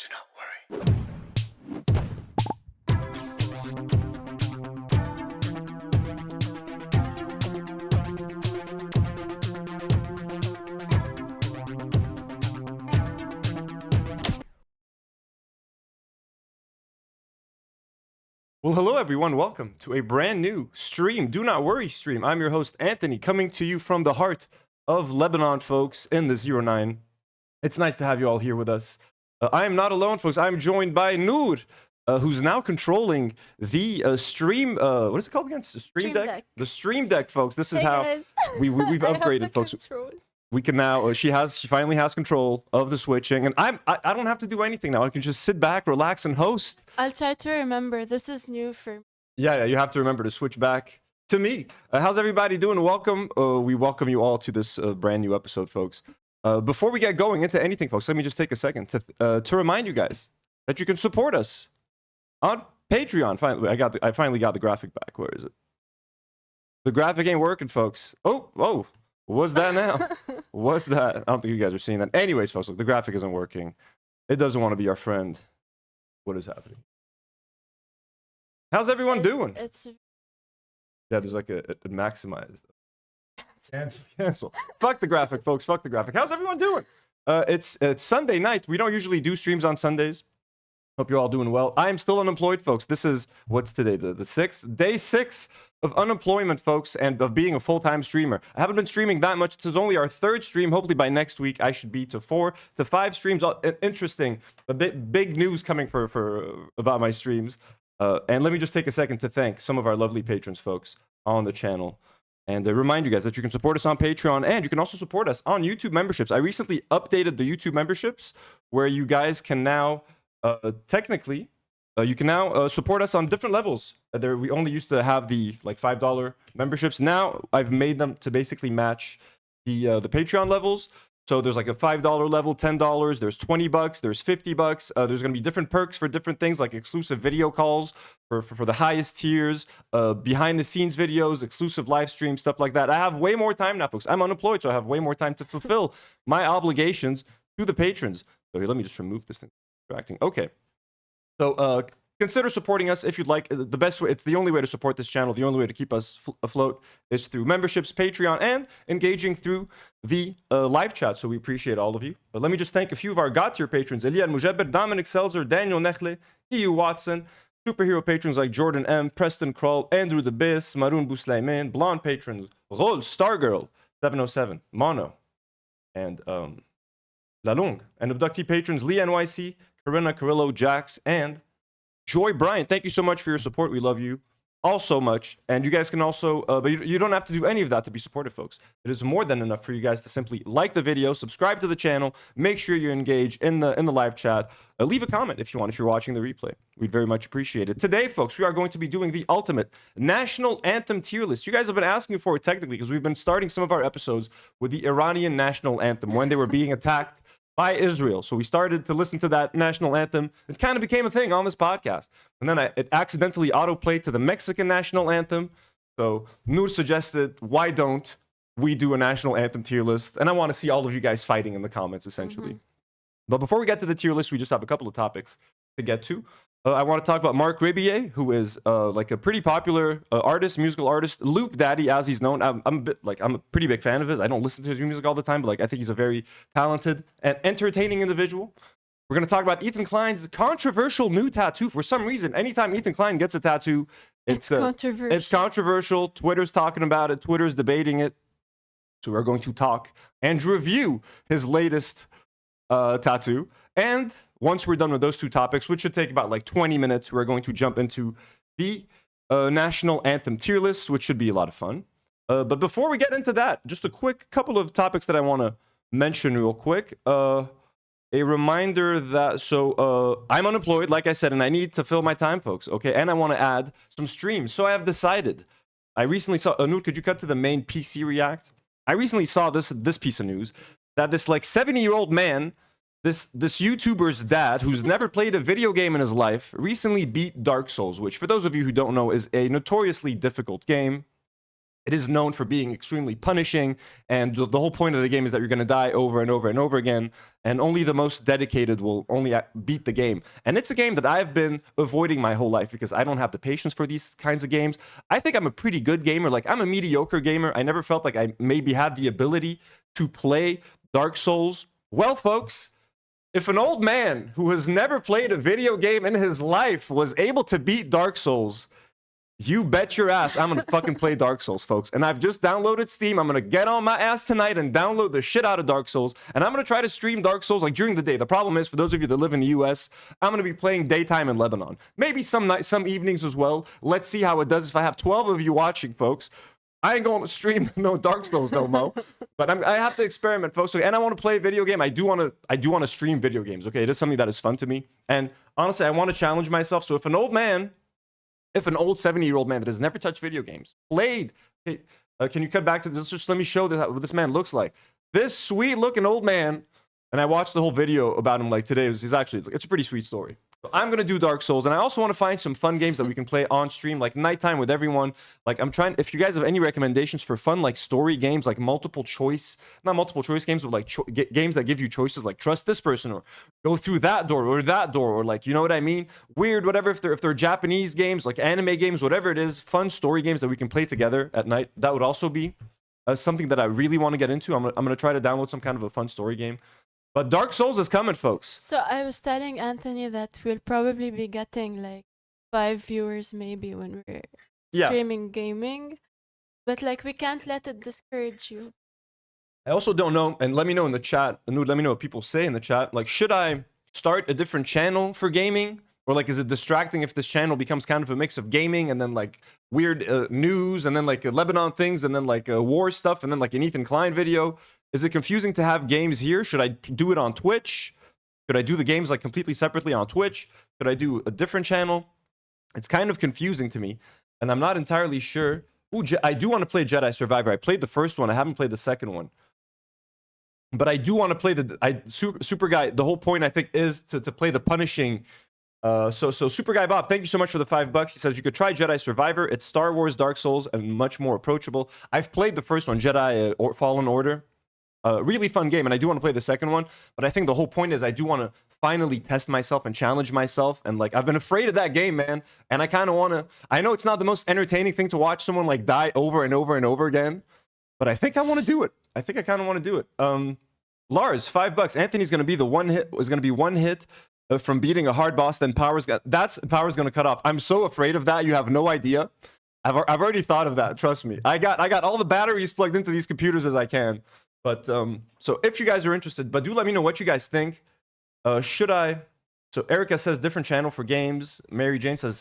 Do not worry. Well, hello everyone. Welcome to a brand new stream. Do not worry stream. I'm your host Anthony, coming to you from the heart of Lebanon, folks, in the 09. It's nice to have you all here with us. I am not alone, folks. I'm joined by Nour, who's now controlling the stream. What is it called again? The stream deck. The stream deck, folks. This is how guys. we've upgraded, folks. Control. We can now. She finally has control of the switching, and I don't have to do anything now. I can just sit back, relax, and host. I'll try to remember. This is new for me. Yeah, you have to remember to switch back to me. How's everybody doing? Welcome. We welcome you all to this brand new episode, folks. Before we get going into anything, folks, let me just take a second to remind you guys that you can support us on Patreon. Finally, I finally got the graphic back. Where is it? The graphic ain't working, folks. Oh. What's that now? What's that? I don't think you guys are seeing that. Anyways, folks, look, the graphic isn't working. It doesn't want to be our friend. What is happening? How's everyone doing? Yeah, there's like a maximized. Cancel. Fuck the graphic, folks. Fuck the graphic. How's everyone doing? It's Sunday night. We don't usually do streams on Sundays. Hope you're all doing well. I am still unemployed, folks. This is, what's today? The 6th? Day 6 of unemployment, folks, and of being a full-time streamer. I haven't been streaming that much. This is only our 3rd stream. Hopefully by next week, I should be to 4 to 5 streams. Interesting. A bit big news coming about my streams. And let me just take a second to thank some of our lovely patrons, folks, on the channel. And remind you guys that you can support us on Patreon, and you can also support us on YouTube memberships. I recently updated the YouTube memberships, where you guys can now... technically, you can now support us on different levels. We only used to have the like $5 memberships. Now I've made them to basically match the Patreon levels. So there's like a $5 level, $10, there's $20, there's $50. There's going to be different perks for different things, like exclusive video calls for the highest tiers, behind the scenes videos, exclusive live streams, stuff like that. I have way more time now, folks. I'm unemployed, so I have way more time to fulfill my obligations to the patrons. So here, let me just remove this thing. Okay, so consider supporting us if you'd like. The best way, it's the only way to support this channel, the only way to keep us afloat is through memberships, Patreon, and engaging through the live chat. So we appreciate all of you. But let me just thank a few of our God tier patrons: Elian Mujabber, Dominic Selzer, Daniel Nechle, EU Watson, superhero patrons like Jordan M, Preston Kroll, Andrew the Biss, Maroon Bouslayman, blonde patrons Rol, Stargirl 707, Mono, and La Longue, and abductee patrons Lee NYC, Karina, Carrillo, Jax, and Joy Bryant. Thank you so much for your support. We love you all so much. And you guys can also, but you don't have to do any of that to be supportive, folks. It is more than enough for you guys to simply like the video, subscribe to the channel, make sure you engage in the live chat, leave a comment if you want, if you're watching the replay. We'd very much appreciate it. Today, folks, we are going to be doing the ultimate national anthem tier list. You guys have been asking for it technically because we've been starting some of our episodes with the Iranian national anthem when they were being attacked by Israel. So we started to listen to that national anthem. It kind of became a thing on this podcast. And then it accidentally autoplayed to the Mexican national anthem. So Nour suggested, why don't we do a national anthem tier list? And I want to see all of you guys fighting in the comments, essentially. But before we get to the tier list, we just have a couple of topics to get to. I want to talk about Marc Rebillet, who is like a pretty popular artist, musical artist, Loop Daddy, as he's known. I'm a pretty big fan of his. I don't listen to his music all the time, but like I think he's a very talented and entertaining individual. We're going to talk about Ethan Klein's controversial new tattoo. For some reason, anytime Ethan Klein gets a tattoo, it's controversial. It's controversial. Twitter's talking about it. Twitter's debating it. So we're going to talk and review his latest tattoo. And once we're done with those two topics, which should take about like 20 minutes, we're going to jump into the national anthem tier list, which should be a lot of fun. But before we get into that, just a quick couple of topics that I want to mention real quick. A reminder that, I'm unemployed, like I said, and I need to fill my time, folks, okay? And I want to add some streams. So I have decided, I recently saw, Nour, could you cut to the main PC React? I recently saw this piece of news, that this like 70-year-old man, this YouTuber's dad, who's never played a video game in his life, recently beat Dark Souls, which, for those of you who don't know, is a notoriously difficult game. It is known for being extremely punishing, and the whole point of the game is that you're going to die over and over and over again, and only the most dedicated will only beat the game. And it's a game that I've been avoiding my whole life because I don't have the patience for these kinds of games. I think I'm a pretty good gamer. Like, I'm a mediocre gamer. I never felt like I maybe had the ability to play Dark Souls. Well, folks, if an old man who has never played a video game in his life was able to beat Dark Souls, you bet your ass I'm gonna fucking play Dark Souls, folks. And I've just downloaded Steam. I'm gonna get on my ass tonight and download the shit out of Dark Souls. And I'm gonna try to stream Dark Souls like during the day. The problem is, for those of you that live in the US, I'm gonna be playing daytime in Lebanon. Maybe some nights, some evenings as well. Let's see how it does. If I have 12 of you watching, folks, I ain't going to stream no Dark Souls no mo. But I have to experiment, folks. And I want to play a video game. I do want to stream video games. Okay, it is something that is fun to me. And honestly, I want to challenge myself. So if an old 70-year-old man that has never touched video games played, hey, can you cut back to this? Just let me show what this man looks like. This sweet looking old man, and I watched the whole video about him like today. It's a pretty sweet story. So I'm gonna do Dark Souls, and I also want to find some fun games that we can play on stream, like nighttime with everyone. Like, I'm trying, if you guys have any recommendations for fun, like story games, like multiple choice, not multiple choice games, but like games that give you choices, like trust this person or go through that door, or like, you know what I mean? Weird, whatever. If they're Japanese games, like anime games, whatever it is, fun story games that we can play together at night. That would also be something that I really want to get into. I'm gonna try to download some kind of a fun story game. But Dark Souls is coming, folks. So I was telling Anthony that we'll probably be getting like 5 viewers maybe when we're streaming gaming. But like, we can't let it discourage you. I also don't know, and let me know in the chat, Nour, let me know what people say in the chat. Like, should I start a different channel for gaming? Or like, is it distracting if this channel becomes kind of a mix of gaming and then like weird news and then like Lebanon things and then like war stuff and then like an Ethan Klein video? Is it confusing to have games here? Should I do it on Twitch? Should I do the games like completely separately on Twitch? Should I do a different channel? It's kind of confusing to me, and I'm not entirely sure. Ooh, I do want to play Jedi Survivor. I played the first one. I haven't played the second one. But I do want to play Super Guy. The whole point, I think, is to play the punishing. So Super Guy Bob, thank you so much for the $5. He says you could try Jedi Survivor. It's Star Wars, Dark Souls, and much more approachable. I've played the first one, Jedi or Fallen Order. Really fun game, and I do want to play the second one. But I think the whole point is I do want to finally test myself and challenge myself. And like, I've been afraid of that game, man. And I kind of want to. I know it's not the most entertaining thing to watch someone like die over and over and over again, but I think I want to do it. I think I kind of want to do it. Lars, $5. Anthony's going to be one hit from beating a hard boss. Then Power's going to cut off. I'm so afraid of that. You have no idea. I've already thought of that. Trust me. I got all the batteries plugged into these computers as I can. But so if you guys are interested, but do let me know what you guys think. Should I? So Erica says different channel for games. Mary Jane says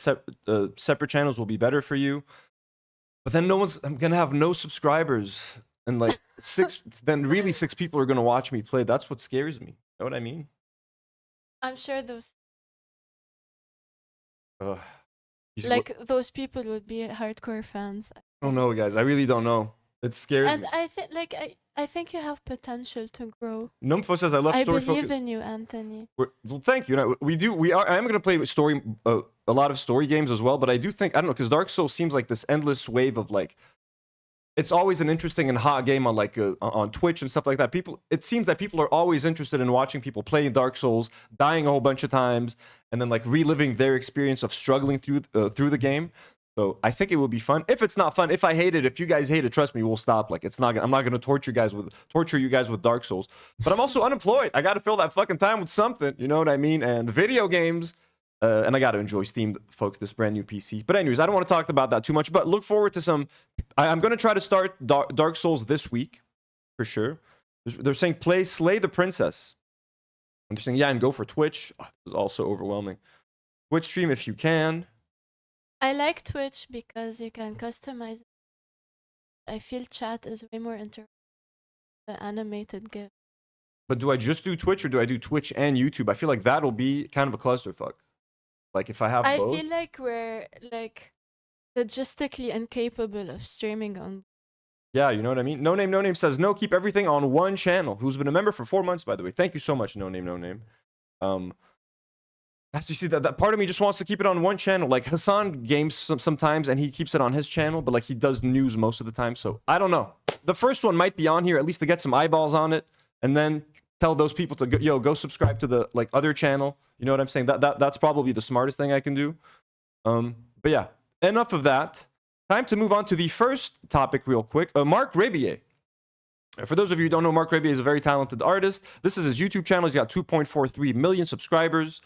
separate channels will be better for you. But then I'm gonna have no subscribers, and like then really 6 people are gonna watch me play. That's what scares me. You know what I mean? I'm sure those those people would be hardcore fans. I don't know, guys. I really don't know. It scares me. And I think I think you have potential to grow. Numfo says I love story focus. I believe in you, Anthony. Well, thank you. I am going to play story a lot of story games as well, but I do think, I don't know, because Dark Souls seems like this endless wave of like, it's always an interesting and hot game on like on Twitch and stuff like that. It seems that people are always interested in watching people play Dark Souls, dying a whole bunch of times, and then like reliving their experience of struggling through the game. So I think it will be fun. If it's not fun, if I hate it, if you guys hate it, trust me, we'll stop. Like, it's not. I'm not gonna torture you guys with Dark Souls. But I'm also unemployed. I gotta fill that fucking time with something. You know what I mean? And video games. And I gotta enjoy Steam, folks. This brand new PC. But anyways, I don't want to talk about that too much. But look forward to some. I'm gonna try to start Dark Souls this week, for sure. They're saying slay the princess. And they're saying and go for Twitch. Oh, this is also overwhelming. Twitch stream if you can. I like Twitch because you can customize it. I feel chat is way more interactive than the animated GIF. But do I just do Twitch or do I do Twitch and YouTube? I feel like that'll be kind of a clusterfuck. Like if I have both. I feel like we're like logistically incapable of streaming on. Yeah, you know what I mean? No Name says no, keep everything on one channel. Who's been a member for 4 months, by the way. Thank you so much, No Name. As you see, that part of me just wants to keep it on one channel. Like Hassan games sometimes, and he keeps it on his channel, but like he does news most of the time. So I don't know. The first one might be on here at least to get some eyeballs on it, and then tell those people to go subscribe to the like other channel. You know what I'm saying? That's probably the smartest thing I can do. But yeah, enough of that. Time to move on to the first topic real quick. Marc Rebillet. For those of you who don't know, Marc Rebillet is a very talented artist. This is his YouTube channel. He's got 2.43 million subscribers.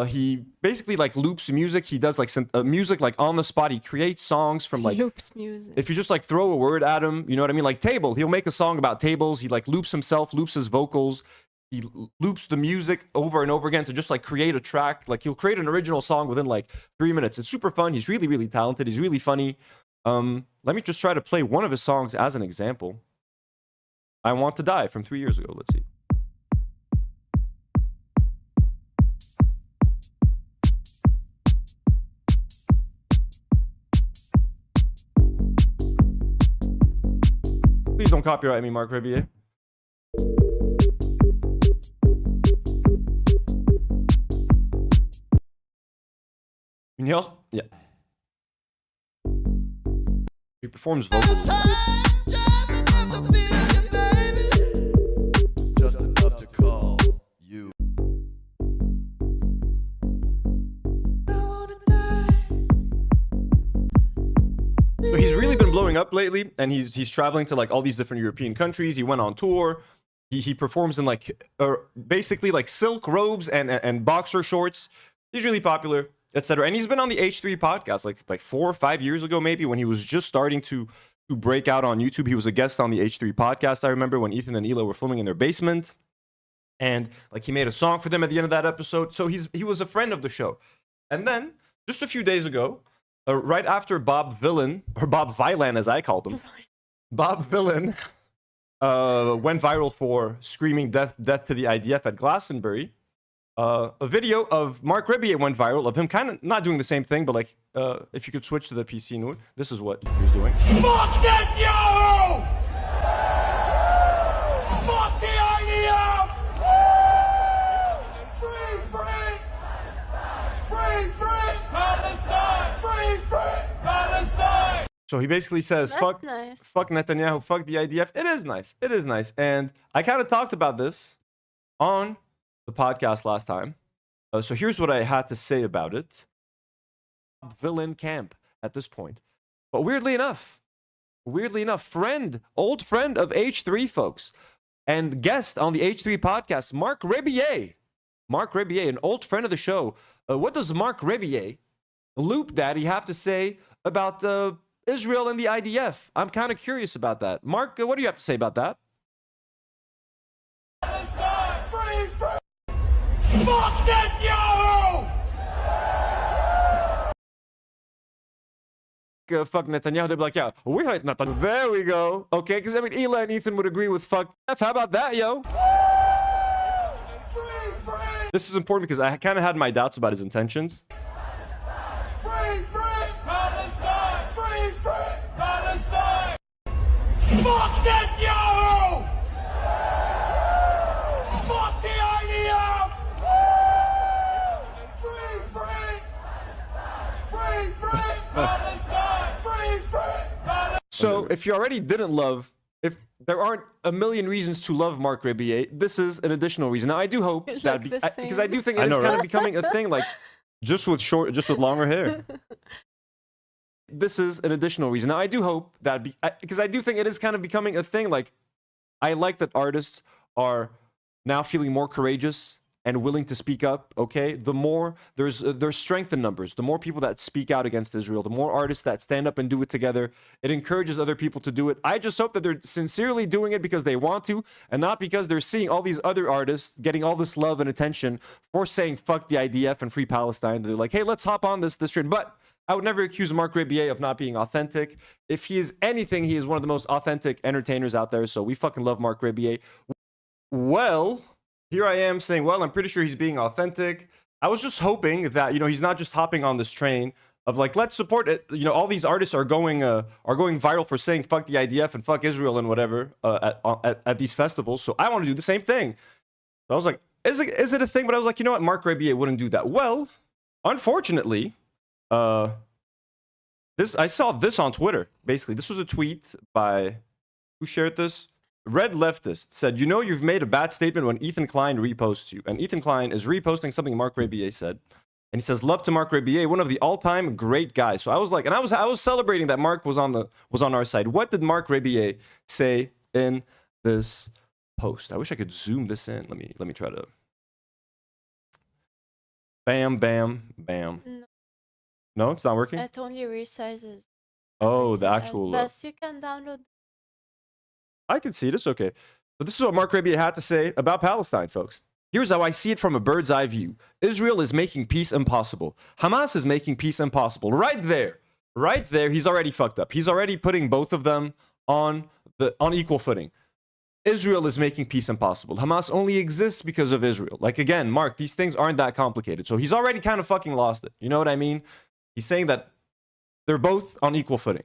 He basically like loops music. He does like music like on the spot. He creates songs from like loops music. If you just like throw a word at him, you know what I mean? Like table. He'll make a song about tables. He like loops himself, loops his vocals. He loops the music over and over again to just like create a track. Like he'll create an original song within like 3 minutes. It's super fun. He's really, really talented. He's really funny. Let me just try to play one of his songs as an example. I Want to Die from 3 years ago. Let's see. Please don't copyright me, Marc Rebillet. Yeah. He performs vocals. Just enough to call you. So he's really been blowing up lately, and he's traveling to like all these different European countries. He went on tour. He performs in like basically like silk robes and boxer shorts. He's really popular, etc. And he's been on the H3 podcast like 4 or 5 years ago, maybe, when he was just starting to break out on YouTube. He was a guest on the H3 podcast. I remember when Ethan and Ela were filming in their basement, and like he made a song for them at the end of that episode. So he was a friend of the show. And then just a few days ago, right after Bob Villain, or Bob Vilan as I called him, Bob Villain went viral for screaming death to the IDF at Glastonbury. A video of Marc Rebillet went viral of him kind of not doing the same thing, but like if you could switch to the PC, Nour, this is what he was doing. Fuck Netanyahu! Fuck the IDF! Free, free! Free, free! Palestine! Free, free! Palestine! So he basically says, That's nice. fuck Netanyahu, fuck the IDF. It is nice. It is nice. And I kind of talked about this on the podcast last time. So here's what I had to say about it. Villain camp at this point. But weirdly enough, old friend of H3, folks, and guest on the H3 podcast, Marc Rebillet. Marc Rebillet, an old friend of the show. What does Marc Rebillet, Loop Daddy, have to say about Israel and the IDF? I'm kind of curious about that. Marc, what do you have to say about that? Free, free! Fuck Netanyahu! Fuck Netanyahu. They'll be like, yeah, we hate Netanyahu. There we go. Okay, because I mean, Ela and Ethan would agree with fuck F. How about that, yo? Free, free! This is important because I kind of had my doubts about his intentions. Free, free! Palestine! Free, free! Palestine! Fuck Netanyahu! Fuck the IDF! Free, free! Free, free! Palestine! Free, free! Palestine! So if you already didn't love, if there aren't a million reasons to love Marc Rebillet, this is an additional reason. Now I do hope It that looks the because I same. do think it is kind of becoming a thing, like just with longer hair. This is an additional reason. Now I do hope that because I do think it is kind of becoming a thing. Like I like that artists are now feeling more courageous and willing to speak up. Okay, the more there's strength in numbers. The more people that speak out against Israel, the more artists that stand up and do it together. It encourages other people to do it. I just hope that they're sincerely doing it because they want to, and not because they're seeing all these other artists getting all this love and attention for saying fuck the IDF and free Palestine. They're like, hey, let's hop on this trend. But I would never accuse Marc Rebillet of not being authentic. If he is anything, he is one of the most authentic entertainers out there. So we fucking love Marc Rebillet. Well, here I am saying, well, I'm pretty sure he's being authentic. I was just hoping that, you know, he's not just hopping on this train of like, let's support it. You know, all these artists are going viral for saying fuck the IDF and fuck Israel and whatever at these festivals. So I want to do the same thing. So I was like, is it a thing? But I was like, you know what? Marc Rebillet wouldn't do that. Well, unfortunately, I saw this on Twitter. Basically, this was a tweet by, who shared this? Red Leftist said, you know you've made a bad statement when Ethan Klein reposts you. And Ethan Klein is reposting something Marc Rebillet said. And he says, love to Marc Rebillet, one of the all-time great guys. So I was like, and I was celebrating that Marc was on our side. What did Marc Rebillet say in this post? I wish I could zoom this in. Let me try to. Bam, bam, bam. No, it's not working? It only resizes. Oh, the actual... But you can download. I can see it. It's okay. So this is what Marc Rebillet had to say about Palestine, folks. Here's how I see it from a bird's eye view. Israel is making peace impossible. Hamas is making peace impossible. Right there, he's already fucked up. He's already putting both of them on equal footing. Israel is making peace impossible. Hamas only exists because of Israel. Like, again, Mark, these things aren't that complicated. So he's already kind of fucking lost it. You know what I mean? He's saying that they're both on equal footing.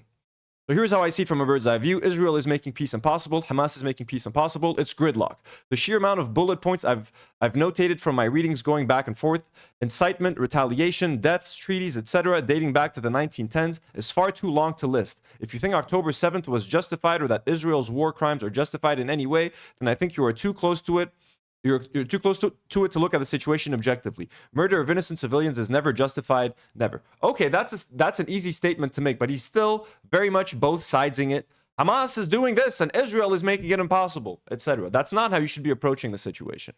So here's how I see it from a bird's eye view. Israel is making peace impossible. Hamas is making peace impossible. It's gridlock. The sheer amount of bullet points I've notated from my readings going back and forth, incitement, retaliation, deaths, treaties, etc., dating back to the 1910s, is far too long to list. If you think October 7th was justified or that Israel's war crimes are justified in any way, then I think you are too close to it. You're too close to it to look at the situation objectively. Murder of innocent civilians is never justified, never. Okay, that's an easy statement to make, but he's still very much both sidesing it. Hamas is doing this, and Israel is making it impossible, etc. That's not how you should be approaching the situation.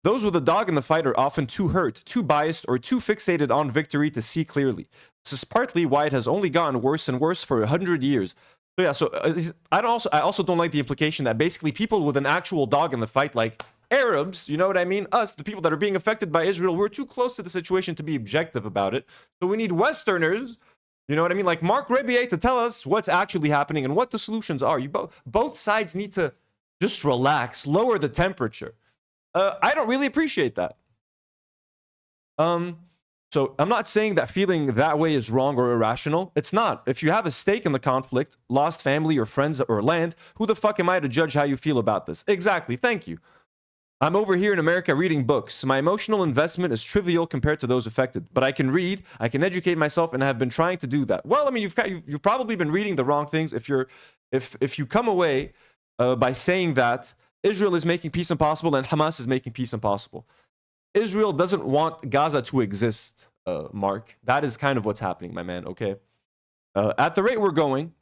Those with a dog in the fight are often too hurt, too biased, or too fixated on victory to see clearly. This is partly why it has only gotten worse and worse for 100 years. So yeah, I also don't like the implication that basically people with an actual dog in the fight, like Arabs, you know what I mean? Us, the people that are being affected by Israel, we're too close to the situation to be objective about it. So we need Westerners, you know what I mean? Like Marc Rebillet to tell us what's actually happening and what the solutions are. Both sides need to just relax, lower the temperature. I don't really appreciate that. So I'm not saying that feeling that way is wrong or irrational. It's not. If you have a stake in the conflict, lost family or friends or land, who the fuck am I to judge how you feel about this? Exactly. Thank you. I'm over here in America reading books. My emotional investment is trivial compared to those affected. But I can read, I can educate myself, and I have been trying to do that. Well, I mean, you've probably been reading the wrong things if you come away by saying that Israel is making peace impossible and Hamas is making peace impossible. Israel doesn't want Gaza to exist, Mark. That is kind of what's happening, my man, okay? At the rate we're going,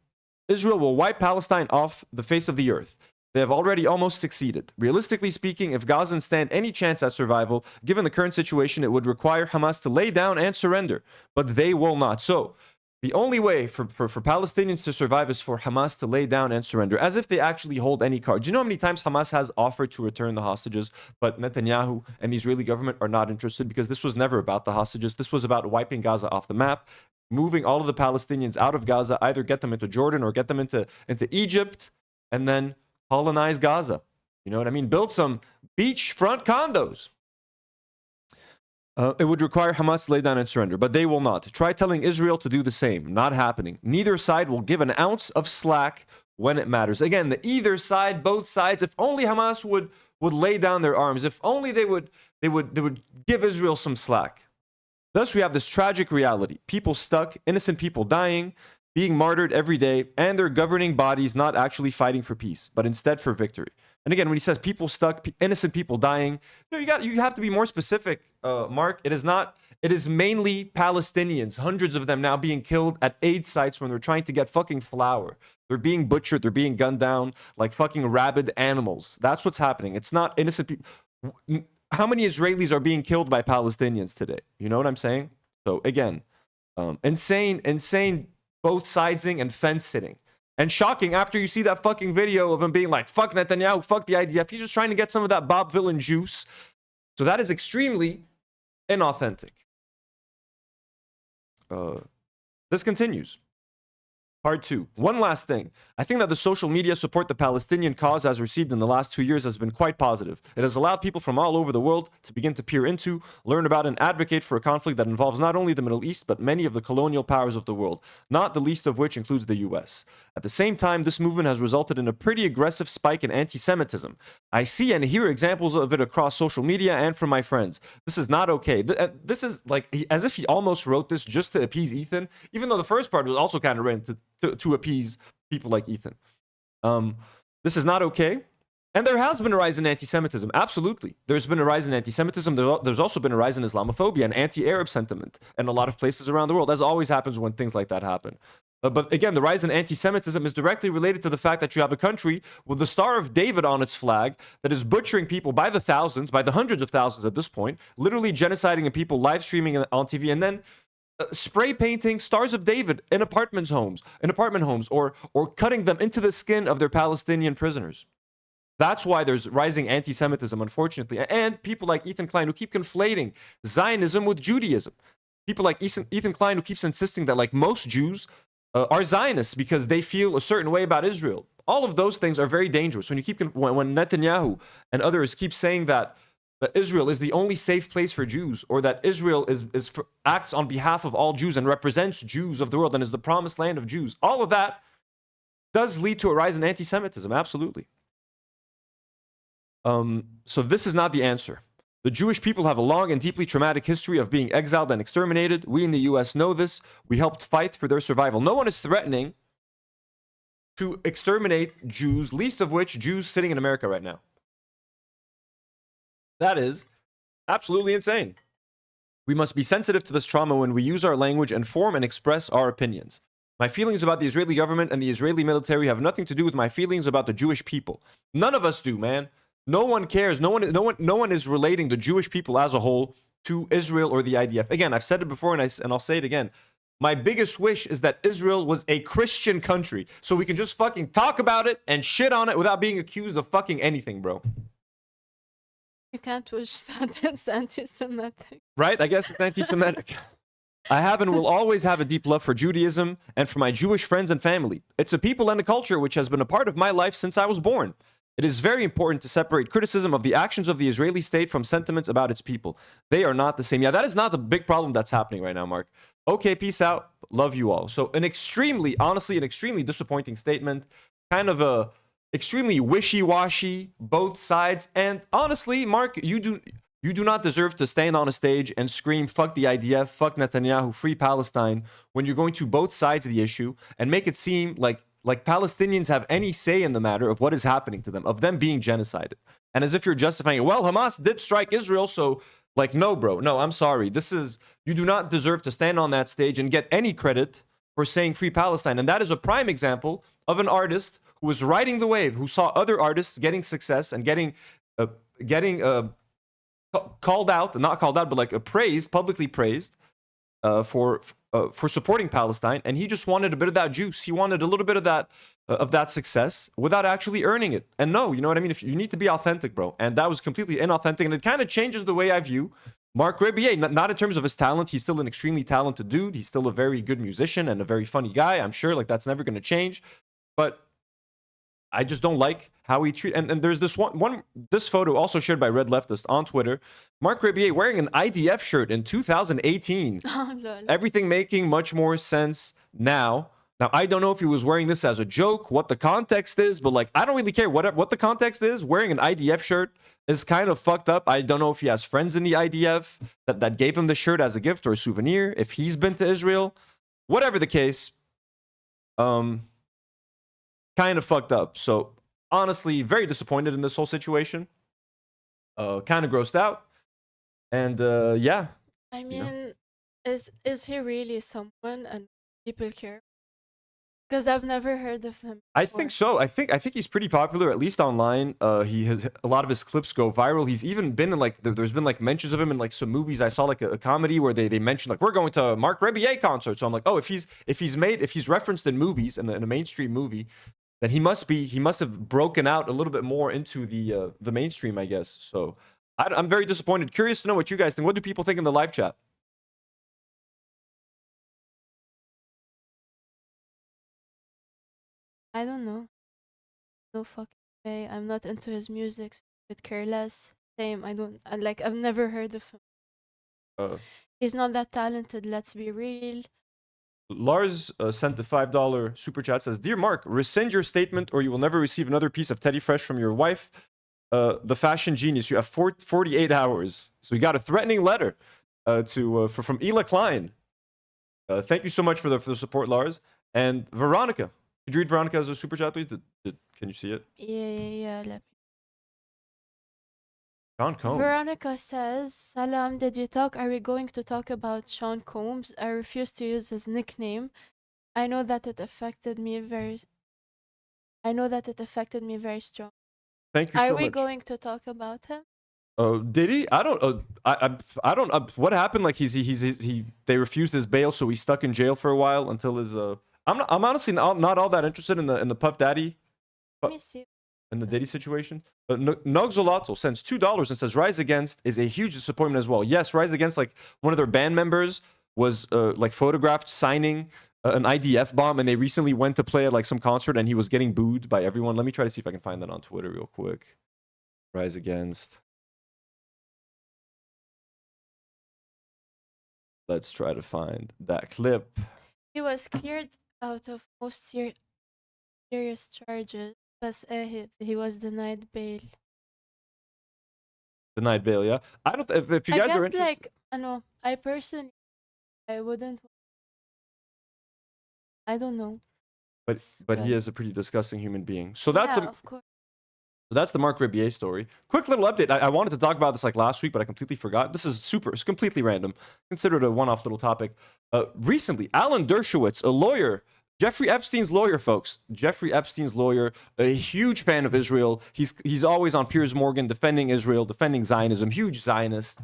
Israel will wipe Palestine off the face of the earth. They have already almost succeeded. Realistically speaking, if Gazans stand any chance at survival, given the current situation, it would require Hamas to lay down and surrender. But they will not. So, the only way for Palestinians to survive is for Hamas to lay down and surrender, as if they actually hold any cards. Do you know how many times Hamas has offered to return the hostages, but Netanyahu and the Israeli government are not interested? Because this was never about the hostages. This was about wiping Gaza off the map, moving all of the Palestinians out of Gaza, either get them into Jordan or get them into Egypt, and then colonize Gaza. You know what I mean? Build some beachfront condos. It would require Hamas to lay down and surrender, but they will not. Try telling Israel to do the same. Not happening. Neither side will give an ounce of slack when it matters. Again, the either side, both sides, if only Hamas would lay down their arms, if only they would give Israel some slack. Thus, we have this tragic reality. People stuck, innocent people dying, being martyred every day, and their governing bodies not actually fighting for peace, but instead for victory. And again, when he says people stuck, innocent people dying, you have to be more specific, Mark. It is mainly Palestinians, hundreds of them now being killed at aid sites when they're trying to get fucking flour. They're being butchered, they're being gunned down like fucking rabid animals. That's what's happening. It's not innocent people. How many Israelis are being killed by Palestinians today? You know what I'm saying? So again, insane both sidesing and fence sitting. And shocking after you see that fucking video of him being like, fuck Netanyahu, fuck the IDF. He's just trying to get some of that Bob Villain juice. So that is extremely inauthentic. This continues. Part 2. One last thing. I think that the social media support the Palestinian cause has received in the last 2 years has been quite positive. It has allowed people from all over the world to begin to peer into, learn about, and advocate for a conflict that involves not only the Middle East, but many of the colonial powers of the world, not the least of which includes the US. At the same time, this movement has resulted in a pretty aggressive spike in anti-Semitism. I see and hear examples of it across social media and from my friends. This is not okay. This is like, as if he almost wrote this just to appease Ethan, even though the first part was also kind of written to appease people like Ethan. This is not okay. And there has been a rise in anti-Semitism. Absolutely. There's been a rise in anti-Semitism. There's also been a rise in Islamophobia and anti-Arab sentiment in a lot of places around the world, as always happens when things like that happen. But again, the rise in anti-Semitism is directly related to the fact that you have a country with the Star of David on its flag that is butchering people by the thousands, by the hundreds of thousands at this point, literally genociding people, live streaming on TV, and then spray painting Stars of David in apartment homes, or cutting them into the skin of their Palestinian prisoners. That's why there's rising anti-Semitism, unfortunately. And people like Ethan Klein who keep conflating Zionism with Judaism. People like Ethan Klein who keeps insisting that like most Jews are Zionists because they feel a certain way about Israel. All of those things are very dangerous. When Netanyahu and others keep saying that Israel is the only safe place for Jews, or that Israel acts on behalf of all Jews and represents Jews of the world and is the promised land of Jews, all of that does lead to a rise in anti-Semitism, absolutely. So this is not the answer. The Jewish people have a long and deeply traumatic history of being exiled and exterminated. We in the US know this. We helped fight for their survival. No one is threatening to exterminate Jews, least of which Jews sitting in America right now. That is absolutely insane. We must be sensitive to this trauma when we use our language and form and express our opinions. My feelings about the Israeli government and the Israeli military have nothing to do with my feelings about the Jewish people. None of us do, man. No one cares. No one is relating the Jewish people as a whole to Israel or the IDF. Again, I've said it before and I'll say it again. My biggest wish is that Israel was a Christian country so we can just fucking talk about it and shit on it without being accused of fucking anything, bro. You can't wish that. It's anti-Semitic. Right? I guess it's anti-Semitic. I have and will always have a deep love for Judaism and for my Jewish friends and family. It's a people and a culture which has been a part of my life since I was born. It is very important to separate criticism of the actions of the Israeli state from sentiments about its people. They are not the same. Yeah, that is not the big problem that's happening right now, Mark. Okay, peace out. Love you all. So honestly, an extremely disappointing statement. Kind of a extremely wishy-washy, both sides. And honestly, Mark, you do not deserve to stand on a stage and scream, fuck the IDF, fuck Netanyahu, free Palestine, when you're going to both sides of the issue and make it seem like Palestinians have any say in the matter of what is happening to them, of them being genocided. And as if you're justifying it, well, Hamas did strike Israel, so like, no, bro, no, I'm sorry. You do not deserve to stand on that stage and get any credit for saying free Palestine. And that is a prime example of an artist who was riding the wave, who saw other artists getting success and getting called out, not called out, but like praised, publicly praised for supporting Palestine, and he just wanted a bit of that juice. He wanted a little bit of that success without actually earning it. And no, you know what I mean? If you need to be authentic, bro, and that was completely inauthentic, and it kind of changes the way I view Marc Rebillet. Not in terms of his talent. He's still an extremely talented dude. He's still a very good musician and a very funny guy. I'm sure like that's never going to change, but I just don't like how he treat. And there's this this photo also shared by Red Leftist on Twitter. Marc Rebillet wearing an IDF shirt in 2018. Oh, lol. Everything making much more sense now. Now, I don't know if he was wearing this as a joke, what the context is, but like, I don't really care what the context is. Wearing an IDF shirt is kind of fucked up. I don't know if he has friends in the IDF that gave him the shirt as a gift or a souvenir, if he's been to Israel. Whatever the case, kind of fucked up. So honestly, very disappointed in this whole situation. Kind of grossed out. And yeah. I mean, is he really someone and people care? Because I've never heard of him before. I think so. I think he's pretty popular, at least online. He has a lot of his clips go viral. He's even been in like there's been like mentions of him in like some movies. I saw like a comedy where they mentioned like, we're going to a Marc Rebillet concert. So I'm like, oh, if he's referenced in movies in a mainstream movie, then he must have broken out a little bit more into the mainstream, I guess. So I'm very disappointed. Curious to know what you guys think. What do people think in the live chat? I don't know. No fucking way. I'm not into his music. So I could care less. Same. I don't. Like, I've never heard of him. He's not that talented. Let's be real. Lars sent the $5 super chat. Says, "Dear Mark, rescind your statement, or you will never receive another piece of Teddy Fresh from your wife, the fashion genius. You have 48 hours." So we got a threatening letter from Ela Klein. Thank you so much for the support, Lars. And Veronica. Did you read Veronica as a super chat, please? Can you see it? Yeah. Sean Combs. Veronica says, "Salam, did you talk? Are we going to talk about Sean Combs? I refuse to use his nickname. I know that it affected me very strong." Thank you so much. Are we going to talk about him? Did he? I don't. I don't. What happened? Like they refused his bail, so he's stuck in jail for a while until his. I'm honestly not all that interested in the Puff Daddy. Let me see. In the Diddy situation. Nogzolato sends $2 and says, "Rise Against is a huge disappointment as well." Yes, Rise Against, like one of their band members was like photographed signing an IDF bomb, and they recently went to play at like some concert, and he was getting booed by everyone. Let me try to see if I can find that on Twitter real quick. Rise Against. Let's try to find that clip. He was cleared out of most serious charges. Plus, he was denied bail. Denied bail, yeah. I don't. If you guys are interested, like, I know. I personally, I wouldn't. I don't know. But he is a pretty disgusting human being. So that's of course. So that's the Marc Rebillet story. Quick little update. I wanted to talk about this like last week, but I completely forgot. This is it's completely random. Considered a one-off little topic. Recently, Alan Dershawitz, a lawyer. Jeffrey Epstein's lawyer, folks. Jeffrey Epstein's lawyer, a huge fan of Israel. He's always on Piers Morgan defending Israel, defending Zionism, huge Zionist.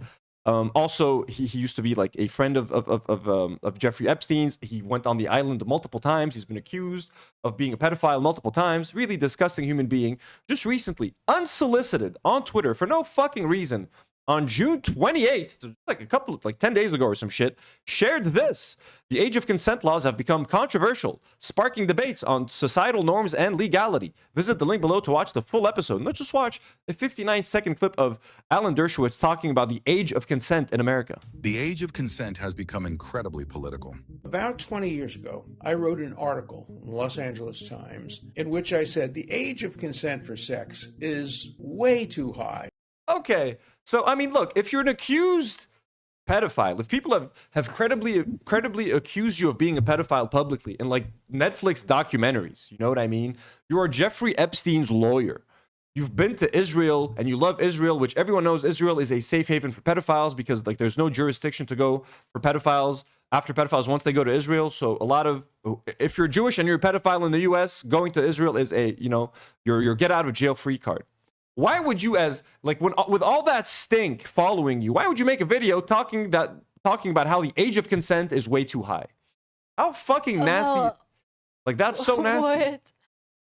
Also, he used to be like a friend of Jeffrey Epstein's. He went on the island multiple times. He's been accused of being a pedophile multiple times. Really disgusting human being. Just recently, unsolicited on Twitter for no fucking reason, on June 28th, like 10 days ago or some shit, shared this. The age of consent laws have become controversial, sparking debates on societal norms and legality. Visit the link below to watch the full episode. And let's just watch a 59-second clip of Alan Dershawitz talking about the age of consent in America. The age of consent has become incredibly political. About 20 years ago, I wrote an article in the Los Angeles Times in which I said the age of consent for sex is way too high. Okay, so I mean, look, if you're an accused pedophile, if people have credibly accused you of being a pedophile publicly in like Netflix documentaries, you know what I mean? You are Jeffrey Epstein's lawyer. You've been to Israel and you love Israel, which everyone knows Israel is a safe haven for pedophiles because like there's no jurisdiction to go for pedophiles after pedophiles once they go to Israel. So a lot of, if you're Jewish and you're a pedophile in the US, going to Israel is a, you know, your get out of jail free card. Why would you, as like with all that stink following you, why would you make a video talking about how the age of consent is way too high? How fucking nasty! Like that's so nasty. What?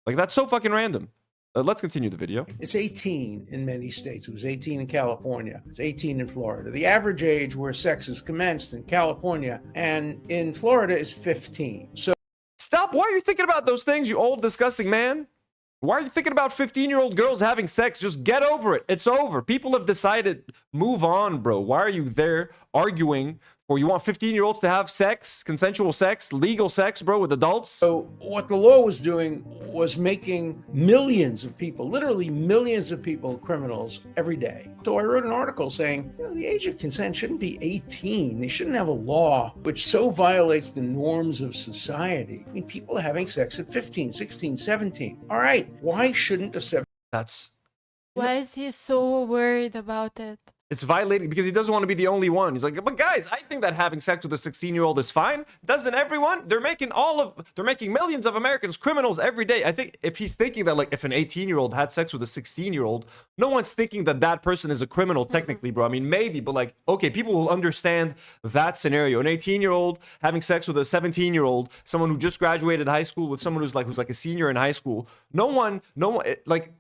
Like that's so fucking random. Let's continue the video. It's 18 in many states. It was 18 in California. It's 18 in Florida. The average age where sex is commenced in California and in Florida is 15. So stop. Why are you thinking about those things, you old disgusting man? Why are you thinking about 15-year-old girls having sex? Just get over it. It's over. People have decided, move on, bro. Why are you there arguing for you want 15-year-olds to have sex, consensual sex, legal sex, bro, with adults? So what the law was doing was making millions of people, literally millions of people, criminals every day. So I wrote an article saying, you know, the age of consent shouldn't be 18. They shouldn't have a law which so violates the norms of society. I mean, people are having sex at 15, 16, 17. All right, why shouldn't a Why is he so worried about it? It's violating because he doesn't want to be the only one. He's like, but guys, I think that having sex with a 16-year-old is fine. Doesn't everyone? They're making millions of Americans criminals every day. I think if he's thinking that like if an 18-year-old had sex with a 16-year-old, no one's thinking that that person is a criminal technically, bro. I mean, maybe, but like, okay, people will understand that scenario. An 18-year-old having sex with a 17-year-old, someone who just graduated high school with someone who's like a senior in high school. No one, like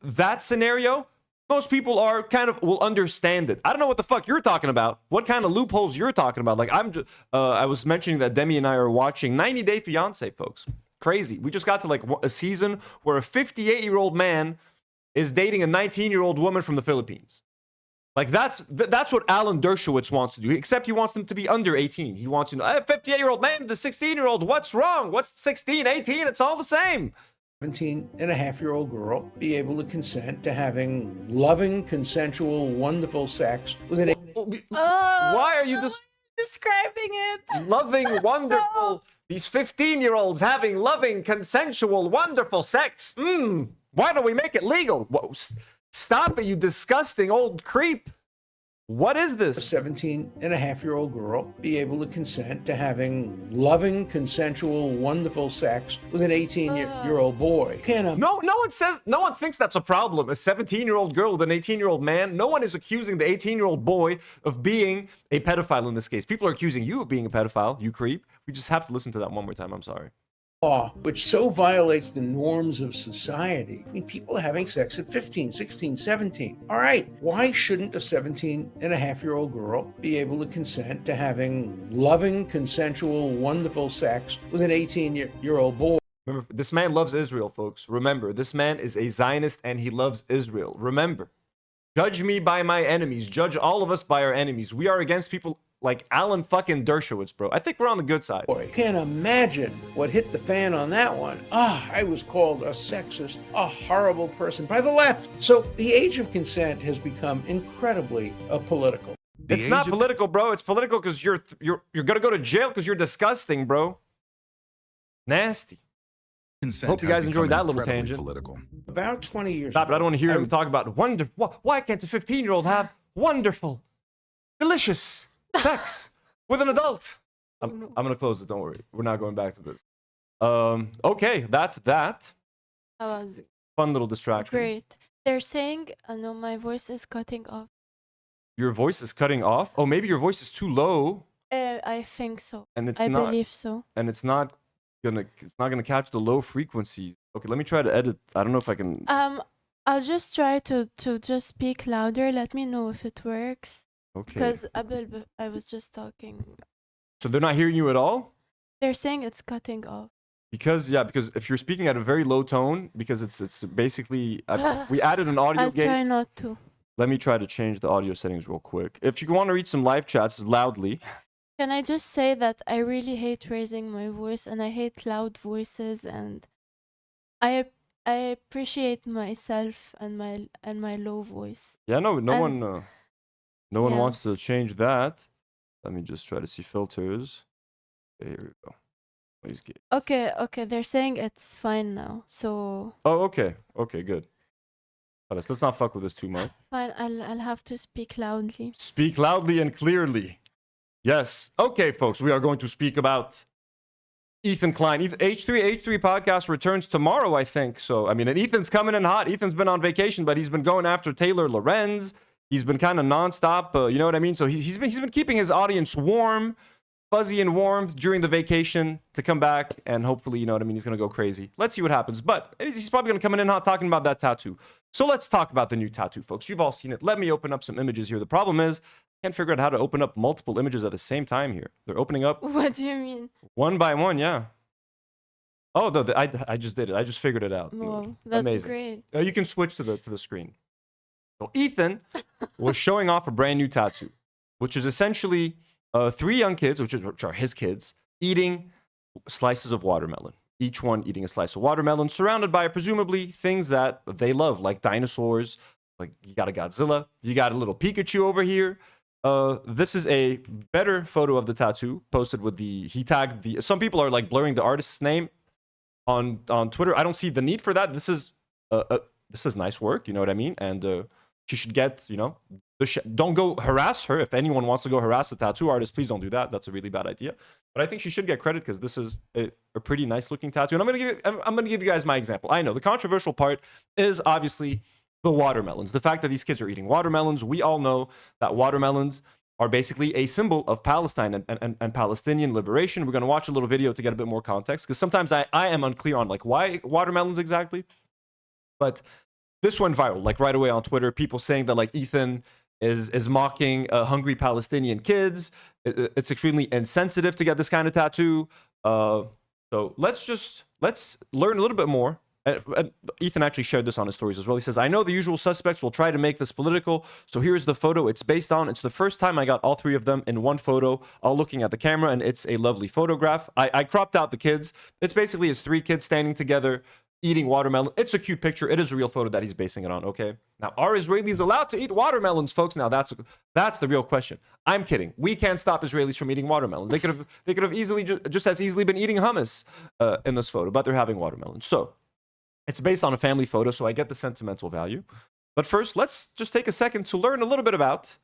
that scenario. Most people are will understand it. I don't know what the fuck you're talking about. What kind of loopholes you're talking about? Like I was mentioning that Demi and I are watching 90 Day Fiance, folks. crazy. We just got to like a season where a 58-year-old man is dating a 19-year-old woman from the Philippines. Like that's what Alan Dershawitz wants to do, except he wants them to be under 18. He wants to know, a 58-year-old man, the 16-year-old, what's wrong? What's 16, 18? It's all the same. 17-and-a-half-year-old girl be able to consent to having loving, consensual, wonderful sex with an Why are you describing it? loving, wonderful? These 15-year-olds having loving, consensual, wonderful sex. Why don't we make it legal? Whoa, stop it, you disgusting old creep. What is this? 17-and-a-half-year-old girl be able to consent to having loving, consensual, wonderful sex with an 18-year-old boy. No one thinks that's a problem. A 17-year-old girl with an 18-year-old man. No one is accusing the 18-year-old boy of being a pedophile in this case. People are accusing you of being a pedophile, you creep. We just have to listen to that one more time. I'm sorry. Law, which so violates the norms of society. I mean, people are having sex at 15, 16, 17. All right, why shouldn't a 17-and-a-half-year-old girl be able to consent to having loving, consensual, wonderful sex with an 18-year-old boy? Remember, this man loves Israel, folks. Remember, this man is a Zionist and he loves Israel. Remember, judge me by my enemies. Judge all of us by our enemies. We are against people like Alan fucking Dershawitz, bro. I think we're on the good side. Boy, can't imagine what hit the fan on that one. I was called a sexist, a horrible person by the left. So the age of consent has become incredibly political. It's not political, bro. It's political because you're gonna go to jail because you're disgusting, bro. Nasty. Consent Hope you has guys enjoyed become that little incredibly tangent. Political. About 20 years Stop it. I don't want to hear I- him talk about why can't a 15-year-old have wonderful, delicious sex with an adult? I'm gonna close it. Don't worry. We're not going back to this. Okay, that's that. That was Fun little distraction. great. They're saying, no, my voice is cutting off. Your voice is cutting off. Oh, maybe your voice is too low, I think so. and it's I not. believe so. And it's not gonna catch the low frequencies. Okay, let me try to edit. I don't know if I can. I'll just try to just speak louder. Let me know if it works. Okay. Because I was just talking. So they're not hearing you at all? They're saying it's cutting off. Because if you're speaking at a very low tone, because it's basically we added an audio I'll gate. try not to. Let me try to change the audio settings real quick. If you want to read some live chats loudly. Can I just say that I really hate raising my voice and I hate loud voices, and I appreciate myself and my low voice. Yeah, no And- one Yeah. wants to change that. Let me just try to see filters. Okay, here we go. Please get. Okay, they're saying it's fine now. So Oh, okay, good. Let's not fuck with this too much. fine, I'll have to speak loudly. Speak loudly and clearly. Yes. Okay, folks, we are going to speak about Ethan Klein. H3 podcast returns tomorrow, I think. So, I mean, and Ethan's coming in hot. Ethan's been on vacation, but he's been going after Taylor Lorenz. He's been kind of nonstop, you know what I mean? So he's been keeping his audience warm, fuzzy and warm during the vacation to come back, and hopefully, you know what I mean, he's going to go crazy. Let's see what happens. But he's probably going to come in hot talking about that tattoo. So let's talk about the new tattoo, folks. You've all seen it. Let me open up some images here. The problem is, I can't figure out how to open up multiple images at the same time here. They're opening up What do you mean? one by one, yeah. Oh, I just did it. I just figured it out. Wow, that's Amazing. great. You can switch to the screen. So Ethan was showing off a brand new tattoo, which is essentially 3 young kids, which are his kids, eating slices of watermelon. Each one eating a slice of watermelon, surrounded by presumably things that they love, like dinosaurs. Like you got a Godzilla, you got a little Pikachu over here. This is a better photo of the tattoo posted with he tagged the. Some people are like blurring the artist's name on Twitter. I don't see the need for that. This is nice work, you know what I mean? And she should get, you know, don't go harass her. If anyone wants to go harass the tattoo artist, please don't do that. That's a really bad idea. But I think she should get credit because this is a pretty nice looking tattoo. And I'm gonna give you guys my example. I know the controversial part is obviously the watermelons. The fact that these kids are eating watermelons. We all know that watermelons are basically a symbol of Palestine and Palestinian liberation. We're gonna watch a little video to get a bit more context because sometimes I am unclear on like why watermelons exactly. But this went viral, like right away on Twitter. People saying that like Ethan is mocking hungry Palestinian kids. It's extremely insensitive to get this kind of tattoo. So let's just let's learn a little bit more. Ethan actually shared this on his stories as well. He says, I know the usual suspects will try to make this political, so here's the photo it's based on. It's the first time I got all three of them in one photo, all looking at the camera, and it's a lovely photograph. I cropped out the kids. It's basically his three kids standing together, eating watermelon. It's a cute picture. It is a real photo that he's basing it on, okay? Now, are Israelis allowed to eat watermelons, folks? Now, that's the real question. I'm kidding. We can't stop Israelis from eating watermelon. They could have easily, just as easily been eating hummus in this photo, but they're having watermelon. So, it's based on a family photo, so I get the sentimental value. But first, let's just take a second to learn a little bit about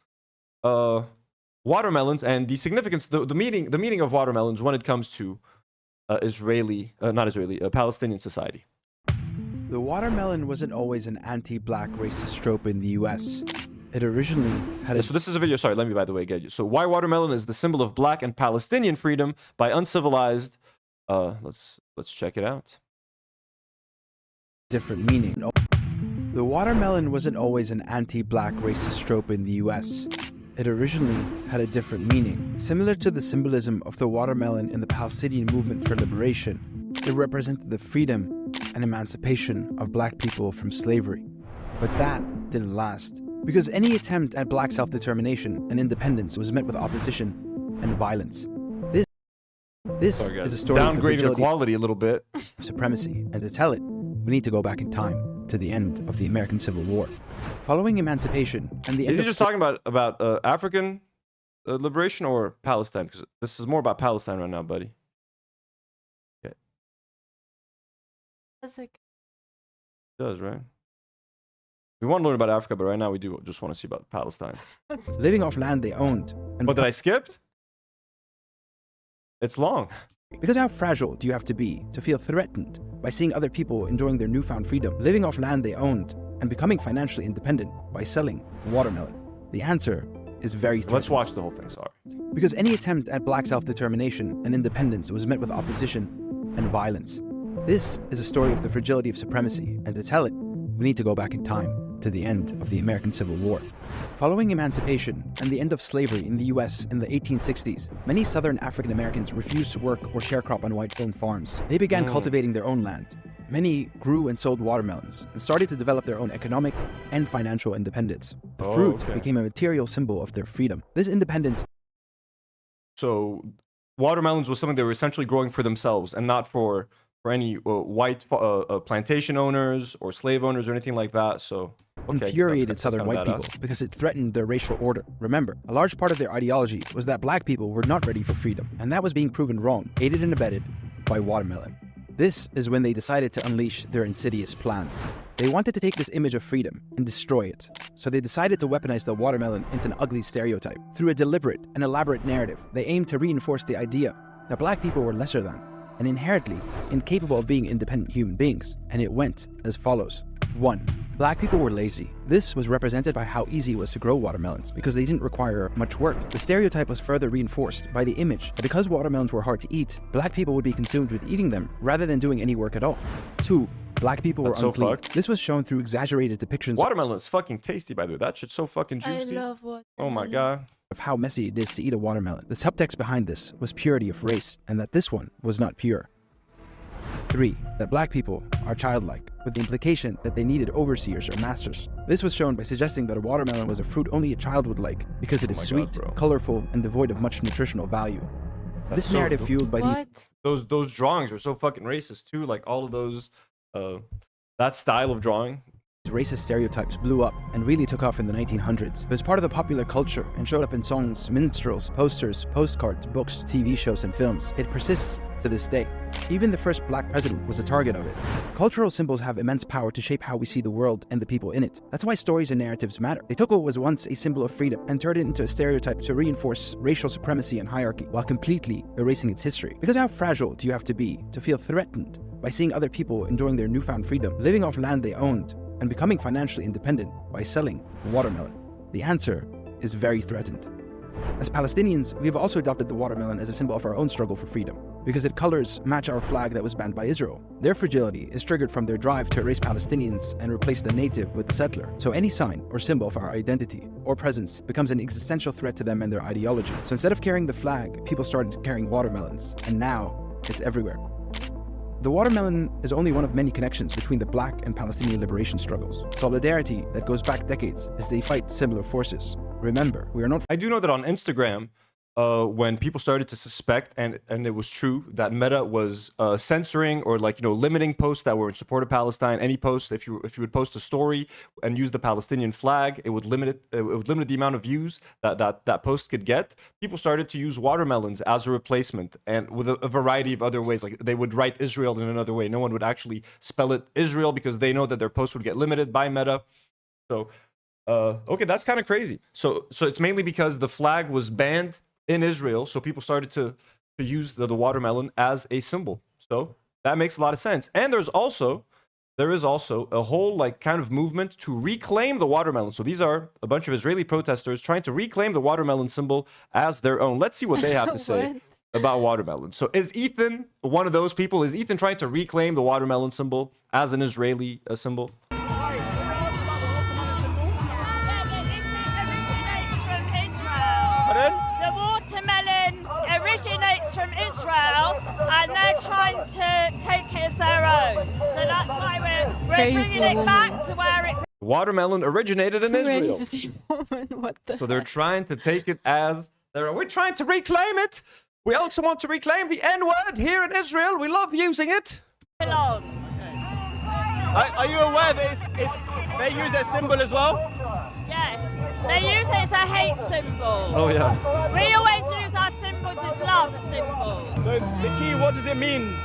watermelons and the significance, the meaning of watermelons when it comes to Palestinian society. The watermelon wasn't always an anti-black racist trope in the US. It originally had So this is a video, sorry, let me, by the way, get you. So why watermelon is the symbol of black and Palestinian freedom by uncivilized, let's check it out. Different meaning. The watermelon wasn't always an anti-black racist trope in the US. It originally had a different meaning. Similar to the symbolism of the watermelon in the Palestinian movement for liberation, it represented the freedom and emancipation of black people from slavery. But that didn't last, because any attempt at black self-determination and independence was met with opposition and violence. This is a story of the downgrading the fragility quality a little bit. of supremacy, and to tell it, we need to go back in time to the end of the American Civil War. Following emancipation and the end Is he of just talking about African liberation or Palestine? Because this is more about Palestine right now, buddy. Okay. That's like, It does, right? We want to learn about Africa, but right now we do just want to see about Palestine. living off land they owned, and What, did I skip? It's long. because how fragile do you have to be to feel threatened by seeing other people enjoying their newfound freedom, living off land they owned, and becoming financially independent by selling watermelon? The answer is very threatening. Let's watch the whole thing, sorry. Because any attempt at black self-determination and independence was met with opposition and violence. This is a story of the fragility of supremacy, and to tell it, we need to go back in time to the end of the American Civil War. Following emancipation and the end of slavery in the US in the 1860s, many Southern African Americans refused to work or sharecrop on white-owned farms. They began cultivating their own land. Many grew and sold watermelons and started to develop their own economic and financial independence. The fruit became a material symbol of their freedom. This independence. So watermelons was something they were essentially growing for themselves and not for any white plantation owners or slave owners or anything like that. So infuriated Southern white people because it threatened their racial order. Remember, a large part of their ideology was that black people were not ready for freedom, and that was being proven wrong, aided and abetted by watermelon. This is when they decided to unleash their insidious plan. They wanted to take this image of freedom and destroy it. So they decided to weaponize the watermelon into an ugly stereotype. Through a deliberate and elaborate narrative, they aimed to reinforce the idea that black people were lesser than and inherently incapable of being independent human beings. And it went as follows. 1. Black people were lazy. This was represented by how easy it was to grow watermelons because they didn't require much work. The stereotype was further reinforced by the image that because watermelons were hard to eat, black people would be consumed with eating them rather than doing any work at all. 2. Black people were unclean. This was shown through exaggerated depictions. Watermelon is fucking tasty, by the way. That shit's so fucking juicy. I love watermelon. Oh my god. Of how messy it is to eat a watermelon. The subtext behind this was purity of race, and that this one was not pure. 3. That black people are childlike, with the implication that they needed overseers or masters. This was shown by suggesting that a watermelon was a fruit only a child would like because it is sweet, colorful, and devoid of much nutritional value. This narrative fueled by those drawings are so fucking racist too. Like all of those, that style of drawing. Racist stereotypes blew up and really took off in the 1900s. It was part of the popular culture and showed up in songs, minstrels, posters, postcards, books, TV shows, and films. It persists to this day. Even the first black president was a target of it. Cultural symbols have immense power to shape how we see the world and the people in it. That's why stories and narratives matter. They took what was once a symbol of freedom and turned it into a stereotype to reinforce racial supremacy and hierarchy while completely erasing its history. Because how fragile do you have to be to feel threatened by seeing other people enjoying their newfound freedom, living off land they owned, and becoming financially independent by selling watermelon? The answer is very threatened. As Palestinians, we have also adopted the watermelon as a symbol of our own struggle for freedom, because its colors match our flag that was banned by Israel. Their fragility is triggered from their drive to erase Palestinians and replace the native with the settler. So any sign or symbol of our identity or presence becomes an existential threat to them and their ideology. So instead of carrying the flag, people started carrying watermelons, and now it's everywhere. The watermelon is only one of many connections between the Black and Palestinian liberation struggles. Solidarity that goes back decades as they fight similar forces. Remember, we are not... I do know that on Instagram, when people started to suspect, and it was true, that Meta was censoring or like, you know, limiting posts that were in support of Palestine. Any post, if you would post a story and use the Palestinian flag, it would limit the amount of views that post could get. People started to use watermelons as a replacement, and with a variety of other ways. Like they would write Israel in another way. No one would actually spell it Israel because they know that their posts would get limited by Meta. So okay, that's kind of crazy. So it's mainly because the flag was banned in Israel, so people started to use the watermelon as a symbol. So that makes a lot of sense. And there is also a whole like kind of movement to reclaim the watermelon. So these are a bunch of Israeli protesters trying to reclaim the watermelon symbol as their own. Let's see what they have to say about watermelon. So is Ethan one of those people? Is Ethan trying to reclaim the watermelon symbol as an Israeli symbol? Originates from Israel, and they're trying to take it as their own. So that's why we're bringing it back to where it. Watermelon originated in Israel. What the So they're trying to take it as their own. We're trying to reclaim it. We also want to reclaim the N-word here in Israel. We love using it. Belongs. Are you aware that they use their symbol as well? Yes, they use it as a hate symbol. Oh yeah. We always use our symbols as love symbols. So the key, what does it mean?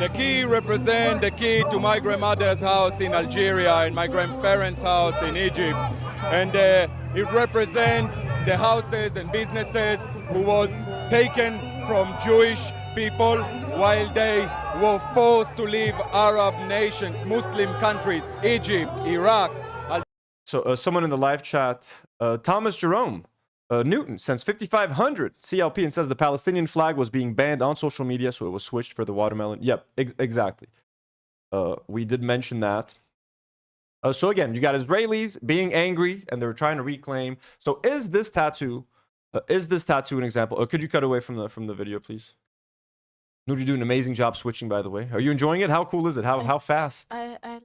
The key represent the key to my grandmother's house in Algeria and my grandparents' house in Egypt. And it represents the houses and businesses who was taken from Jewish people while they were forced to leave Arab nations, Muslim countries, Egypt, Iraq. So someone in the live chat, Thomas Jerome Newton sends 5,500 CLP and says the Palestinian flag was being banned on social media, so it was switched for the watermelon. Yep, exactly. We did mention that. So again, you got Israelis being angry and they were trying to reclaim. So is this tattoo an example? Could you cut away from the video, please? Nour, you do an amazing job switching, by the way. Are you enjoying it? How cool is it? How fast? I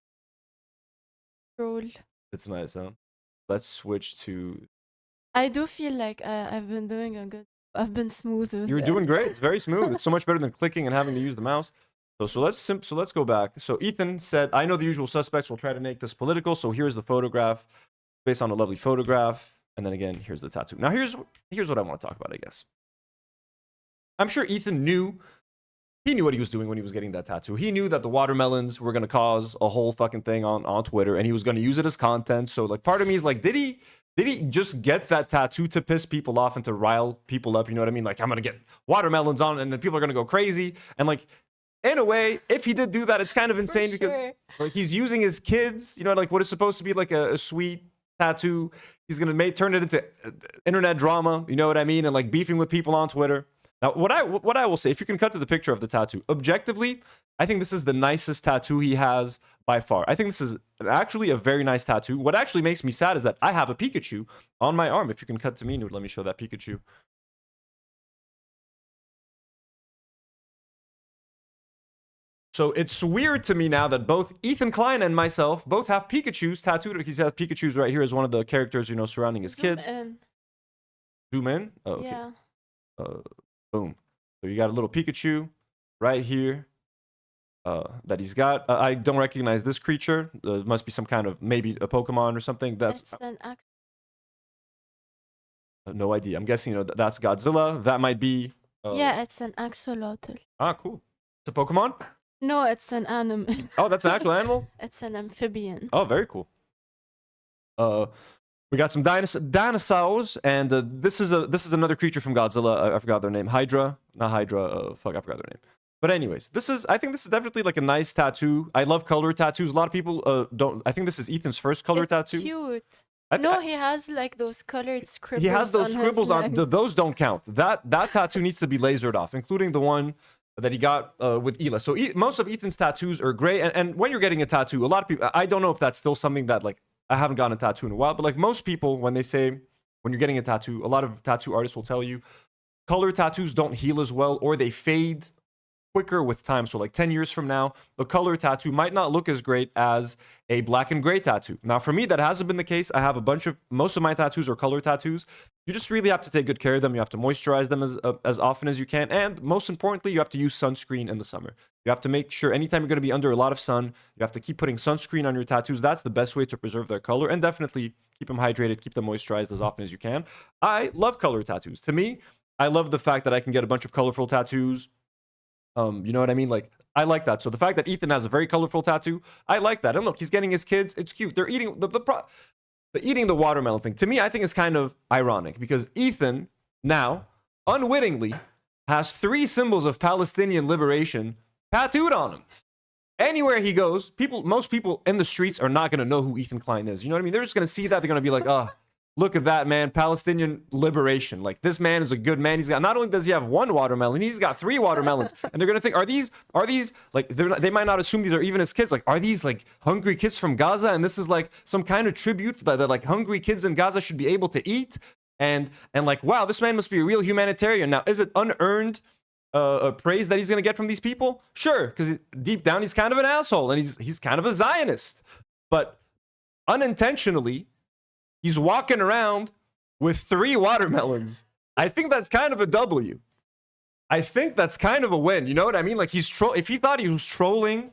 scroll. It's nice, huh? Let's switch to... I do feel like I've been doing I've been smooth with You're it. doing great. It's very smooth. It's so much better than clicking and having to use the mouse. So let's go back. So Ethan said, I know the usual suspects will try to make this political. So here's the photograph based on a lovely photograph. And then again, here's the tattoo. Now here's what I want to talk about, I guess. I'm sure Ethan knew what he was doing when he was getting that tattoo. He knew that the watermelons were going to cause a whole fucking thing on Twitter, and he was going to use it as content. So like part of me is like, did he just get that tattoo to piss people off and to rile people up? You know what I mean? Like, I'm going to get watermelons on, and then people are going to go crazy. And like, in a way, if he did do that, it's kind of insane because like, he's using his kids, you know, like what is supposed to be like a sweet tattoo. He's going to turn it into internet drama. You know what I mean? And like beefing with people on Twitter. Now, what I will say, if you can cut to the picture of the tattoo, objectively, I think this is the nicest tattoo he has by far. I think this is actually a very nice tattoo. What actually makes me sad is that I have a Pikachu on my arm. If you can cut to me, Nour, let me show that Pikachu. So it's weird to me now that both Ethan Klein and myself both have Pikachus tattooed. He has Pikachus right here as one of the characters, you know, surrounding his kids. Zoom in? Oh, okay. Yeah. Boom. So you got a little Pikachu right here that he's got. I don't recognize this creature. It must be some kind of, maybe a Pokemon or something. That's no idea. I'm guessing, you know, that's Godzilla. That might be... yeah, it's an axolotl. Ah, cool. It's a Pokemon? No, it's an animal. Oh, that's an actual animal? It's an amphibian. Oh, very cool. We got some dinosaurs, and this is another creature from Godzilla. I forgot their name. Hydra, not Hydra. Fuck, I forgot their name. But anyways, I think this is definitely like a nice tattoo. I love color tattoos. A lot of people don't. I think this is Ethan's first color tattoo. It's cute. No, he has like those colored scribbles. He has those scribbles on. Those don't count. That tattoo needs to be lasered off, including the one that he got with Ela. So most of Ethan's tattoos are gray. And when you're getting a tattoo, a lot of people, I don't know if that's still something that like, I haven't gotten a tattoo in a while, but like most people, when you're getting a tattoo, a lot of tattoo artists will tell you color tattoos don't heal as well, or they fade quicker with time. So like 10 years from now, a color tattoo might not look as great as a black and gray tattoo. Now, for me, that hasn't been the case. I have most of my tattoos are color tattoos. You just really have to take good care of them. You have to moisturize them as often as you can. And most importantly, you have to use sunscreen in the summer. You have to make sure anytime you're going to be under a lot of sun, you have to keep putting sunscreen on your tattoos. That's the best way to preserve their color. And definitely keep them hydrated, keep them moisturized as often as you can. I love color tattoos. To me, I love the fact that I can get a bunch of colorful tattoos. You know what I mean? Like, I like that. So the fact that Ethan has a very colorful tattoo, I like that. And look, he's getting his kids. It's cute. They're eating the eating the watermelon thing. To me, I think is kind of ironic because Ethan now unwittingly has 3 symbols of Palestinian liberation tattooed on him. Anywhere he goes, most people in the streets are not going to know who Ethan Klein is. You know what I mean? They're just going to see that. They're going to be like, oh, look at that, man. Palestinian liberation. Like, this man is a good man. He's got, not only does he have 1 watermelon, he's got 3 watermelons. And they're going to think, are these like, they might not assume these are even his kids. Like, are these like hungry kids from Gaza? And this is like some kind of tribute that like hungry kids in Gaza should be able to eat. And like, wow, this man must be a real humanitarian. Now, is it unearned praise that he's going to get from these people? Sure, because deep down, he's kind of an asshole and he's kind of a Zionist. But unintentionally, he's walking around with 3 watermelons. I think that's kind of a W. I think that's kind of a win. You know what I mean? Like, if he thought he was trolling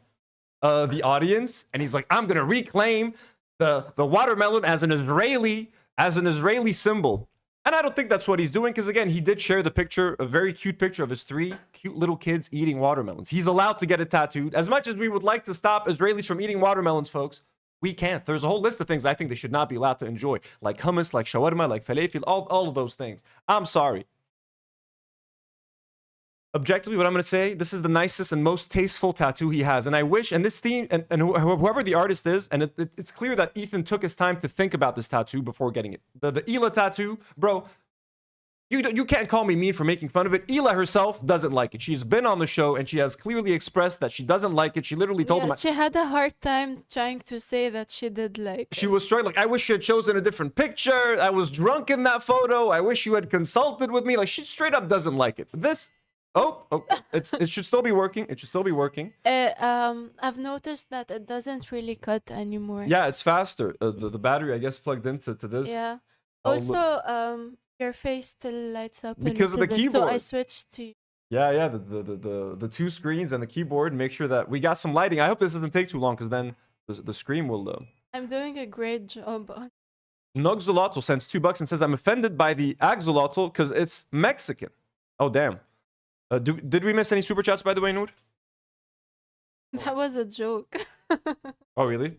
the audience, and he's like, I'm gonna reclaim the watermelon as an Israeli symbol. And I don't think that's what he's doing, because again, he did share the picture, a very cute picture of his 3 cute little kids eating watermelons. He's allowed to get it tattooed. As much as we would like to stop Israelis from eating watermelons, folks, we can't. There's a whole list of things I think they should not be allowed to enjoy, like hummus, like shawarma, like falafel, all of those things. I'm sorry. Objectively, what I'm going to say, this is the nicest and most tasteful tattoo he has. And I wish, and this theme, and whoever the artist is, and it's clear that Ethan took his time to think about this tattoo before getting it. The Ela tattoo, bro, you can't call me mean for making fun of it. Ela herself doesn't like it. She's been on the show, and she has clearly expressed that she doesn't like it. She literally told him... She had a hard time trying to say that she did like it. She was straight like, I wish you had chosen a different picture. I was drunk in that photo. I wish you had consulted with me. Like, she straight up doesn't like it. This... Oh, it should still be working. It should still be working. I've noticed that it doesn't really cut anymore. Yeah, it's faster. The battery, I guess, plugged into this. Yeah. Also, your face still lights up because of the keyboard. So I switched to... Yeah, the 2 screens and the keyboard. Make sure that we got some lighting. I hope this doesn't take too long, because then the screen will... I'm doing a great job. Nogzolotl sends $2 and says, I'm offended by the axolotl because it's Mexican. Oh, damn. Did we miss any super chats, by the way, Nour? That was a joke. Oh, really?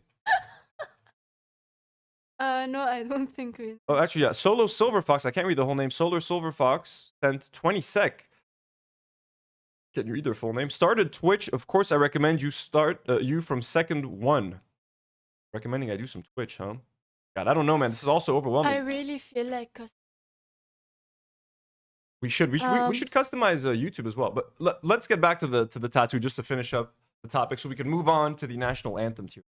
No, I don't think we... Oh, actually, yeah. Solo Silver Fox. I can't read the whole name. Solar Silver Fox sent 20 sec. Can you read their full name? Started Twitch. Of course, I recommend you start you from second 1. Recommending I do some Twitch, huh? God, I don't know, man. This is also overwhelming. I really feel like... We should customize YouTube as well. But let's get back to the tattoo just to finish up the topic, so we can move on to the national anthem tier.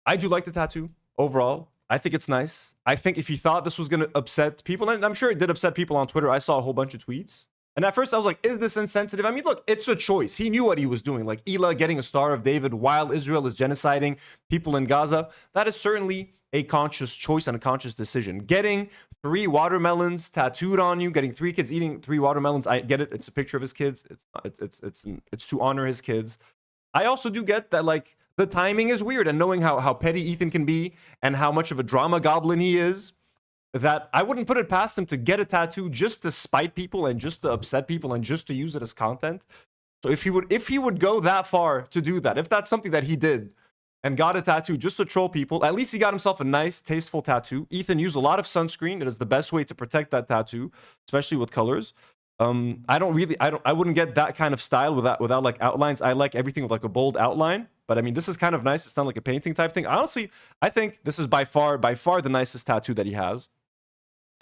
I do like the tattoo overall. I think it's nice. I think if he thought this was going to upset people, and I'm sure it did upset people on Twitter. I saw a whole bunch of tweets. And at first I was like, is this insensitive? I mean, look, it's a choice. He knew what he was doing. Like Ela getting a Star of David while Israel is genociding people in Gaza. That is certainly a conscious choice and a conscious decision. Getting 3 watermelons tattooed on you, getting 3 kids eating 3 watermelons. I get it. It's a picture of his kids. It's to honor his kids. I also do get that, like, the timing is weird, and knowing how petty Ethan can be and how much of a drama goblin he is, that I wouldn't put it past him to get a tattoo just to spite people and just to upset people and just to use it as content. So if he would go that far to do that, if that's something that he did and got a tattoo just to troll people, at least he got himself a nice, tasteful tattoo. Ethan used a lot of sunscreen. It is the best way to protect that tattoo, especially with colors. I wouldn't get that kind of style without like outlines. I like everything with like a bold outline. But I mean, this is kind of nice. It's not like a painting type thing. Honestly, I think this is by far the nicest tattoo that he has.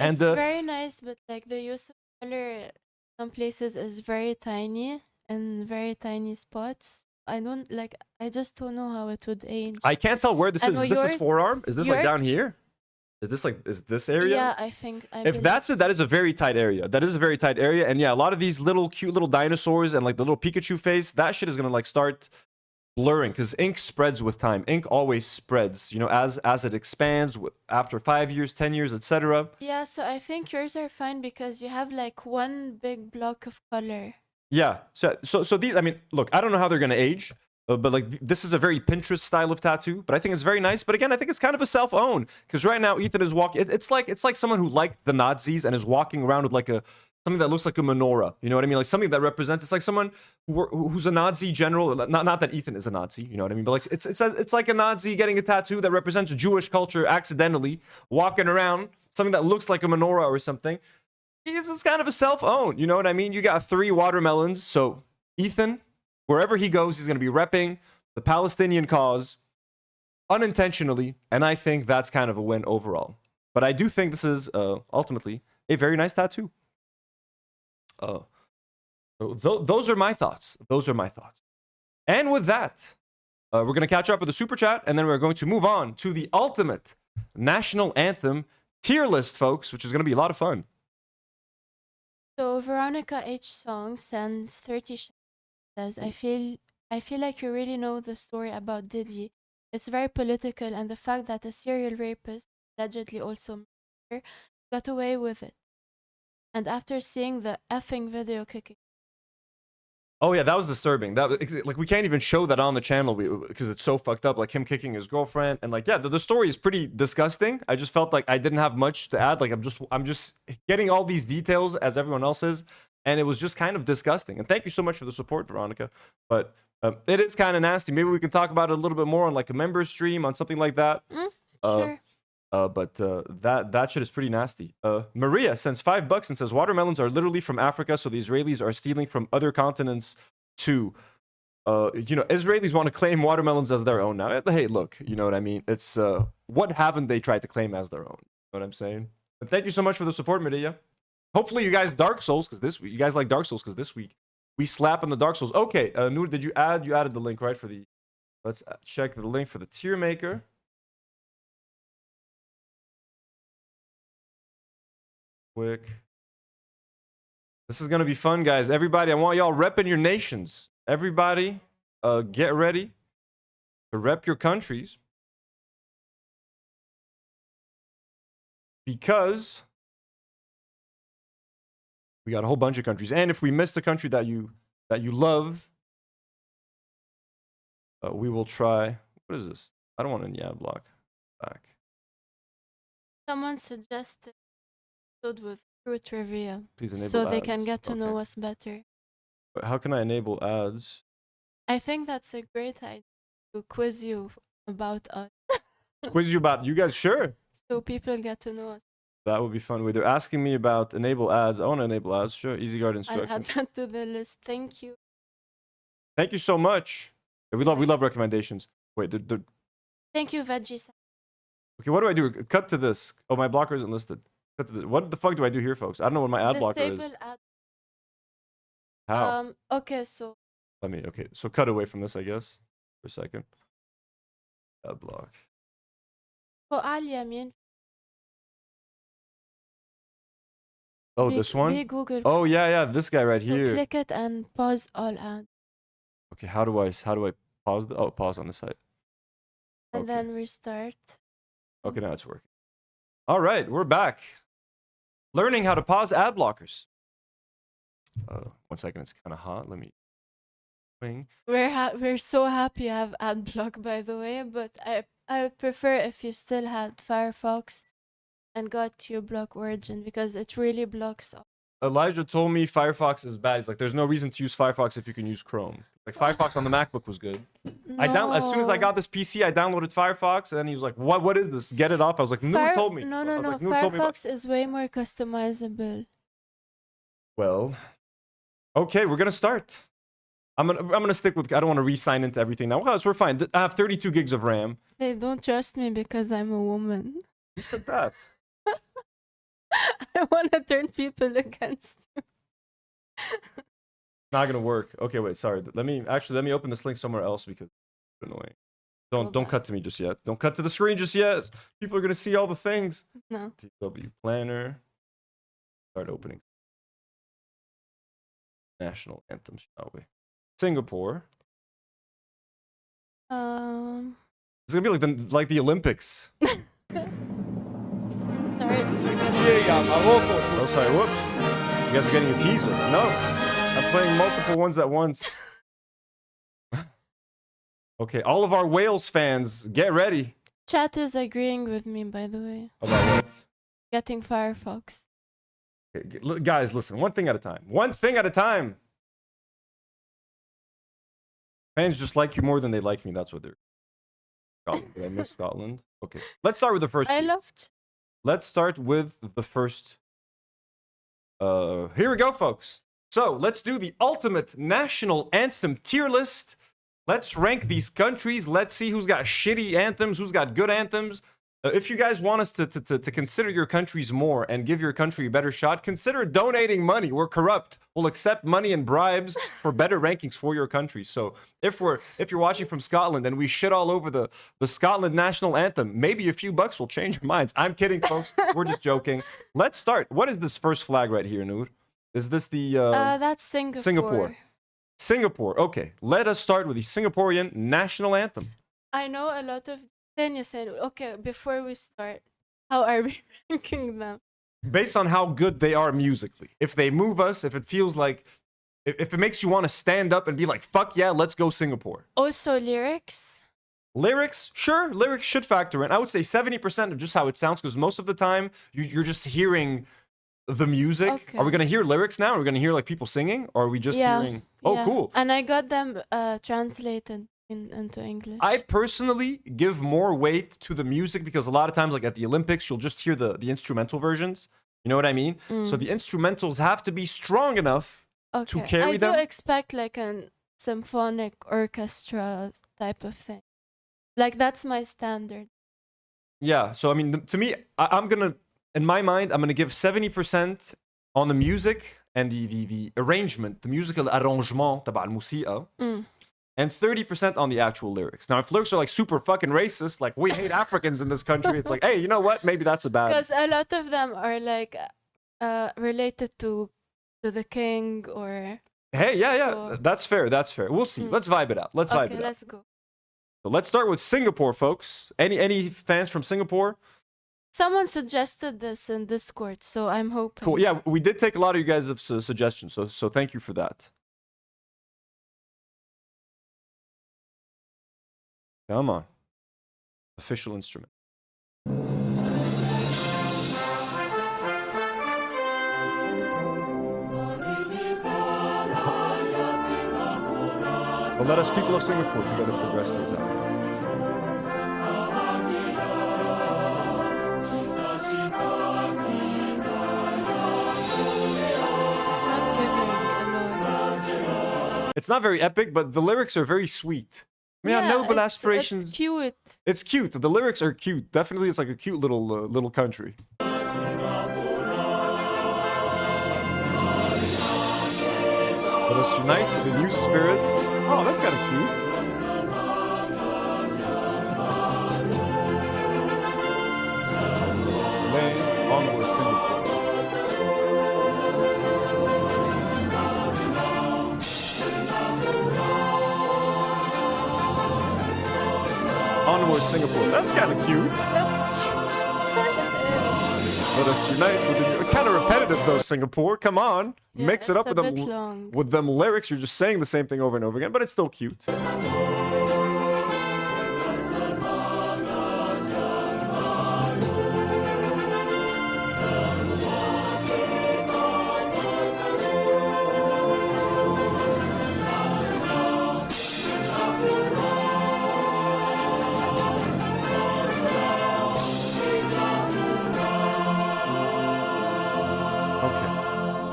And it's very nice, but like the use of color in some places is very tiny and very tiny spots. I just don't know how it would age. I can't tell where this is. This is forearm? Is this like down here? is this area? Yeah, I think. I If believe that's it, that is a very tight area. That is a very tight area. And yeah, a lot of these little cute little dinosaurs and like the little Pikachu face, that shit is gonna like start blurring because ink spreads with time. Ink always spreads, you know, as it expands after 5 years, 10 years, etc. Yeah, so I think yours are fine because you have like one big block of color. Yeah. So these, I mean, look, I don't know how they're gonna age. But like this is a very Pinterest style of tattoo, but I think it's very nice. But again, I think it's kind of a self-own because right now Ethan is walking. It's like someone who liked the Nazis and is walking around with like something that looks like a menorah. You know what I mean? Like something that represents. It's like someone who's a Nazi general. Not that Ethan is a Nazi. You know what I mean? But like it's like a Nazi getting a tattoo that represents Jewish culture accidentally, walking around something that looks like a menorah or something. It's kind of a self-own. You know what I mean? You got 3 watermelons. So Ethan, wherever he goes, he's going to be repping the Palestinian cause unintentionally, and I think that's kind of a win overall. But I do think this is ultimately a very nice tattoo. So those are my thoughts. Those are my thoughts. And with that, we're going to catch up with the super chat, and then we're going to move on to the ultimate national anthem tier list, folks, which is going to be a lot of fun. So Veronica H. Song sends 30 says, I feel like you really know the story about Diddy. It's very political, and the fact that a serial rapist, allegedly also murderer, got away with it. And after seeing the effing video kicking. Oh yeah, that was disturbing. That like we can't even show that on the channel because it's so fucked up. Like him kicking his girlfriend, and like yeah, the story is pretty disgusting. I just felt like I didn't have much to add. Like I'm just getting all these details as everyone else is, and it was just kind of disgusting. And thank you so much for the support, Veronica. But it is kind of nasty. Maybe we can talk about it a little bit more on like a member stream on something like that. Sure. But that shit is pretty nasty. Maria sends $5 and says watermelons are literally from Africa, so the Israelis are stealing from other continents too. You know, Israelis want to claim watermelons as their own now. Hey, look, you know what I mean? It's what haven't they tried to claim as their own? You know what I'm saying? But thank you so much for the support, Maria. Hopefully you guys Dark Souls because this week you guys like Dark Souls because this week we slap on the Dark Souls. Okay, Nour, did you add? You added the link right for the. Let's check the link for the tier maker. Quick. This is gonna be fun, guys. Everybody, I want y'all repping your nations. Everybody, get ready to rep your countries because we got a whole bunch of countries. And if we missed a country that you love, we will try. What is this? I don't want an yeah block back. Someone suggested with true trivia, Please enable so they ads. can get to Okay. know us better. But how can I enable ads? I think that's a great idea to quiz you about us, Quiz you about you guys? Sure. so people get to know us. That would be fun. Wait, they're asking me about enable ads. I want to enable ads. Sure. Easy guard I'll instructions. add that to the list. Thank you. Thank you so much. Yeah, we love recommendations. Wait, Thank you, Veggie. okay, what do I do? Cut to this. Oh, my blocker isn't listed. Cut to this. What the fuck do I do here, folks? I don't know what my ad blocker is. Disable ad. How? Okay, so Okay, so cut away from this, I guess, for a second. Ad block. فوق على اليمين Oh, this one? Google. Oh, yeah, this guy right so here. click it and pause all ads. Okay, how do I pause the pause on the site? And Okay. then restart. Okay, now it's working. All right, we're back. Learning how to pause ad blockers. 1 second, it's kind of hot. Let me. We're so happy you have ad block, by the way, but I would prefer if you still had Firefox and got your block origin because it really blocks all. Elijah told me Firefox is bad. He's like, there's no reason to use Firefox if you can use Chrome. Like Firefox on the MacBook was good. As soon as I got this PC, I downloaded Firefox, and then he was like, "What is this? Get it off." I was like, "Nour told me." No. I was like, "Nour told me about-" Firefox is way more customizable. Well, okay, we're gonna start. I'm gonna stick with. I don't want to re-sign into everything now. Well, we're fine. I have 32 gigs of RAM. They don't trust me because I'm a woman. Who said that? I want to turn people against you. Not gonna work. Okay, wait. Sorry. Let me open this link somewhere else because it's annoying. Don't back. cut to me just yet. Don't cut to the screen just yet. People are gonna see all the things. No. TW planner. Start opening. National anthem, shall we? Singapore. It's gonna be like the Olympics. Sorry. Oh, sorry. Whoops. You guys are getting a teaser. No, I'm playing multiple ones at once. Okay, all of our Wales fans, get ready. Chat is agreeing with me, by the way. About what? Getting Firefox. Okay, guys, listen. One thing at a time. One thing at a time. Fans just like you more than they like me. That's what they're. Scotland. Did I miss Scotland? Okay, let's start with the first. I two. loved. Let's start with the first. Here we go, folks. So let's do the ultimate national anthem tier list. Let's rank these countries. Let's see who's got shitty anthems, who's got good anthems. If you guys want us to consider your countries more and give your country a better shot, consider donating money. We're corrupt. We'll accept money and bribes for better rankings for your country. So if you're watching from Scotland and we shit all over the Scotland national anthem, maybe a few bucks will change your minds. I'm kidding, folks. We're just joking. Let's start. What is this first flag right here, Nour? Is this the That's Singapore. Singapore. Okay, let us start with the Singaporean national anthem. I know a lot of. Then you said, okay, before we start, how are we ranking them? Based on how good they are musically. If they move us, if it feels like, if it makes you want to stand up and be like, fuck yeah, let's go Singapore. Also lyrics. Lyrics, sure, lyrics should factor in. I would say 70% of just how it sounds, because most of the time you're just hearing the music. Okay. Are we gonna hear lyrics now? Are we gonna hear like people singing? Or are we just hearing? Oh, yeah. cool. And I got them translated into English. I personally give more weight to the music because a lot of times, like at the Olympics, you'll just hear the instrumental versions. You know what I mean? So the instrumentals have to be strong enough to carry them. I do expect like a symphonic orchestra type of thing. Like that's my standard. Yeah. So I mean, to me, I'm gonna, in my mind, I'm gonna give 70% on the music and the arrangement, the musical arrangement تبع الموسيقى. And 30% on the actual lyrics. Now, if lyrics are like super fucking racist, like we hate Africans in this country, it's like, hey, you know what? Maybe that's a bad. Because a lot of them are like related to the king or. Hey, yeah, So- that's fair. That's fair. We'll see. Let's vibe it out. Let's vibe Okay, it out. let's go. So let's start with Singapore, folks. Any fans from Singapore? Someone suggested this in Discord, so I'm hoping. Cool. Yeah, we did take a lot of you guys' suggestions, so thank you for that. Come on. Official instrument. Well, let us people of Singapore together progress towards happiness. It's not giving a lot. It's not very epic, but the lyrics are very sweet. Yeah, noble it's aspirations. cute. It's cute. The lyrics are cute. Definitely, it's like a cute little country. Let us unite with a new spirit. Oh, that's kind of cute. Onward, Singapore. Onward, Singapore. That's kind of cute. That's cute. Let us unite with the kind of repetitive though, Singapore. Come on, Yeah, mix it up it's with a them bit long. with them lyrics. You're just saying the same thing over and over again, but it's still cute.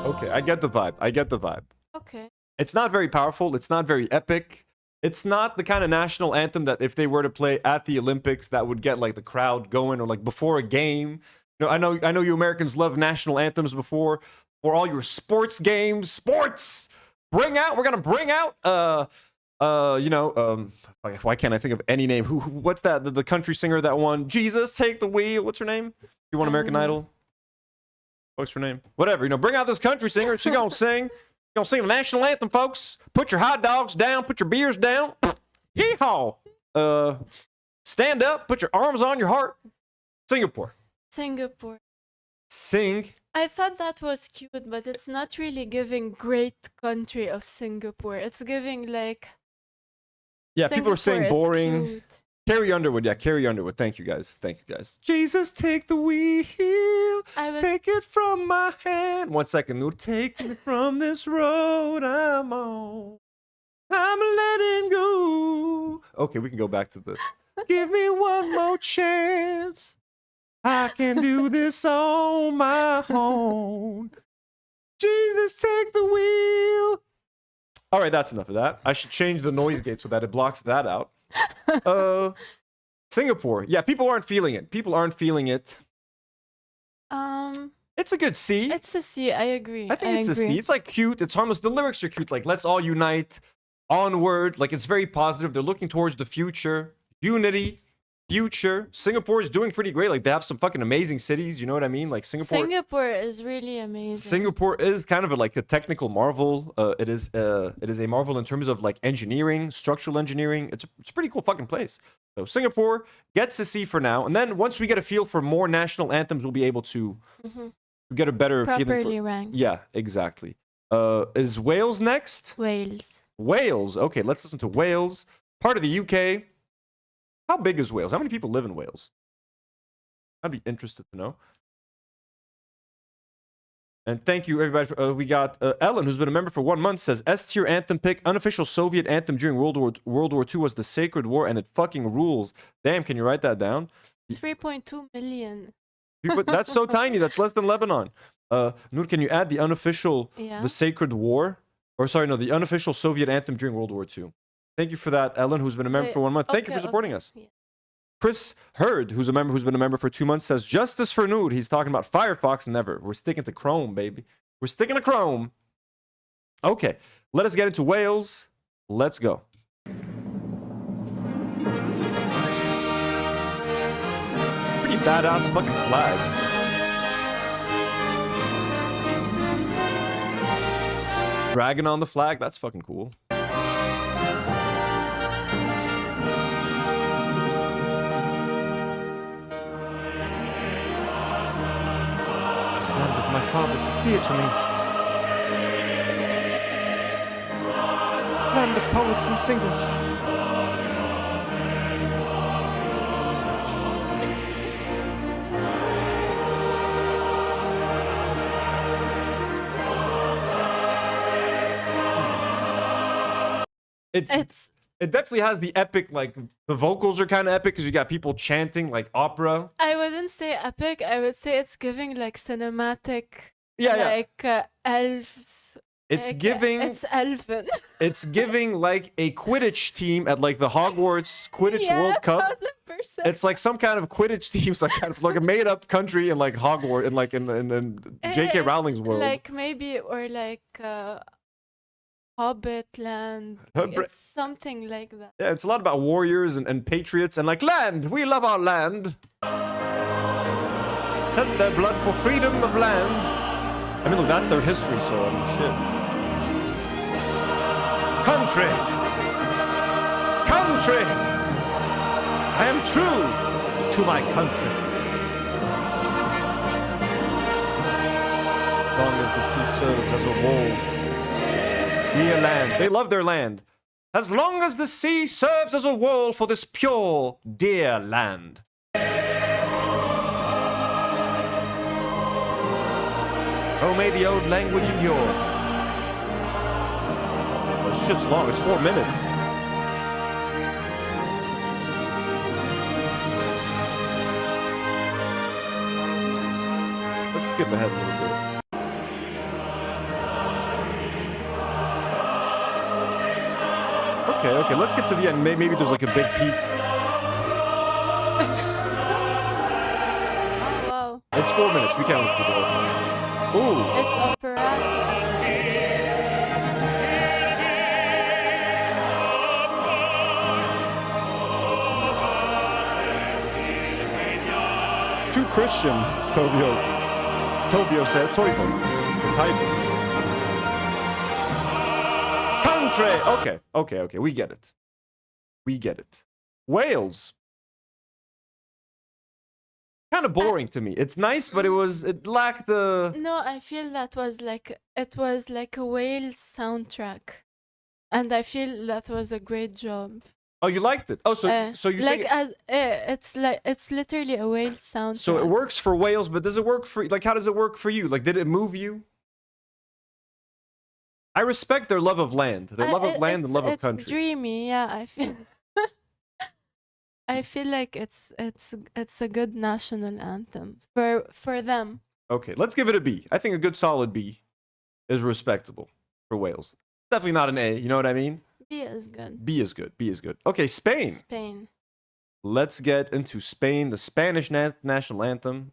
Okay, I get the vibe. I get the vibe. Okay. It's not very powerful. It's not very epic. It's not the kind of national anthem that if they were to play at the Olympics, that would get like the crowd going, or like before a game. You know, I know you Americans love national anthems before for all your sports games. Sports, we're gonna bring out You know, why can't I think of any name? What's that? The country singer that won Jesus Take the Wheel. What's her name? She won American Idol. What's her name? Whatever. You know, bring out this country singer. She gonna sing. Gonna sing the national anthem, folks. Put your hot dogs down. Put your beers down. Yeehaw. Stand up. Put your arms on your heart. Singapore. Singapore. Sing. I thought that was cute, but it's not really giving great country of Singapore. It's giving like. Yeah, people are saying Singapore is boring. cute. Carrie Underwood. Yeah, Carrie Underwood. Thank you, guys. Thank you, guys. Jesus, take the wheel. Take it from my hand. 1 second. Nour, take me from this road I'm on. I'm letting go. Okay, we can go back to the. Give me one more chance. I can do this on my own. Jesus, take the wheel. All right, that's enough of that. I should change the noise gate so that it blocks that out. Singapore. Yeah, people aren't feeling it. People aren't feeling it. It's a good C. It's a C. I agree. I think it's a C. It's like cute. It's harmless. The lyrics are cute. Like, let's all unite. Onward. Like, it's very positive. They're looking towards the future. Unity. Future. Singapore is doing pretty great. Like, they have some fucking amazing cities. You know what I mean? Like, Singapore is really amazing. Singapore is kind of like a technical marvel. It is a marvel in terms of like engineering, structural engineering. It's a pretty cool fucking place. So Singapore gets a C for now, and then once we get a feel for more national anthems, we'll be able to get a better feeling. Properly ranked. Yeah, exactly. Is Wales next? Wales. Wales. Okay, let's listen to Wales. Part of the UK. How big is Wales? How many people live in Wales? I'd be interested to know. And thank you, everybody. We got Ellen, who's been a member for 1 month, says S-tier anthem pick. Unofficial Soviet anthem during World War II was the Sacred War, and it fucking rules. Damn, can you write that down? 3.2 million. That's so tiny. That's less than Lebanon. Nour, can you add the unofficial, the Sacred War? Or sorry, no, the unofficial Soviet anthem during World War II. Thank you for that, Ellen, who's been a member for 1 month. Thank you for supporting us. Yeah. Chris Hurd, who's been a member for 2 months, says, justice for Nour. He's talking about Firefox. Never. We're sticking to Chrome, baby. We're sticking to Chrome. Okay, let us get into Wales. Let's go. Pretty badass fucking flag. Dragon on the flag. That's fucking cool. Land of my fathers is dear to me. Land of poets and singers. It definitely has the epic, like, the vocals are kind of epic because you got people chanting like opera. I wouldn't say epic. I would say it's giving like cinematic. Yeah, elves. It's giving. It's elven. It's giving like a Quidditch team at like the Hogwarts Quidditch World Cup. 1000%. It's like some kind of Quidditch teams, like kind of like a made-up country in like Hogwarts, in like in J.K. Rowling's world. Like maybe or like. Hobbit land. It's something like that. Yeah, it's a lot about warriors and patriots and like land. We love our land. Shed their blood for freedom of land. I mean, look, that's their history, so I mean, shit. Country. Country. I am true to my country. As long as the sea serves as a wall. Dear land. They love their land. As long as the sea serves as a wall for this pure, dear land. Oh, may the old language endure. Oh, it's just long. It's 4 minutes. Let's skip ahead a little bit. Okay, let's skip to the end. Maybe there's like a big peak. Oh, wow. It's 4 minutes. We can't listen to the whole thing. Ooh. It's operatic. Christian, Tobio says. Typo. Country. Okay. We get it. Wales. Kind of boring to me. It's nice, but it lacked the. No, I feel it was like a Wales soundtrack, and I feel that was a great job. Oh, you liked it. Oh, so you're like saying it's literally a Wales soundtrack. so it works for Wales, but does it work for how does it work for you? Like, did it move you? I respect their love of land, and love of country. It's dreamy, yeah. I feel like it's a good national anthem for them. Okay, let's give it a B. I think a good solid B is respectable for Wales. Definitely not an A. You know what I mean? B is good. B is good. Okay, Spain. Spain. Let's get into Spain. The Spanish national anthem.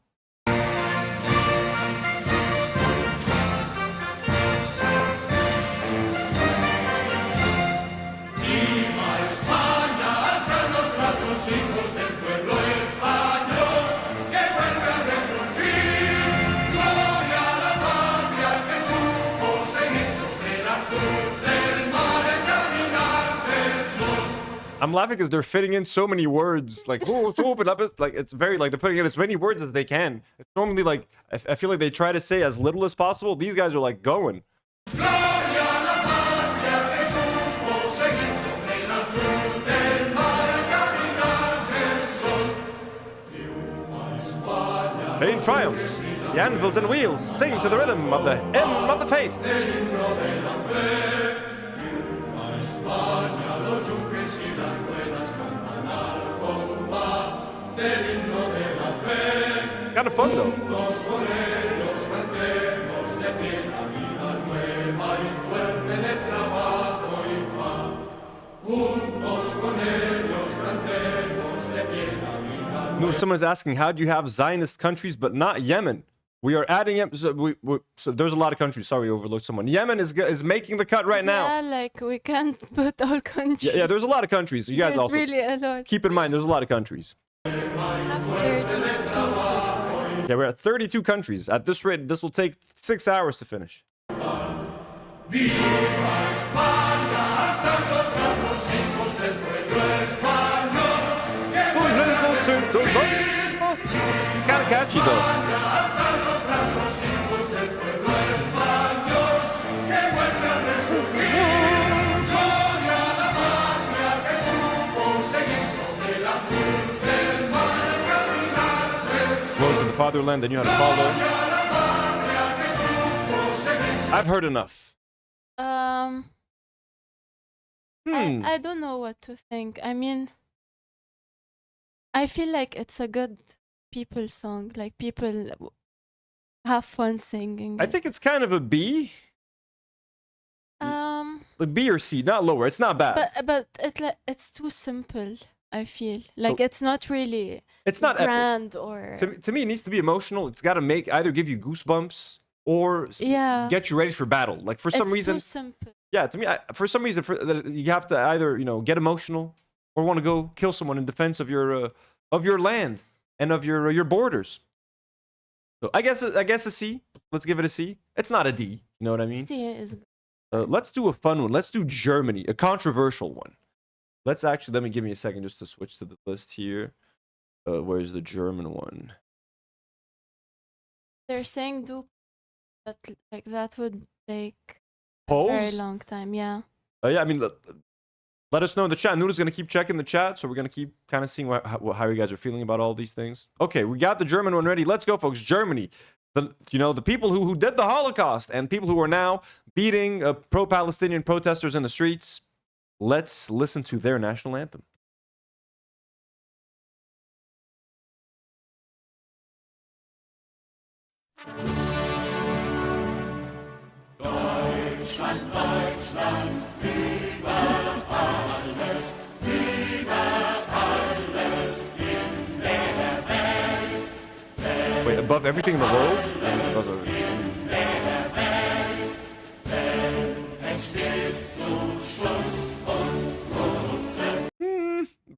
I'm laughing because they're fitting in so many words. Like, like it's very like they're putting in as many words as they can. It's normally like I feel like they try to say as little as possible. These guys are like going. In triumphs, the anvils and wheels sing to the rhythm of the hymn of the faith. Kind of fun though. Someone's asking, how do you have Zionist countries but not Yemen? We are adding Yemen. So there's a lot of countries. Sorry, overlooked someone. Yemen is making the cut right now. Yeah, like we can't put all countries. Yeah, there's a lot of countries. You guys there's also really a lot. keep in mind there's a lot of countries. I have 32 so far. Yeah, we're at 32 countries. At this rate, this will take 6 hours to finish. It's kind of catchy though. Glory to the fatherland, then you have to follow. I've heard enough. I don't know what to think. I mean, I feel like it's a good people song. Like people have fun singing. I think it's kind of a B. Like B or C, not lower. It's not bad. But it's too simple. I feel like So- it's not really. It's not grand epic. or. To me, it needs to be emotional. It's got to either give you goosebumps or Yeah. get you ready for battle. Like for some It's reason, too simple. yeah. To me, for some reason, you have to either get emotional or want to go kill someone in defense of your land and of your borders. So I guess a C. Let's give it a C. It's not a D. You know what I mean? C is. Let's do a fun one. Let's do Germany, a controversial one. Let me give me a second just to switch to the list here. Where's the German one? They're saying do, but like that would take a Polls? very long time. Yeah. Yeah, I mean, let us know in the chat. Nour's going to keep checking the chat, so we're going to keep kind of seeing how you guys are feeling about all these things. Okay, we got the German one ready. Let's go, folks. Germany. The people who did the Holocaust and people who are now beating pro-Palestinian protesters in the streets. Let's listen to their national anthem. Deutschland, Deutschland, über alles, in der Welt. Wait, above everything in the world? Above everything.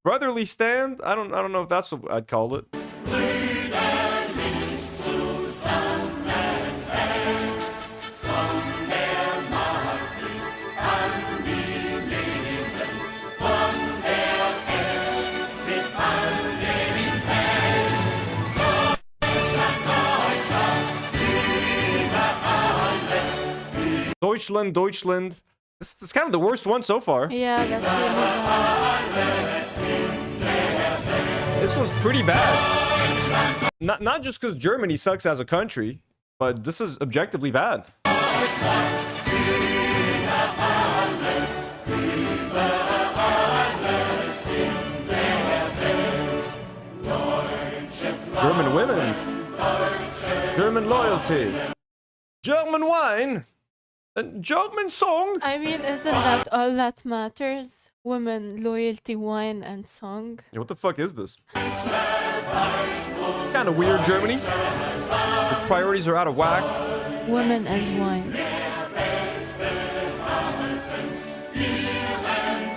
Brotherly stand? I don't know if that's what I'd call it. Deutschland, Deutschland. This is kind of the worst one so far. Yeah, that's really bad. This one's pretty bad. Not just because Germany sucks as a country, but this is objectively bad. German women, German loyalty, German wine, and German song. I mean, isn't that all that matters? Women, loyalty, wine, and song. Yeah, what the fuck is this? Kind of weird, Germany. The priorities are out of whack. Women and wine.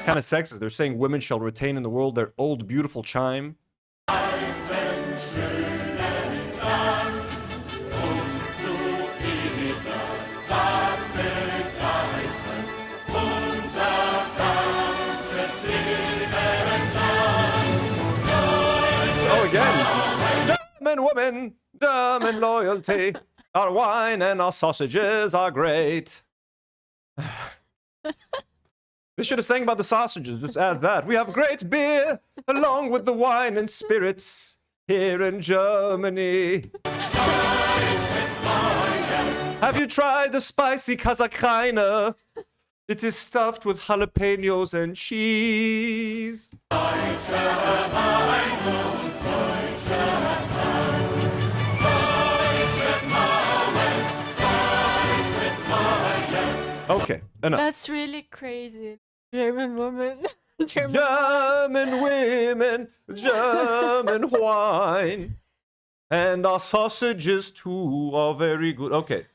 Kind of sexist. They're saying women shall retain in the world their old beautiful chime. German women, German loyalty, our wine and our sausages are great. They should have sang about the sausages, just add that. We have great beer along with the wine and spirits here in Germany. Have you tried the spicy Kazakhine? It is stuffed with jalapenos and cheese. Okay, enough. That's really crazy. German woman. German women, German wine, and our sausages too are very good. Okay.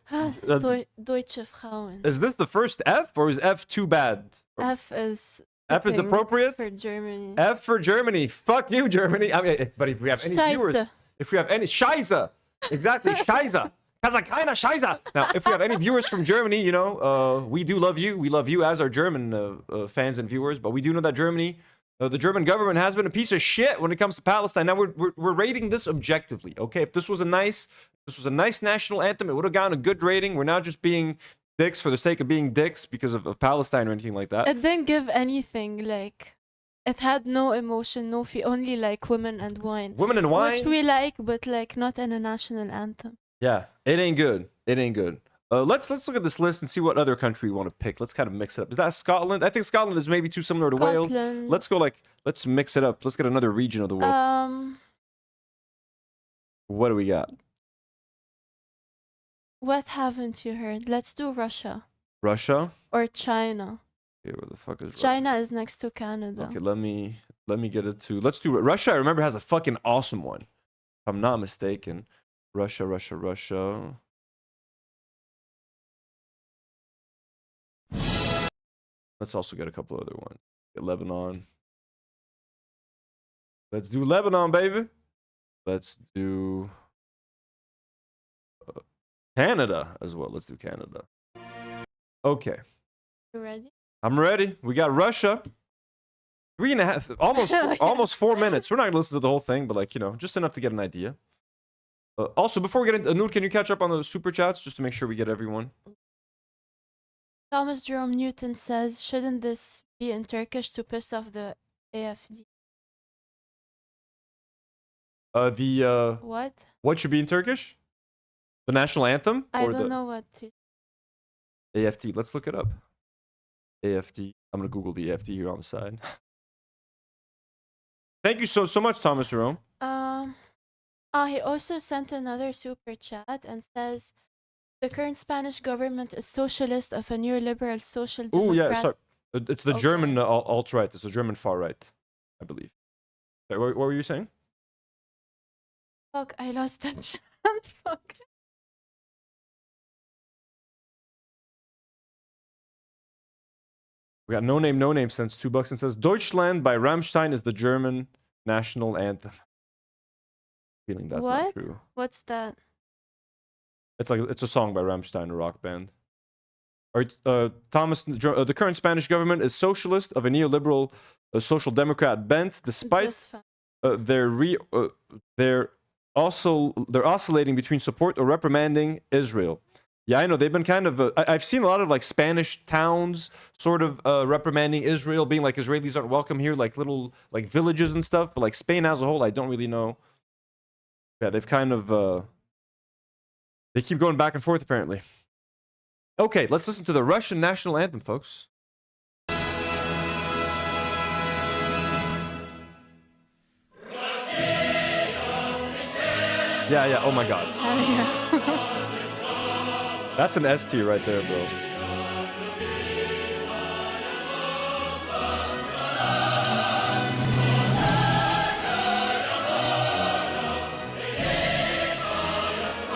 Deutsche Frauen. Is this the first F or is F too bad? F is appropriate for Germany. F for Germany. Fuck you, Germany. I mean, but if we have any viewers, Scheiße. Exactly, Scheiße. Kazakhine Scheiße. Now, if we have any viewers from Germany, you know, we do love you. We love you as our German fans and viewers. But we do know that Germany, the German government has been a piece of shit when it comes to Palestine. Now we're rating this objectively. Okay, if this was a nice national anthem, it would have gotten a good rating. We're not just being dicks for the sake of being dicks because of Palestine or anything like that. It didn't give anything. Like, it had no emotion, no feel, only like women and wine. Women and wine, which we like, but like not in a national anthem. Yeah, it ain't good. It ain't good. Let's look at this list and see what other country we want to pick. Let's kind of mix it up. Is that Scotland? I think Scotland is maybe too similar to Wales. Let's go let's mix it up. Let's get another region of the world. What do we got? What haven't you heard? Let's do Russia. Russia? Or China. Okay, where the fuck is China? Russia? Is next to Canada. Okay, let me get it to. Let's do Russia. I remember has a fucking awesome one. If I'm not mistaken. Russia. Let's also get a couple other ones. Get Lebanon. Let's do Lebanon, baby. Let's do Canada as well. Let's do Canada. Okay. You ready? I'm ready. We got Russia. 3.5, almost 4 minutes. We're not gonna listen to the whole thing, but like, you know, just enough to get an idea. Also, before we get into Nour, can you catch up on the super chats just to make sure we get everyone? Thomas Jerome Newton says, shouldn't this be in Turkish to piss off the AFD? What? What should be in Turkish? The national anthem? I don't know what AFD. Let's look it up. AFD. I'm gonna Google the AFD here on the side. Thank you so much, Thomas Jerome. He also sent another super chat and says, the current Spanish government is socialist of a neoliberal social democrat. Oh, yeah, sorry. It's the German alt-right. It's the German far-right, I believe. Sorry, what were you saying? Fuck, I lost that chant. Fuck. We got No Name sends $2 and says, Deutschland by Rammstein is the German national anthem. Feeling that's not true. What's that? It's a song by Rammstein, a rock band. All right, Thomas, the current Spanish government is socialist of a neoliberal social democrat bent, despite they're oscillating between support or reprimanding Israel. Yeah, I know they've been kind of. I've seen a lot of like Spanish towns sort of reprimanding Israel, being like Israelis aren't welcome here, like little like villages and stuff. But like Spain as a whole, I don't really know. Yeah, they've kind of. They keep going back and forth apparently. Okay, let's listen to the Russian national anthem, folks. Yeah, yeah. Oh my God. Oh, yeah. That's an S tier right there, bro.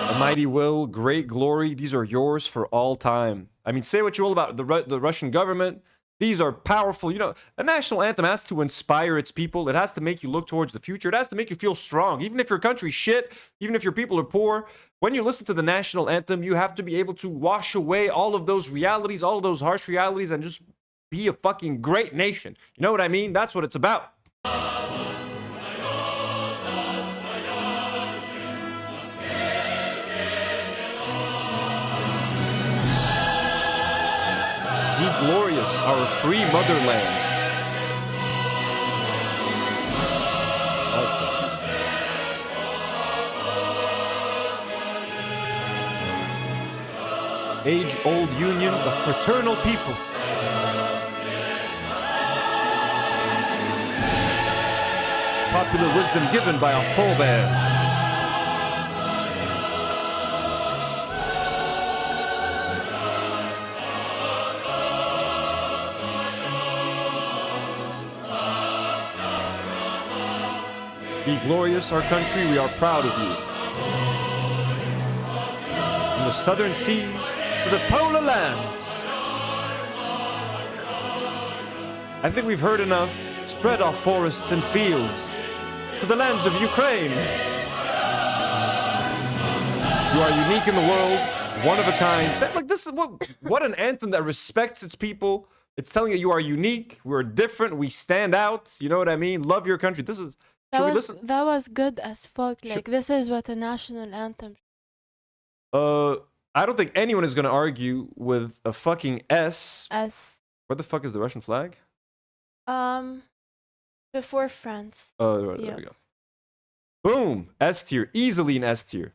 A mighty will, great glory, these are yours for all time. I mean, say what you will about the Russian government. These are powerful. You know, a national anthem has to inspire its people. It has to make you look towards the future. It has to make you feel strong. Even if your country's shit, even if your people are poor, when you listen to the national anthem, you have to be able to wash away all of those realities, all of those harsh realities, and just be a fucking great nation. You know what I mean? That's what it's about. Be glorious, our free motherland. Age-old union of fraternal people. Popular wisdom given by our forebears. Be glorious, our country, we are proud of you. From the southern seas to the polar lands. I think we've heard enough. Spread our forests and fields to the lands of Ukraine. You are unique in the world, one of a kind. Like this is what an anthem that respects its people. It's telling you are unique, we're different, we stand out. You know what I mean? Love your country. This is. That was good as fuck. Like this is what a national anthem. I don't think anyone is gonna argue with a fucking S. S. Where the fuck is the Russian flag? Before France. Oh, right, there we go. Boom, S tier, easily an S tier.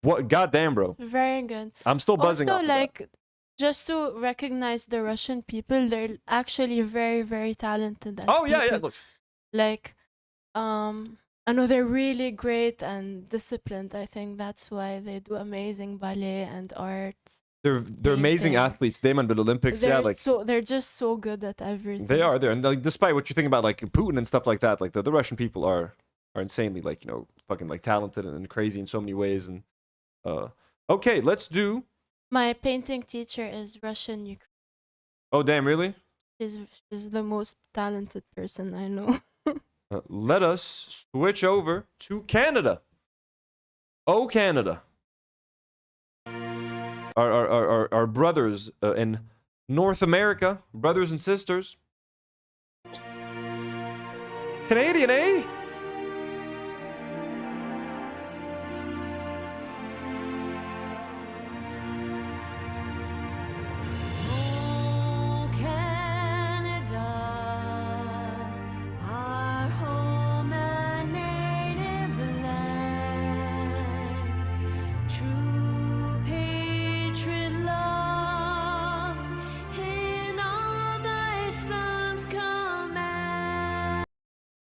What? Goddamn, bro. Very good. I'm still buzzing. Also, off like, of that. just to recognize the Russian people, they're actually very, very talented. As Oh yeah, yeah. people. Look. Like, I know they're really great and disciplined. I think that's why they do amazing ballet and arts. They're amazing athletes. They won the Olympics. They're Yeah, like they're just so good at everything. they are there, and like despite what you think about like Putin and stuff like that, like the Russian people are insanely like fucking like talented and crazy in so many ways. And okay, let's do. My painting teacher is Russian Ukraine. Oh damn, really? She's the most talented person I know. Let us switch over to Canada. Oh, Canada. Our brothers in North America, brothers and sisters. Canadian, eh?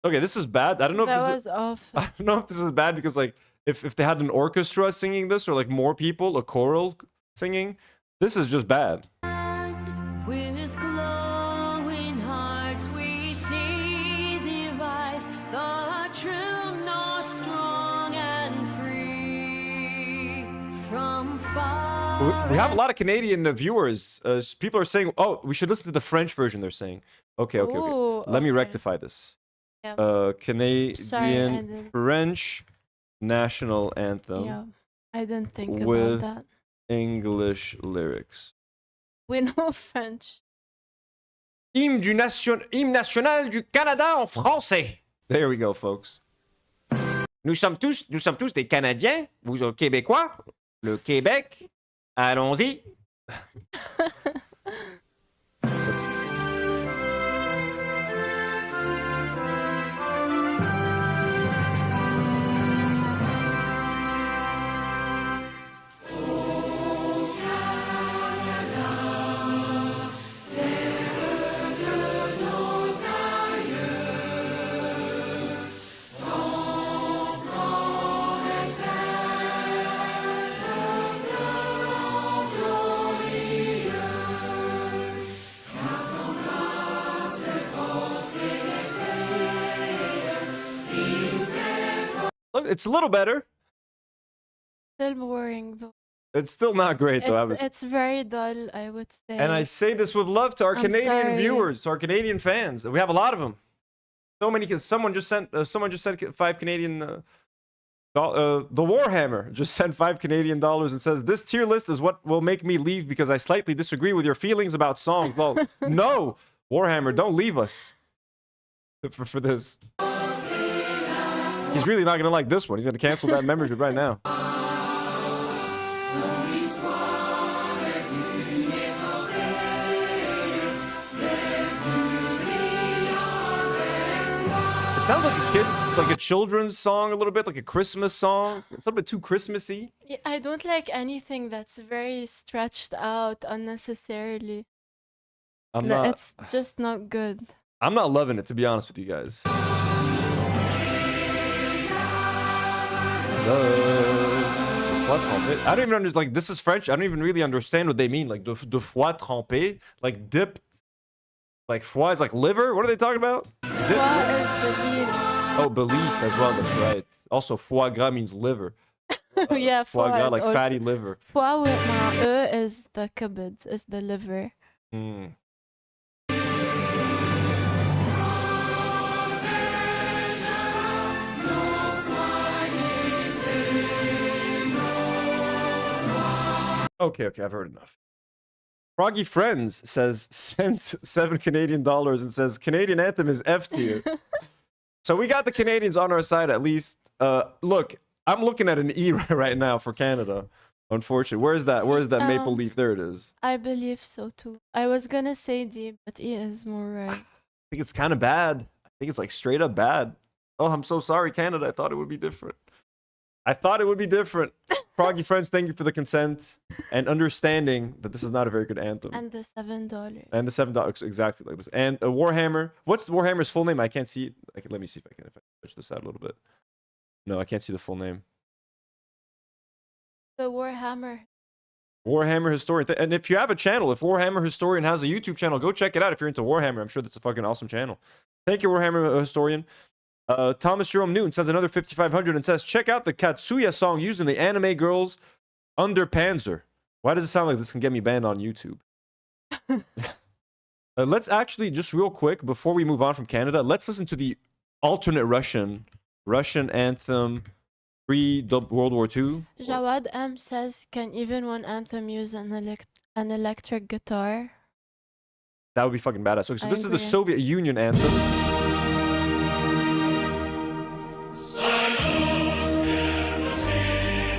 Okay, this is bad. I don't know if that was awful. I don't know if this is bad because like if they had an orchestra singing this or like more people, a choral singing, this is just bad. With glowing hearts we see thee rise, the true North, strong and free. From far We have a lot of Canadian viewers. People are saying, "Oh, we should listen to the French version." They're saying, "Okay, okay, okay. Ooh, Let me okay. rectify this." Yeah. Canadian Sorry, French national anthem Yeah, I didn't think with about that. English lyrics. We know French. Hymne national du Canada en français. There we go, folks. Nous sommes tous des Canadiens, vous êtes Québécois, le Québec Allons-y. Look, it's a little better. Still boring though. It's still not great though. It's very dull, I would say. And I say this with love to our I'm Canadian sorry. viewers, to our Canadian fans. We have a lot of them. So many. Someone just sent 5 Canadian. The Warhammer just sent $5 Canadian and says this tier list is what will make me leave because I slightly disagree with your feelings about songs. Well, no, Warhammer, don't leave us for this. He's really not gonna like this one. He's gonna cancel that membership right now. Sounds like a kid's, like a children's song a little bit, like a Christmas song. It's a little bit too Christmassy. Yeah, I don't like anything that's very stretched out unnecessarily. It's just not good. I'm not loving it, to be honest with you guys. I don't even understand. Like, this is French. I don't even really understand what they mean. Like, de foie trempé, like dipped. Like foie is like liver. What are they talking about? Foie is belief. Oh, belief as well. That's right. Also, foie gras means liver. Yeah, foie gras, like also... fatty liver. Foie with my is the kibid, is the liver. Mm. Okay, I've heard enough. Froggy Friends says, sends $7 Canadian and says, Canadian Anthem is F tier. So we got the Canadians on our side at least. Look, I'm looking at an E right now for Canada. Unfortunately. Where's that maple leaf? There it is. I believe so too. I was gonna say D, but E is more right. I think it's kind of bad. I think it's like straight up bad. Oh, I'm so sorry, Canada. I thought it would be different. Froggy Friends, thank you for the consent and understanding that this is not a very good anthem. And the $7. And the $7, exactly like this. And Warhammer. What's Warhammer's full name? I can't see it. Let me see if I can switch this out a little bit. No, I can't see the full name. The Warhammer. Warhammer Historian. And if you have a channel, if Warhammer Historian has a YouTube channel, go check it out if you're into Warhammer. I'm sure that's a fucking awesome channel. Thank you, Warhammer Historian. Thomas Jerome Newton says another 5,500 and says, check out the Katsuya song using the anime girls under Panzer. Why does it sound like this can get me banned on YouTube? Let's actually, just real quick, before we move on from Canada, let's listen to the alternate Russian anthem pre-World War II. Jawad M says, can even one anthem use an electric guitar? That would be fucking badass. Okay, so this is the Soviet Union anthem.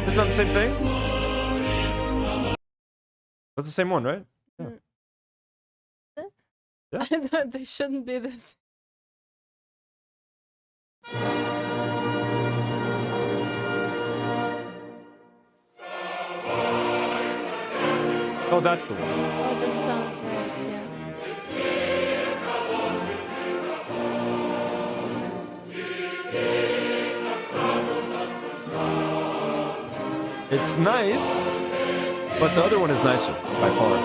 Isn't that the same thing? That's the same one, right? Yeah. Yeah. I don't, they shouldn't be this. Oh, that's the one. Oh, this sounds right, yeah. It's nice, but the other one is nicer, by far.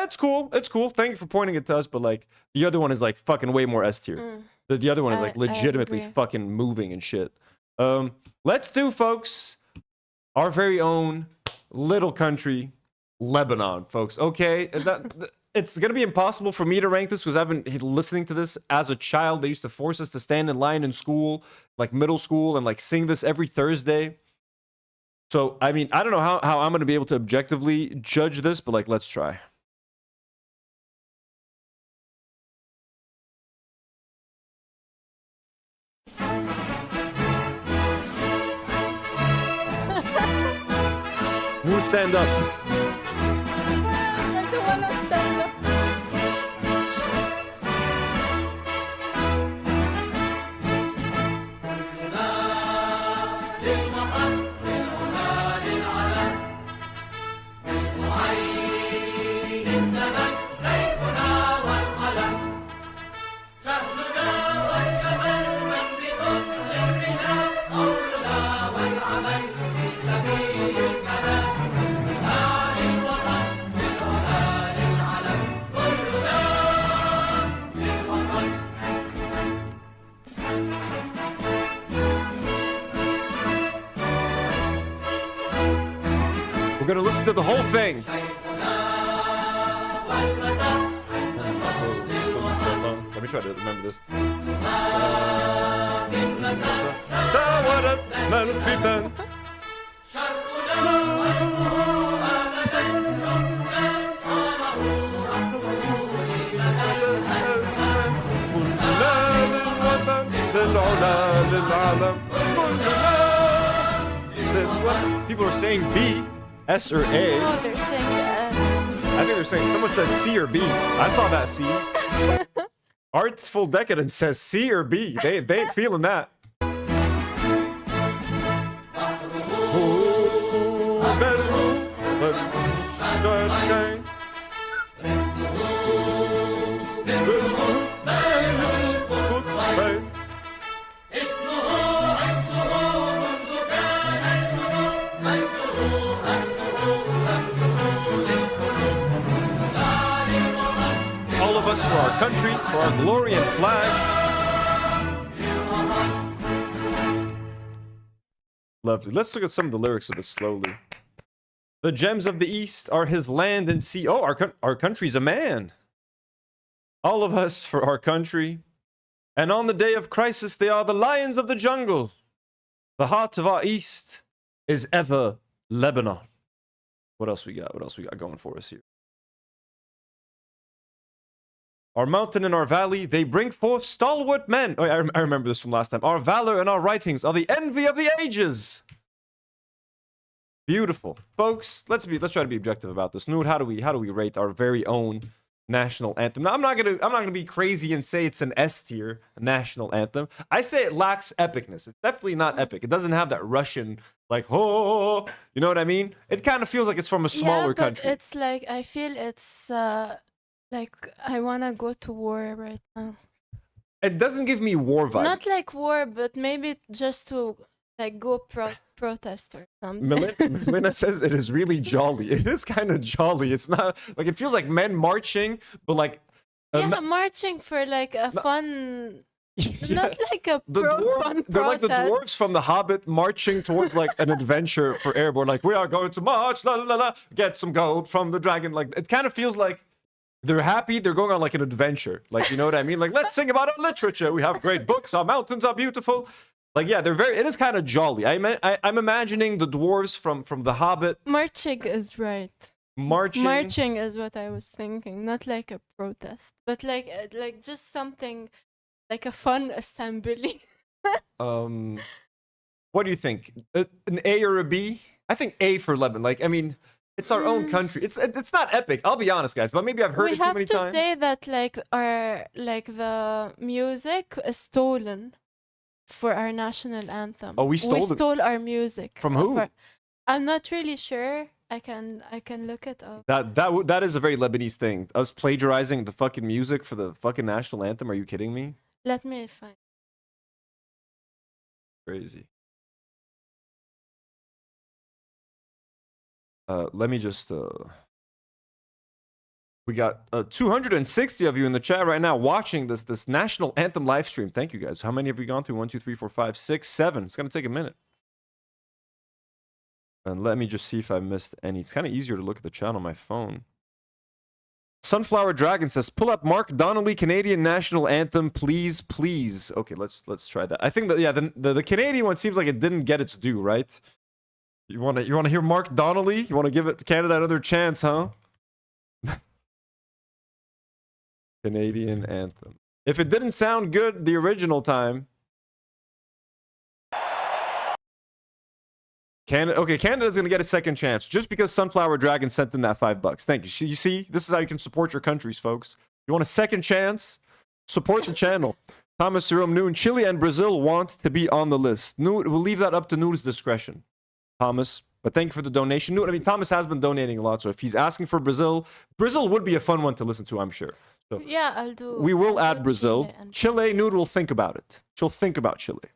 It's cool. Thank you for pointing it to us, but like, the other one is like fucking way more S tier. The other one is like legitimately fucking moving and shit. Let's do, folks, our very own little country, Lebanon, folks. Okay? It's going to be impossible for me to rank this because I've been listening to this as a child. They used to force us to stand in line in school, like middle school, and like sing this every Thursday. So, I mean, I don't know how I'm going to be able to objectively judge this, but like, let's try. Nour, stand up. I don't wanna stand up. We're gonna listen to the whole thing. Let me try to remember this. People are saying B, S or A. Oh, they're saying that. I think they're saying someone said C or B. I saw that C. Artful Decadence says C or B. They ain't feeling that. All of us for our country, for our glory and flag. Lovely. Let's look at some of the lyrics a bit slowly. The gems of the East are his land and sea. Oh, our country's a man. All of us for our country. And on the day of crisis, they are the lions of the jungle. The heart of our East is ever Lebanon. What else we got? What else we got going for us here? Our mountain and our valley, they bring forth stalwart men. Oh, I remember this from last time. Our valor and our writings are the envy of the ages. Beautiful, folks. Let's try to be objective about this. Nour, how do we rate our very own national anthem? Now, I'm not gonna be crazy and say it's an S tier national anthem. I say it lacks epicness. It's definitely not epic. It doesn't have that Russian like oh, you know what I mean? It kind of feels like it's from a smaller country. It's like I feel it's like I wanna go to war right now. It doesn't give me war vibes. Not like war, but maybe just to like go protest or something. Melina says it is really jolly. It is kind of jolly. It's not like it feels like men marching, but like marching for like a fun. Yeah. Not like a dwarves, they're like the dwarves from The Hobbit marching towards like an adventure for airborne. Like we are going to march, la la la, get some gold from the dragon. Like it kind of feels like they're happy. They're going on like an adventure. Like you know what I mean? Like let's sing about our literature. We have great books. Our mountains are beautiful. Like yeah, they're very. It is kind of jolly. I'm imagining the dwarves from The Hobbit. Marching is right. Marching is what I was thinking. Not like a protest, but like just something. Like a fun assembly. What do you think? An A or a B? I think A for Lebanon. Like, I mean, it's our own country. It's not epic. I'll be honest, guys, but maybe I've heard it too many times. We have to say that the music is stolen for our national anthem. Oh, we stole our music. From who? I'm not really sure. I can look it up. That is a very Lebanese thing. Us plagiarizing the fucking music for the fucking national anthem. Are you kidding me? Let me find. Crazy. Let me just. We got 260 of you in the chat right now watching this national anthem live stream. Thank you guys. How many have we gone through? 1, 2, 3, 4, 5, 6, 7. It's gonna take a minute. And let me just see if I missed any. It's kind of easier to look at the chat on my phone. Sunflower Dragon says, "Pull up Mark Donnelly Canadian National Anthem, please, please." Okay, let's try that. I think that yeah, the Canadian one seems like it didn't get its due, right? You want to hear Mark Donnelly? You want to give it Canada another chance, huh? Canadian Anthem. If it didn't sound good the original time, Canada. Okay, Canada's gonna get a second chance just because Sunflower Dragon sent in that $5. Thank you. You see, this is how you can support your countries, folks. You want a second chance? Support the channel. Thomas Jerome Noon, Chile and Brazil want to be on the list. Noor, we'll leave that up to Noor's discretion, Thomas. But thank you for the donation. Noor, I mean, Thomas has been donating a lot, so if he's asking for Brazil, Brazil would be a fun one to listen to, I'm sure. So Yeah, I'll do. we will I'll add do Brazil. Chile, Noor will think about it. She'll think about Chile,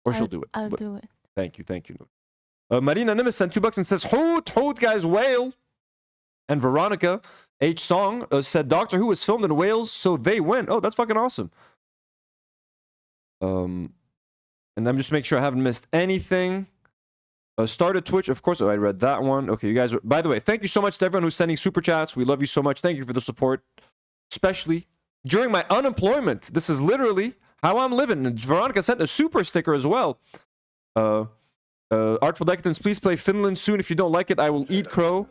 or she'll do it. I'll But do it. thank you, Noor. Marina Nimis sent $2 and says, Hoot, guys, whale. And Veronica H. Song said, Doctor Who was filmed in Wales, so they win. Oh, that's fucking awesome. And I'm just making sure I haven't missed anything. Start a Twitch, of course. Oh, I read that one. Okay, you guys. By the way, thank you so much to everyone who's sending super chats. We love you so much. Thank you for the support, especially during my unemployment. This is literally how I'm living. And Veronica sent a super sticker as well. Artful Decadence, please play Finland soon. If you don't like it, I will eat crow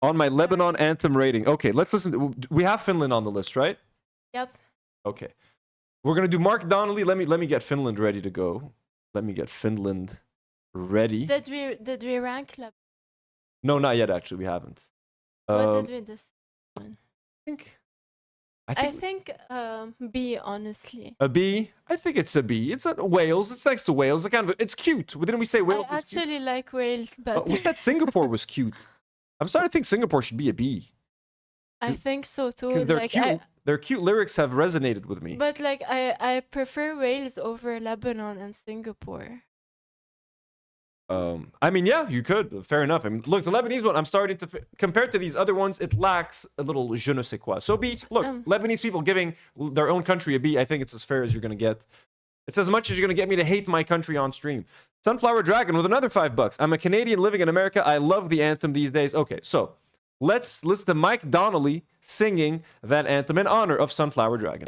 on my Lebanon Anthem rating. Okay, let's listen. We have Finland on the list, right? Yep. Okay. We're gonna do Mark Donnelly. Let me get Finland ready to go. Let me get Finland ready. Did we rank Lebanon? No, not yet. Actually, we haven't. What did we decide on? I I think B, honestly. a B. I think it's a B. It's at Wales. It's next to Wales. It's cute. Didn't we say Wales? I actually like Wales better. What's that? Singapore was cute. I'm starting to think Singapore should be a B. I think so too. Because they're Like, cute. Their cute lyrics have resonated with me. but like I prefer Wales over Lebanon and Singapore. I mean, yeah, you could. Fair enough. I mean, look, the Lebanese one, I'm starting to compared to these other ones, it lacks a little je ne sais quoi. So B, look, Lebanese people giving their own country a B, I think it's as fair as you're gonna get. It's as much as you're gonna get me to hate my country on stream. Sunflower Dragon with another $5. I'm a Canadian living in America. I love the anthem these days. Okay, so let's listen to Mike Donnelly singing that anthem in honor of Sunflower Dragon.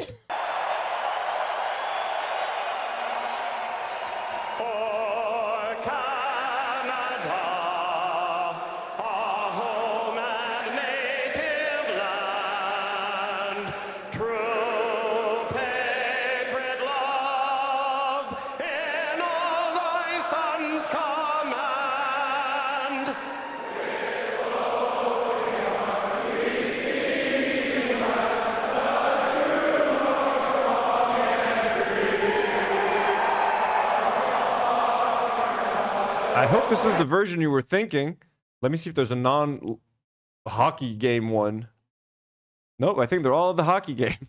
I hope this is the version you were thinking. Let me see if there's a non-hockey game one. Nope, I think they're all the hockey game.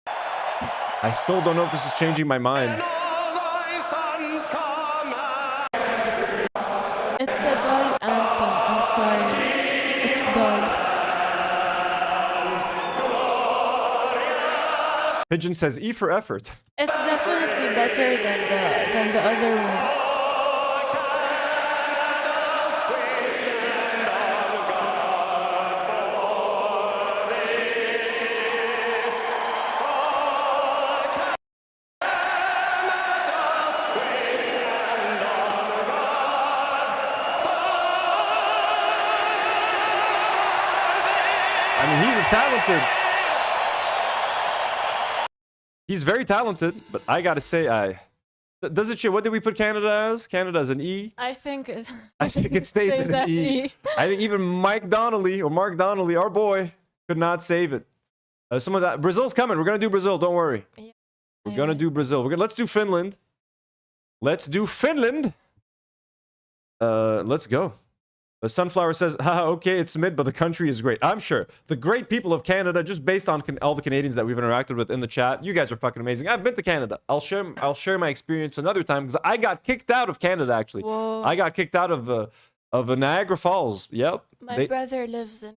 I still don't know if this is changing my mind. It's a dull anthem. I'm sorry. It's dull. Pigeon says E for effort. It's definitely better than the other one. I mean, he's talented. He's very talented, but I gotta say, does it show? What did we put Canada as? Canada as an E? I think it stays as an E. I think even Mike Donnelly or Mark Donnelly, our boy, could not save it. Someone's Brazil's coming. We're gonna do Brazil. Don't worry. Yeah, We're gonna do Brazil. Let's do Finland. Let's do Finland. Let's go. Sunflower says, okay, it's mid, but the country is great. I'm sure. The great people of Canada, just based on all the Canadians that we've interacted with in the chat, you guys are fucking amazing. I've been to Canada. I'll share my experience another time because I got kicked out of Canada, actually. Whoa. I got kicked out of Niagara Falls. Yep. My brother lives in.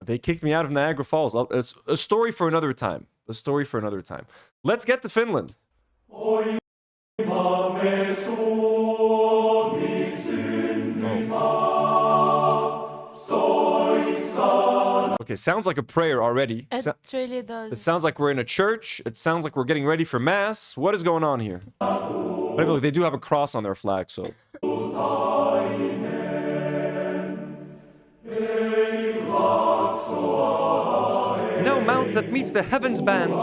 They kicked me out of Niagara Falls. It's a story for another time. A story for another time. Let's get to Finland. Okay, sounds like a prayer already. It really does. It sounds like we're in a church. It sounds like we're getting ready for mass. What is going on here? But look, they do have a cross on their flag, so. No mount that meets the heavens band.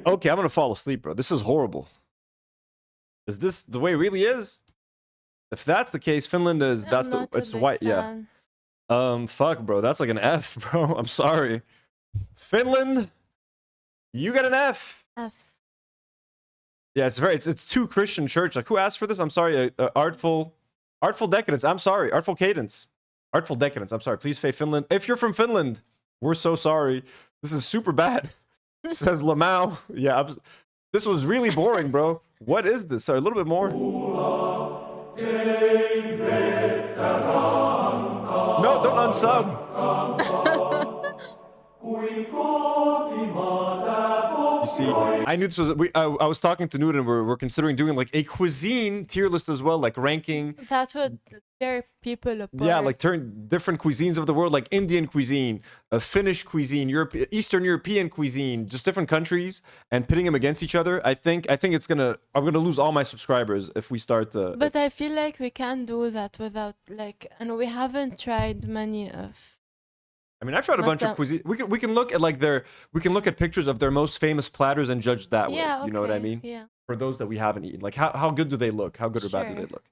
Okay, I'm gonna fall asleep, bro. This is horrible. Is this the way it really is? If that's the case, Finland is it's white, yeah. Fuck, bro. That's like an F, bro. I'm sorry. Finland, you get an F. F. Yeah, it's too Christian church. Like, who asked for this? I'm sorry. Artful decadence. I'm sorry. Artful cadence. Artful decadence. I'm sorry. Please say Finland. If you're from Finland, we're so sorry. This is super bad. Says Lamau. Yeah, this was really boring, bro. What is this? Sorry, a little bit more. No, don't unsub. You see, I knew this was. I was talking to Nour and we're considering doing like a cuisine tier list as well, like ranking. That would tear people apart. Yeah, like turn different cuisines of the world, like Indian cuisine, Finnish cuisine, Eastern European cuisine, just different countries, and pitting them against each other. I think it's gonna. I'm gonna lose all my subscribers if we start. But I feel like we can't do that without like, and we haven't tried many of. I mean, I've tried a bunch of cuisine. We can look at like we can look at pictures of their most famous platters and judge that way. Yeah, okay. You know what I mean? Yeah. For those that we haven't eaten, like how good do they look? How good or bad do they look?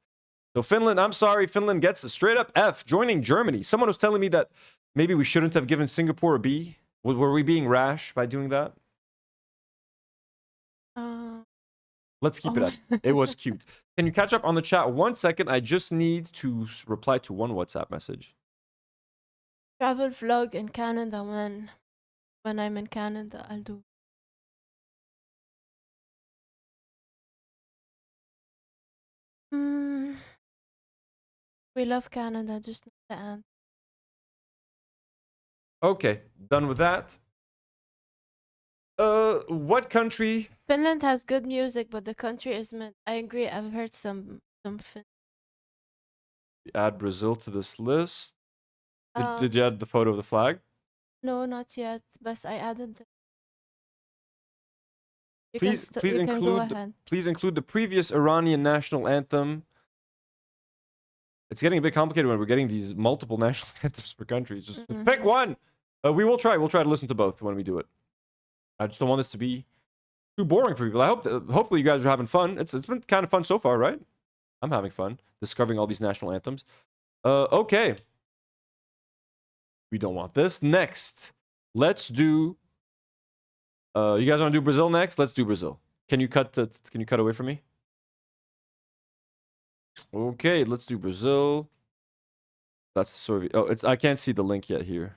So Finland, I'm sorry, Finland gets a straight up F. Joining Germany. Someone was telling me that maybe we shouldn't have given Singapore a B. Were we being rash by doing that? Let's keep it up. It was cute. Can you catch up on the chat 1 second? I just need to reply to one WhatsApp message. Travel vlog in Canada when I'm in Canada, I'll do. We love Canada, just not the end. Okay, done with that. What country? Finland has good music, but the country is mid. I agree. I've heard some Add Brazil to this list. Did you add the photo of the flag? No, not yet. But I added. Please include the previous Iranian national anthem. It's getting a bit complicated when we're getting these multiple national anthems for countries. Just pick one. We will try. We'll try to listen to both when we do it. I just don't want this to be too boring for people. I hope hopefully you guys are having fun. It's been kind of fun so far, right? I'm having fun discovering all these national anthems. Okay. We don't want this. Next, let's do. You guys want to do Brazil next? Let's do Brazil. Can you cut away from me? Okay, let's do Brazil. That's the Soviet. Oh, I can't see the link yet here.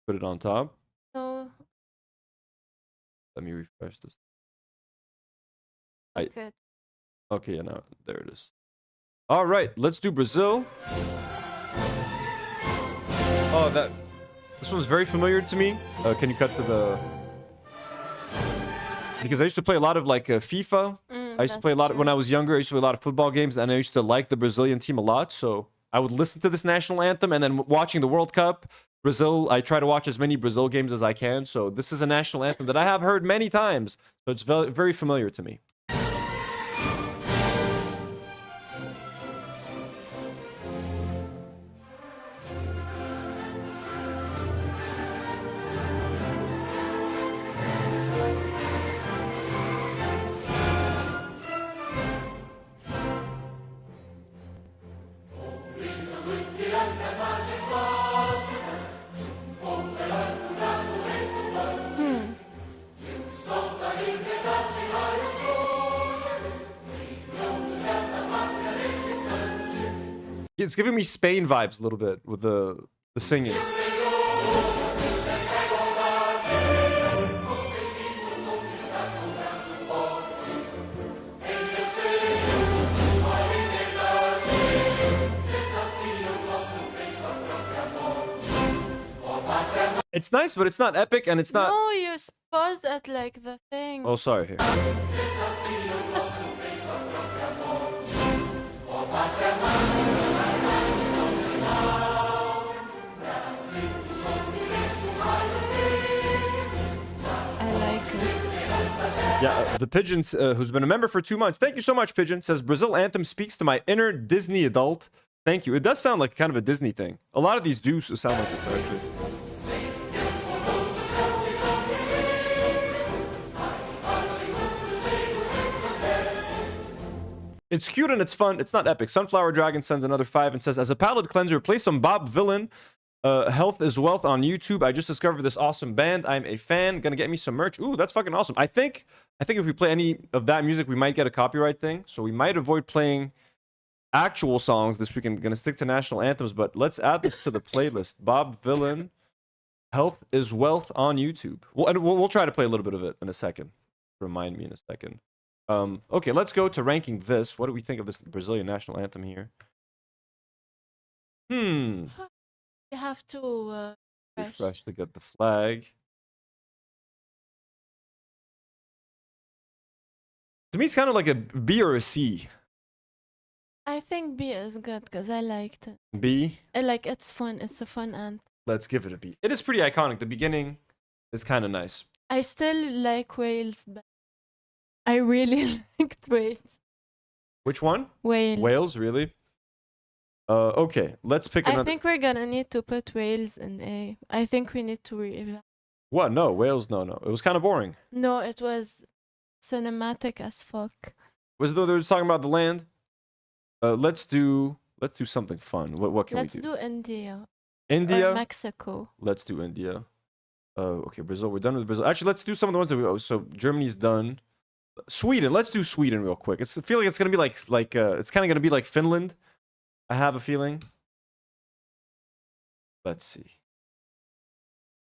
Put it on top. No. Let me refresh this. Okay. Okay, yeah, now there it is. All right, let's do Brazil. Oh, this one's very familiar to me. Can you cut to the? Because I used to play a lot of like FIFA. I used to play a lot when I was younger. I used to play a lot of football games, and I used to like the Brazilian team a lot. So I would listen to this national anthem, and then watching the World Cup, Brazil. I try to watch as many Brazil games as I can. So this is a national anthem that I have heard many times. So it's very, very familiar to me. It's giving me Spain vibes a little bit with the singing. It's nice, but it's not epic, and it's not. No, you paused at like the thing. Oh, sorry. Here. Yeah, the Pigeon, who's been a member for 2 months. Thank you so much, Pigeon. Says, Brazil anthem speaks to my inner Disney adult. Thank you. It does sound like kind of a Disney thing. A lot of these do sound like this, actually. It's cute and it's fun. It's not epic. Sunflower Dragon sends another 5 and says, as a palate cleanser, play some Bob Villain. Health is Wealth on YouTube. I just discovered this awesome band. I'm a fan. Gonna get me some merch. Ooh, that's fucking awesome. I think if we play any of that music, we might get a copyright thing. So we might avoid playing actual songs this weekend. Gonna stick to national anthems, but let's add this to the playlist. Bob Villain, Health is Wealth on YouTube. We'll try to play a little bit of it in a second. Remind me in a second. Okay, let's go to ranking this. What do we think of this Brazilian national anthem here? You have to Refresh to get the flag. To me, it's kind of like a B or a C. I think B is good because I liked it. B? It's fun. It's a fun anthem. Let's give it a B. It is pretty iconic. The beginning is kind of nice. I still like Wales, but I really liked Wales. Which one? Wales. Wales, really? Okay, let's pick another. I think we're gonna need to put Wales in A. I think we need to re-evaluate. What? No, Wales, no. It was kind of boring. No, it was cinematic as fuck. Was it though they were talking about the land? Let's do something fun. What can we do? Let's do India. India? Or Mexico. Let's do India. Okay, Brazil. We're done with Brazil. Actually, let's do some of the ones that we. So Germany's done. Sweden. Let's do Sweden real quick. I feel like it's gonna be like it's kind of gonna be like Finland. I have a feeling. Let's see.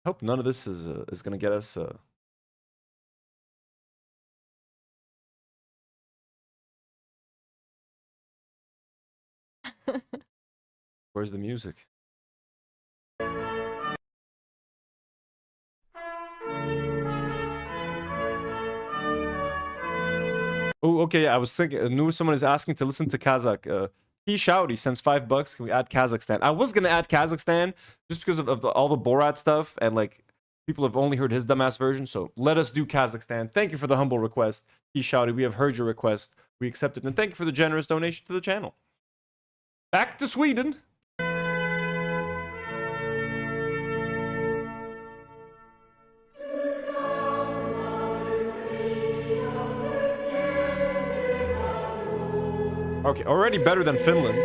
I hope none of this is gonna get us. Where's the music? Oh, okay. I was thinking. Nour, someone is asking to listen to Kazakh. He Shouty sends $5. Can we add Kazakhstan? I was gonna add Kazakhstan just because of all the Borat stuff and like people have only heard his dumbass version. So let us do Kazakhstan. Thank you for the humble request, He Shouty. We have heard your request. We accept it, and thank you for the generous donation to the channel. Back to Sweden. Okay, already better than Finland.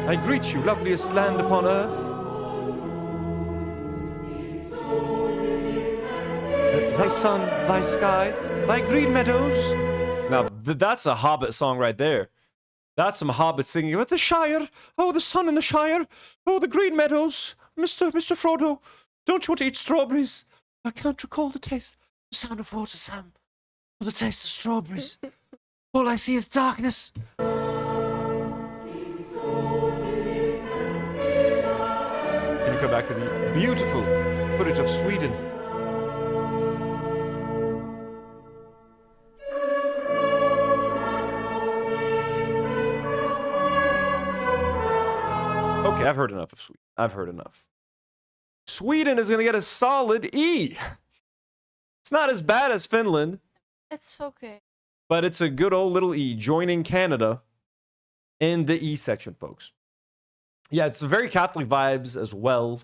I greet you, loveliest land upon earth. Thy sun, thy sky, thy green meadows. Now, that's a Hobbit song right there. That's some Hobbit singing about the Shire. Oh, the sun in the Shire. Oh, the green meadows. Mr. Frodo. Don't you want to eat strawberries? I can't recall the taste. The sound of water, Sam. Or the taste of strawberries. All I see is darkness. Can you come back to the beautiful footage of Sweden? Okay, I've heard enough of Sweden. I've heard enough. Sweden is going to get a solid E. It's not as bad as Finland. It's okay. But it's a good old little E, joining Canada in the E section, folks. Yeah, it's very Catholic vibes as well.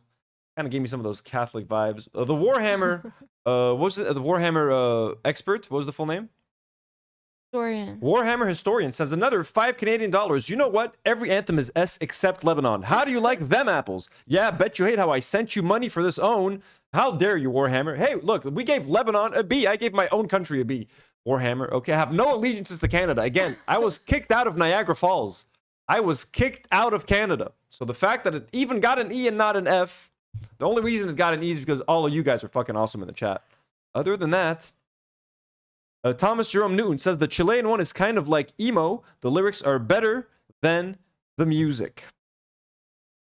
Kind of gave me some of those Catholic vibes. The Warhammer, what was it? The Warhammer expert, what was the full name? Historian. Warhammer Historian says another $5 Canadian. You know what? Every anthem is S except Lebanon. How do you like them apples? Yeah, bet you hate how I sent you money for this own. How dare you, Warhammer? Hey, look, we gave Lebanon a B. I gave my own country a B. Warhammer, okay, I have no allegiances to Canada. Again, I was kicked out of Niagara Falls. I was kicked out of Canada. So the fact that it even got an E and not an F, the only reason it got an E is because all of you guys are fucking awesome in the chat. Other than that, Thomas Jerome Newton says the Chilean one is kind of like emo. The lyrics are better than the music.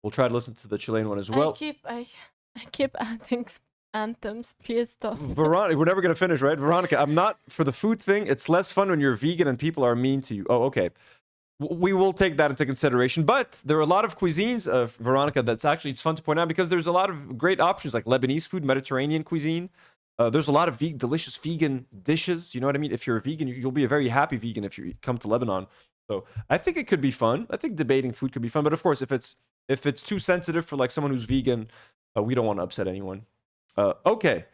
We'll try to listen to the Chilean one as well. I keep adding anthems. Please stop. Veronica, we're never going to finish, right? Veronica, I'm not for the food thing. It's less fun when you're vegan and people are mean to you. Oh, okay. We will take that into consideration. But there are a lot of cuisines, Veronica, that's actually, it's fun to point out because there's a lot of great options like Lebanese food, Mediterranean cuisine. There's a lot of delicious vegan dishes. You know what I mean? If you're a vegan, you'll be a very happy vegan if you come to Lebanon. So I think it could be fun. I think debating food could be fun. But of course, if it's too sensitive for like someone who's vegan, We don't want to upset anyone. Okay.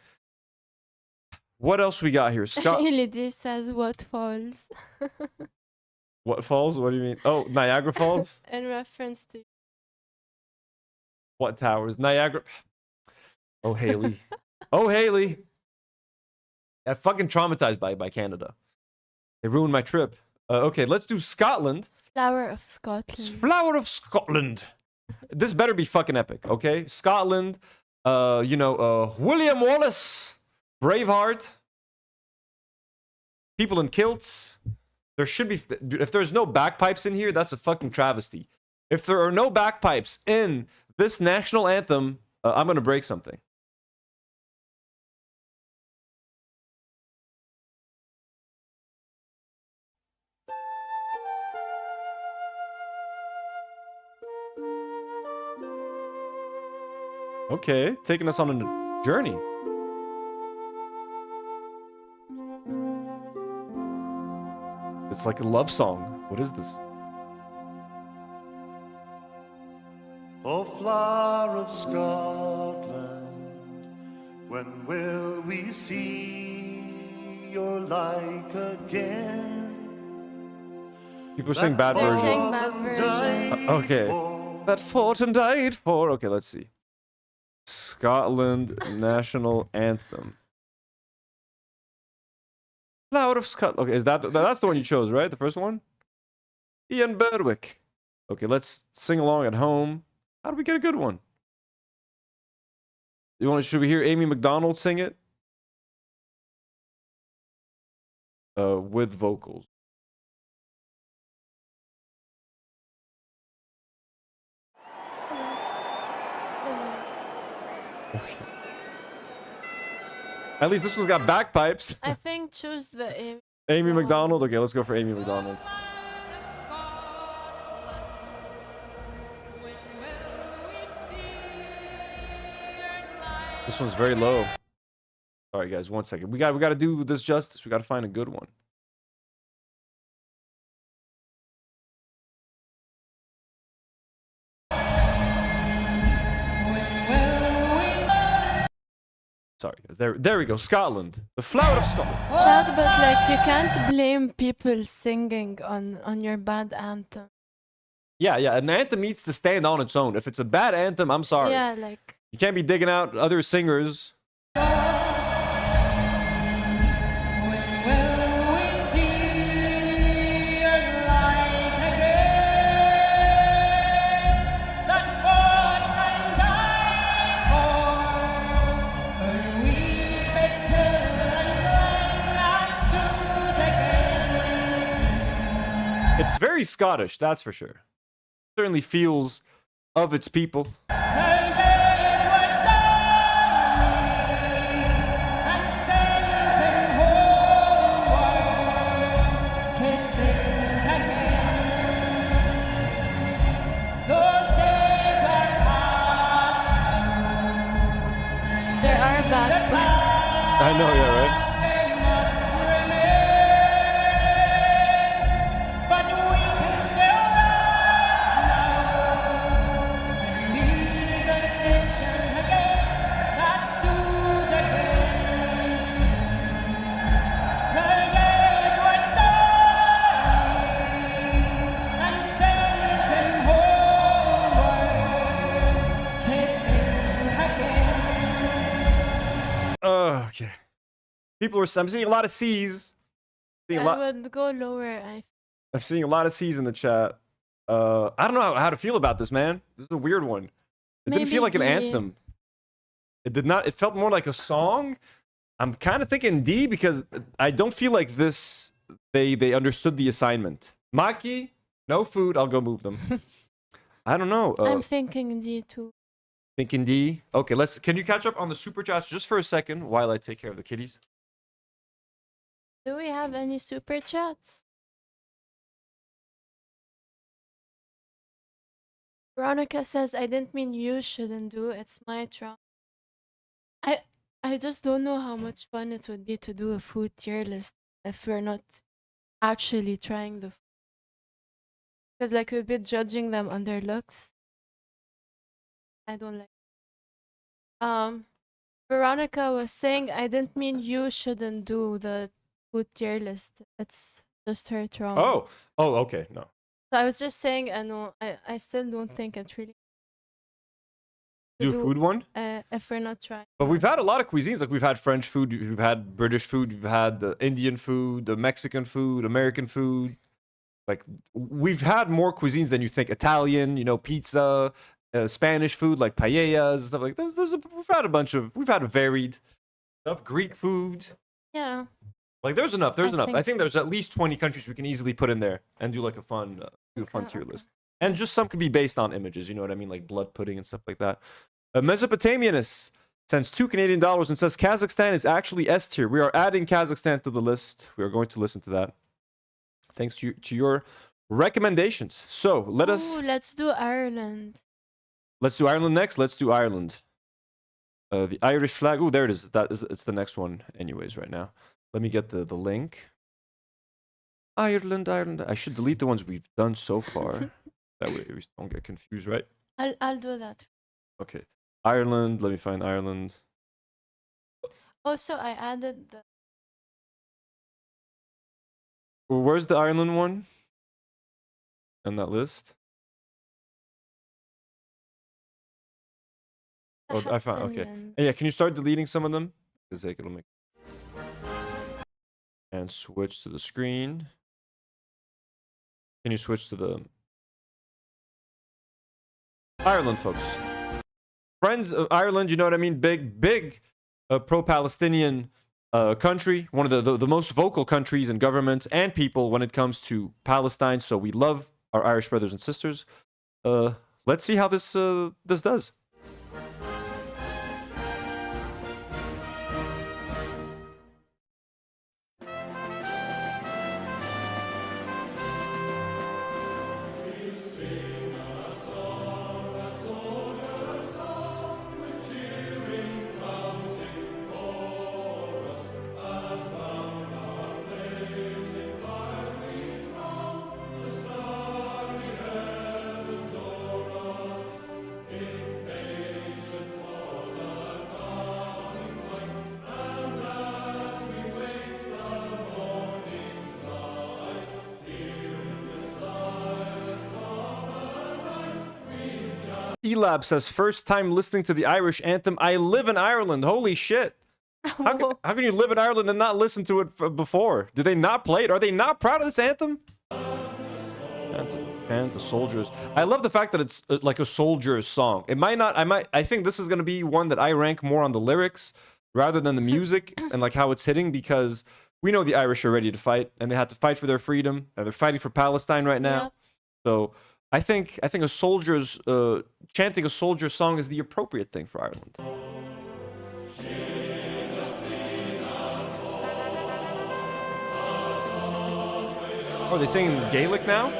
What else we got here? Scott. Lady says what falls. What falls? What do you mean? Oh, Niagara Falls? In reference to What towers? Niagara. Oh, Haley. Oh, Haley. I'm fucking traumatized by Canada. They ruined my trip. Okay, let's do Scotland. Flower of Scotland. Flower of Scotland. This better be fucking epic, okay? Scotland. William Wallace. Braveheart. People in kilts. There should be... If there's no bagpipes in here, that's a fucking travesty. If there are no bagpipes in this national anthem, I'm going to break something. Okay, taking us on a journey. It's like a love song. What is this? O flower of Scotland, when will we see your like again? People are saying bad They're version. saying bad version. Okay. That fought and died for. Okay, let's see. Scotland national anthem. Flower of Scotland. Okay, that's the one you chose, right? The first one? Ian Berwick. Okay, let's sing along at home. How do we get a good one? Should we hear Amy McDonald sing it? With vocals. Okay. At least this one's got bagpipes. I think choose the Amy McDonald. Okay, let's go for Amy McDonald. This one's very low. Sorry, guys. 1 second. We got to do this justice. We got to find a good one. Sorry, guys. There we go. Scotland. The flower of Scotland. Chad, but like you can't blame people singing on your bad anthem. Yeah. An anthem needs to stand on its own. If it's a bad anthem, I'm sorry. Yeah, like You can't be digging out other singers. It's very Scottish, that's for sure. Certainly feels of its people. I know, yeah, right? Okay. People are. I'm seeing a lot of C's. I would go lower. I'm seeing a lot of C's in the chat. I don't know how to feel about this, man. This is a weird one. It didn't feel like an anthem. It did not. It felt more like a song. I'm kind of thinking D because I don't feel like this. They understood the assignment. Maki, no food. I'll go move them. I don't know. I'm thinking D too. Thinking D. Okay, can you catch up on the super chats just for a second while I take care of the kitties? Do we have any super chats? Veronica says, I didn't mean you shouldn't do. It's my trauma. I just don't know how much fun it would be to do a food tier list if we're not actually trying the food. Because like we'd be judging them on their looks. I don't like Veronica was saying I didn't mean you shouldn't do the food tier list. It's just her trauma. Oh, okay, no. So I was just saying, no, I still don't think it's really Do a food one? if we're not trying. But we've had a lot of cuisines. Like we've had French food, we've had British food, we've had the Indian food, the Mexican food, American food. Like we've had more cuisines than you think. Italian, you know, pizza, Spanish food like paellas and stuff like that. We've had a bunch of. We've had a varied stuff. Greek food. Yeah. Like there's enough. There's enough. I think so. there's at least 20 countries we can easily put in there and do like a fun, tier list. And just some could be based on images. You know what I mean? Like blood pudding and stuff like that. Mesopotamianus sends $2 Canadian and says Kazakhstan is actually S tier. We are adding Kazakhstan to the list. We are going to listen to that. Thanks to your recommendations. So let's do Ireland. Let's do Ireland next. Let's do Ireland. The Irish flag. Oh, there it is. It's the next one anyways right now. Let me get the link. Ireland. I should delete the ones we've done so far. That way we don't get confused, right? I'll do that. Okay. Ireland. Let me find Ireland. Also, I added the... Where's the Ireland one? On that list? Oh, I found. Okay. Yeah, can you start deleting some of them? Because it'll make. And switch to the screen. Can you switch to the Ireland, folks? Friends of Ireland, you know what I mean? Big pro-Palestinian country. One of the most vocal countries and governments and people when it comes to Palestine. So we love our Irish brothers and sisters. Let's see how this does. Elab says, first time listening to the Irish anthem. I live in Ireland. Holy shit. How can you live in Ireland and not listen to it before? Do they not play it? Are they not proud of this anthem? And the soldiers. I love the fact that it's like a soldier's song. I think this is going to be one that I rank more on the lyrics rather than the music and like how it's hitting, because we know the Irish are ready to fight and they had to fight for their freedom and they're fighting for Palestine right now. Yep. So I think a soldier's chanting a soldier's song is the appropriate thing for Ireland. Oh, they're singing Gaelic now?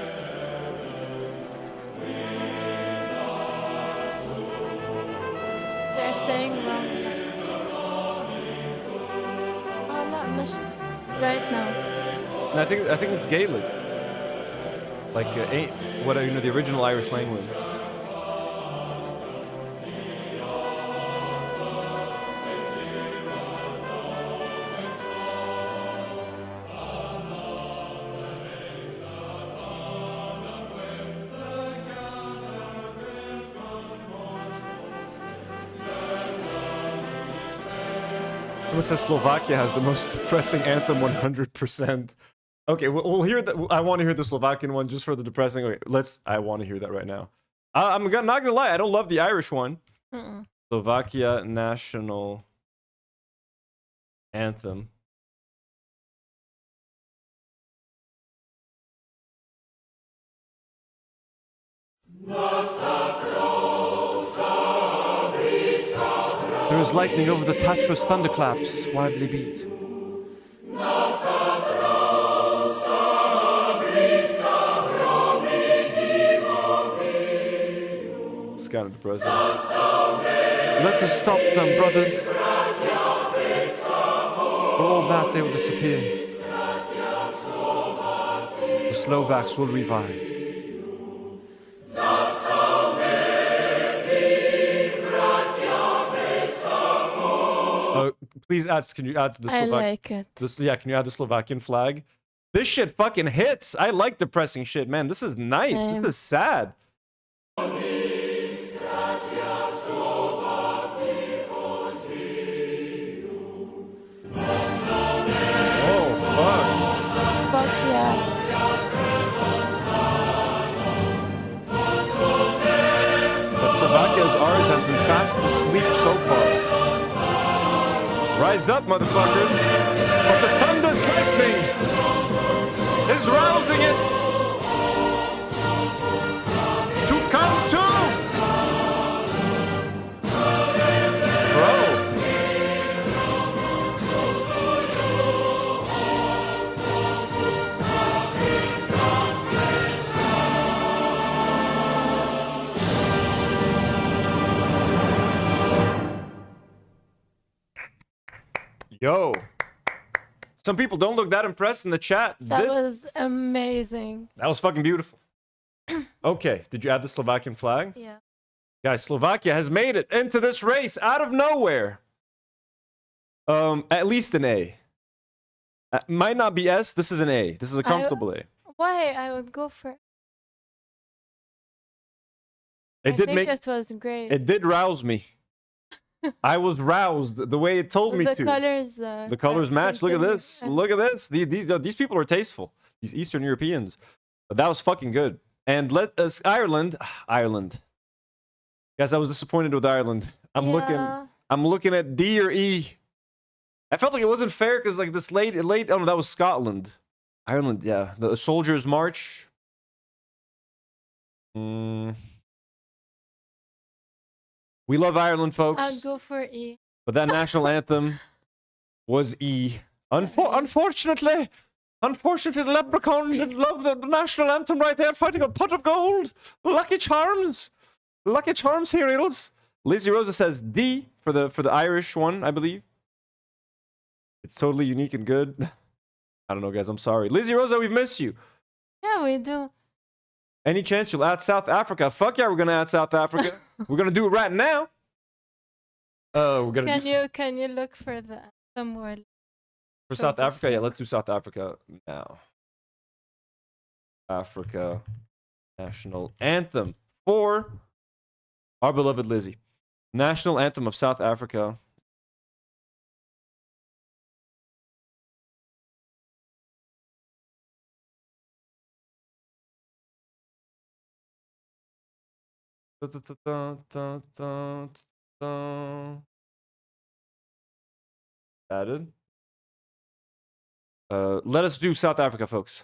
They're saying wrong. Oh, not much right now. And I think it's Gaelic. Like the original Irish language. Someone says Slovakia has the most depressing anthem 100%. Okay, we'll hear that. I want to hear the Slovakian one just for the depressing. Okay, I want to hear that right now. I'm not gonna lie, I don't love the Irish one. Slovakia national anthem. There is lightning over the Tatras, thunderclaps wildly beat. It's kind of depressing. Let us stop them, brothers. For all that, they will disappear. The Slovaks will revive. Please add. Can you add the I Slovak? like it. Yeah, can you add the Slovakian flag? This shit fucking hits. I like depressing shit, man. This is nice. Same. This is sad. Fuck yeah. But Slovakia's ours has been fast asleep so far. Rise up, motherfuckers. But the thunder's lightning is rousing it to come to. Bro. Yo. Some people don't look that impressed in the chat. That was amazing. That was fucking beautiful. Okay, did you add the Slovakian flag? Yeah. Guys, Slovakia has made it into this race out of nowhere. At least an A. Might not be S. This is an A. This is a comfortable A. Why? I would go for. It did make. It was great. It did rouse me. I was roused the way it told me to. The colors match. Look at this. Look at this. These people are tasteful. These Eastern Europeans. But that was fucking good. And let us Ireland. Guys, I was disappointed with Ireland. I'm looking at D or E. I felt like it wasn't fair because like this late. Oh no, that was Scotland. Ireland, yeah. The Soldiers' March. We love Ireland, folks. I'd go for E. But that national anthem was E. Unfortunately, Leprechaun didn't love the national anthem right there, fighting a pot of gold. Lucky Charms. Lucky Charm cereals. Lizzie Rosa says D for the Irish one, I believe. It's totally unique and good. I don't know, guys. I'm sorry. Lizzie Rosa, we've missed you. Yeah, we do. Any chance you'll add South Africa? Fuck yeah, we're gonna add South Africa. We're gonna do it right now. We're gonna. Can you look for the somewhere For South Africa, yeah, let's do South Africa now. Africa national anthem for our beloved Lizzie. National anthem of South Africa. Added. Let us do South Africa, folks.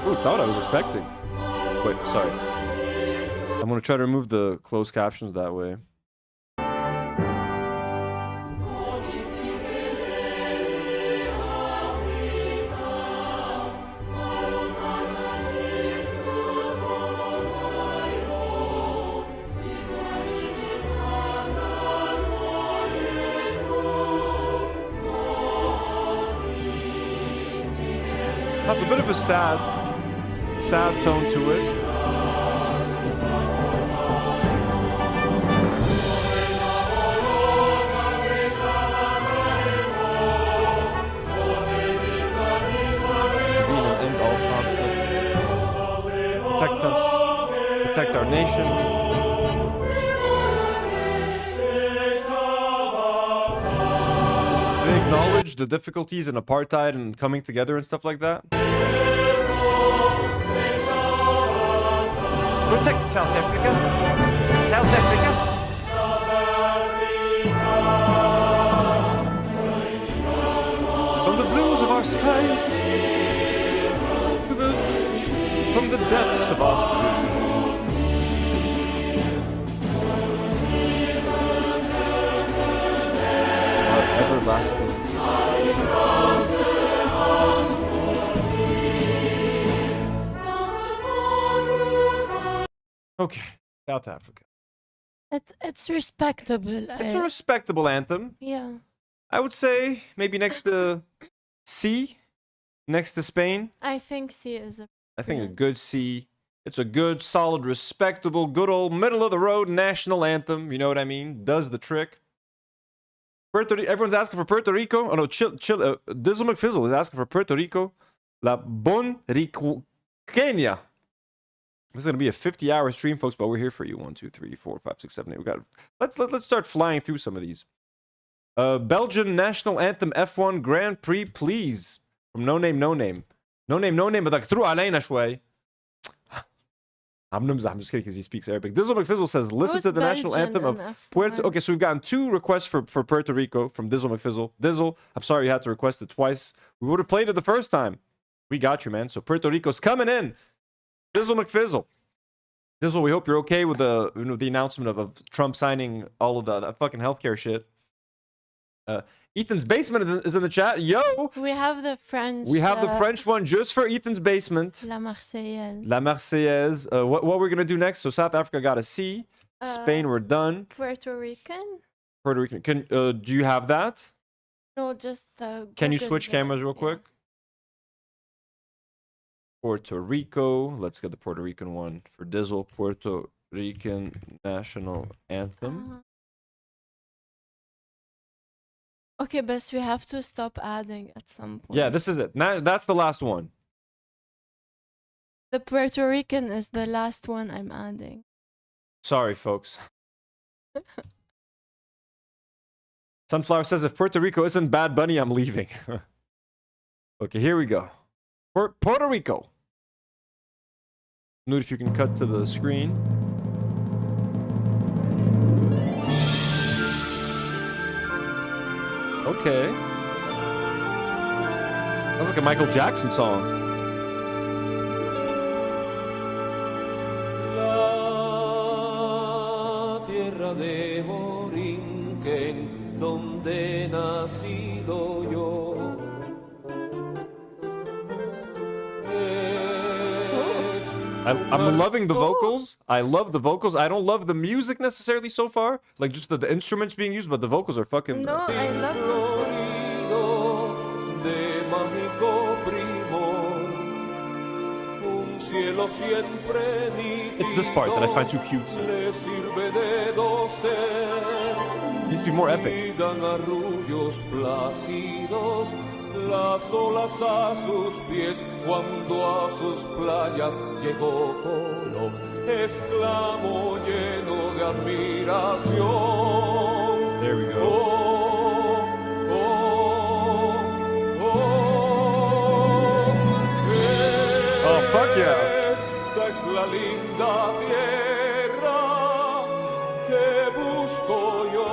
Ooh, thought I was expecting. Wait, sorry. I'm gonna try to remove the closed captions that way. Has a bit of a sad tone to it. End all conflicts. Protect us. Protect our nation. They acknowledge the difficulties in apartheid and coming together and stuff like that. Protect South Africa. South Africa. From the blues of our skies from the depths of our streets. Our everlasting. Okay, South Africa. It's respectable. It's a respectable anthem. Yeah. I would say maybe next to C, next to Spain. I think C is a. I think a good C. It's a good, solid, respectable, good old middle of the road national anthem. You know what I mean? Does the trick. Everyone's asking for Puerto Rico. Oh no, chill. Dizzle McFizzle is asking for Puerto Rico. La Bon Rico Kenya. This is gonna be a 50-hour stream, folks, but we're here for you. 1, 2, 3, 4, 5, 6, 7, 8. We got. Let's start flying through some of these. Belgian national anthem F1 Grand Prix, please. From No Name, بدك تروح علينا شوي. I'm just kidding because he speaks Arabic. Dizzle McFizzle says, listen to the national anthem of Puerto... Okay, so we've gotten 2 requests for Puerto Rico from Dizzle McFizzle. Dizzle, I'm sorry you had to request it twice. We would have played it the first time. We got you, man. So Puerto Rico's coming in. Dizzle McFizzle. Dizzle, we hope you're okay with the the announcement of Trump signing all of that fucking healthcare shit. Ethan's basement is in the chat. Yo! We have the French. We have the French one just for Ethan's basement. La Marseillaise. La Marseillaise. What we're going to do next? So South Africa got a C. Spain, we're done. Puerto Rican? Puerto Rican. Do you have that? No, just Can you switch cameras real quick? Puerto Rico. Let's get the Puerto Rican one for Dizzle. Puerto Rican national anthem. Okay, but we have to stop adding at some point. Yeah, this is it. Now that's the last one. The Puerto Rican is the last one I'm adding. Sorry, folks. Sunflower says, if Puerto Rico isn't Bad Bunny, I'm leaving. Okay, here we go. Puerto Rico. Note if you can cut to the screen. Okay. Sounds like a Michael Jackson song. La tierra de Borinquen, donde nacido yo. I'm loving the vocals. I love the vocals. I don't love the music necessarily so far. Like just the instruments being used, but the vocals are fucking... No, I love It's this part that I find too cutesy. Needs to be more epic. Las olas a sus pies, cuando a sus playas llegó Colón, exclamó lleno de admiración. There we go. Oh, fuck yeah. Esta es la linda tierra que busco yo.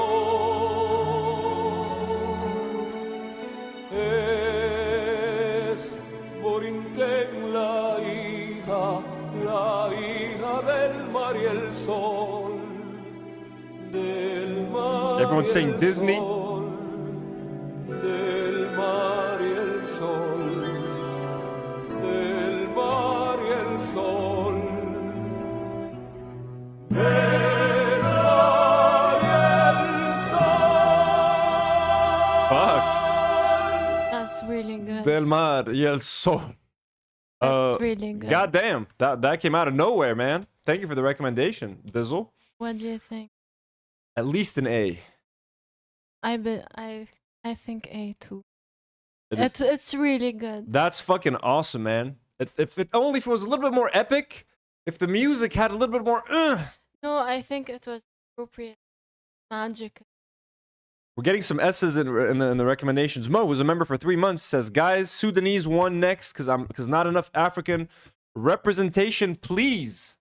La hija del mar y el sol, del mar. Everyone's saying Disney. Del mar y el sol, del mar y el sol, del mar y el sol. Fuck. That's really good. Del mar y el sol. That's really good. God damn, that came out of nowhere, man. Thank you for the recommendation, Dizzle. What do you think? At least an A. I think A too. It's really good. That's fucking awesome, man. If it was a little bit more epic, if the music had a little bit more. No, I think it was appropriate, magical. We're getting some S's in the recommendations. Mo was a member for 3 months. Says, guys, Sudanese won next because not enough African representation, please.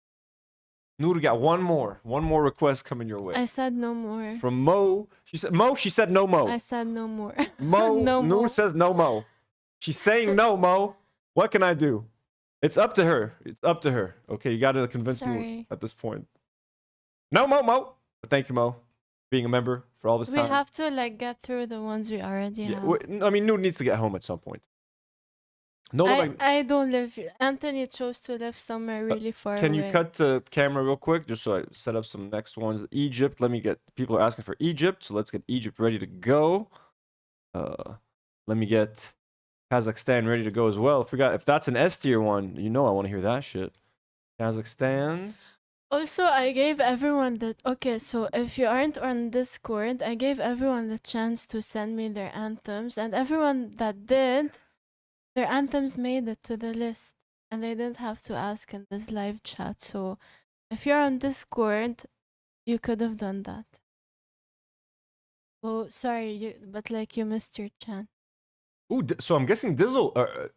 Nour got one more request coming your way. I said no more. From Mo. She said no Mo. I said no more. Mo. No Nour more. says no Mo. She's saying no Mo. What can I do? It's up to her. It's up to her. Okay, you got to convince me at this point. No Mo. But thank you, Mo, being a member for all this time. We have to get through the ones we already have. I mean, Noor needs to get home at some point. No, I don't live. Anthony chose to live somewhere really far can away. you cut the camera real quick just so I set up some next ones? Egypt. Let me get. People are asking for Egypt, so let's get Egypt ready to go. Let me get Kazakhstan ready to go as well. If that's an S tier one, you know I want to hear that shit. Kazakhstan. Also, I gave everyone the okay. So if you aren't on Discord, I gave everyone the chance to send me their anthems, and everyone that did, their anthems made it to the list, and they didn't have to ask in this live chat. So if you're on Discord, you could have done that. Oh, sorry, but like you missed your chance. Ooh, so I'm guessing Dizzle,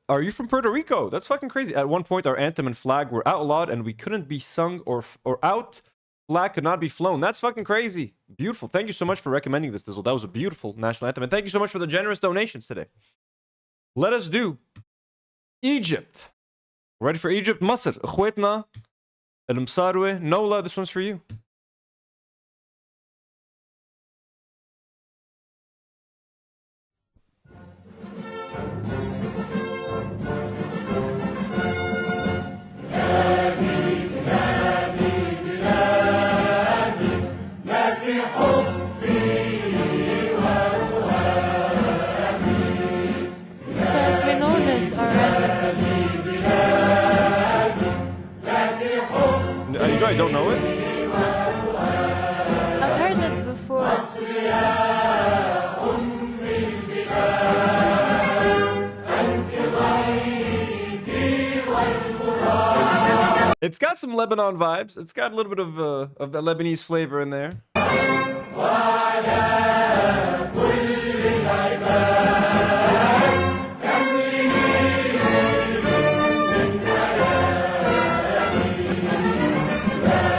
are you from Puerto Rico? That's fucking crazy. At one point, our anthem and flag were outlawed, and we couldn't be sung or out. Flag could not be flown. That's fucking crazy. Beautiful. Thank you so much for recommending this, Dizzle. That was a beautiful national anthem, and thank you so much for the generous donations today. Let us do Egypt. Ready for Egypt? Masr, Akhwetna, El Msarwe, Nola. This one's for you. I don't know it. I've heard it before. It's got some Lebanon vibes. It's got a little bit of that Lebanese flavor in there.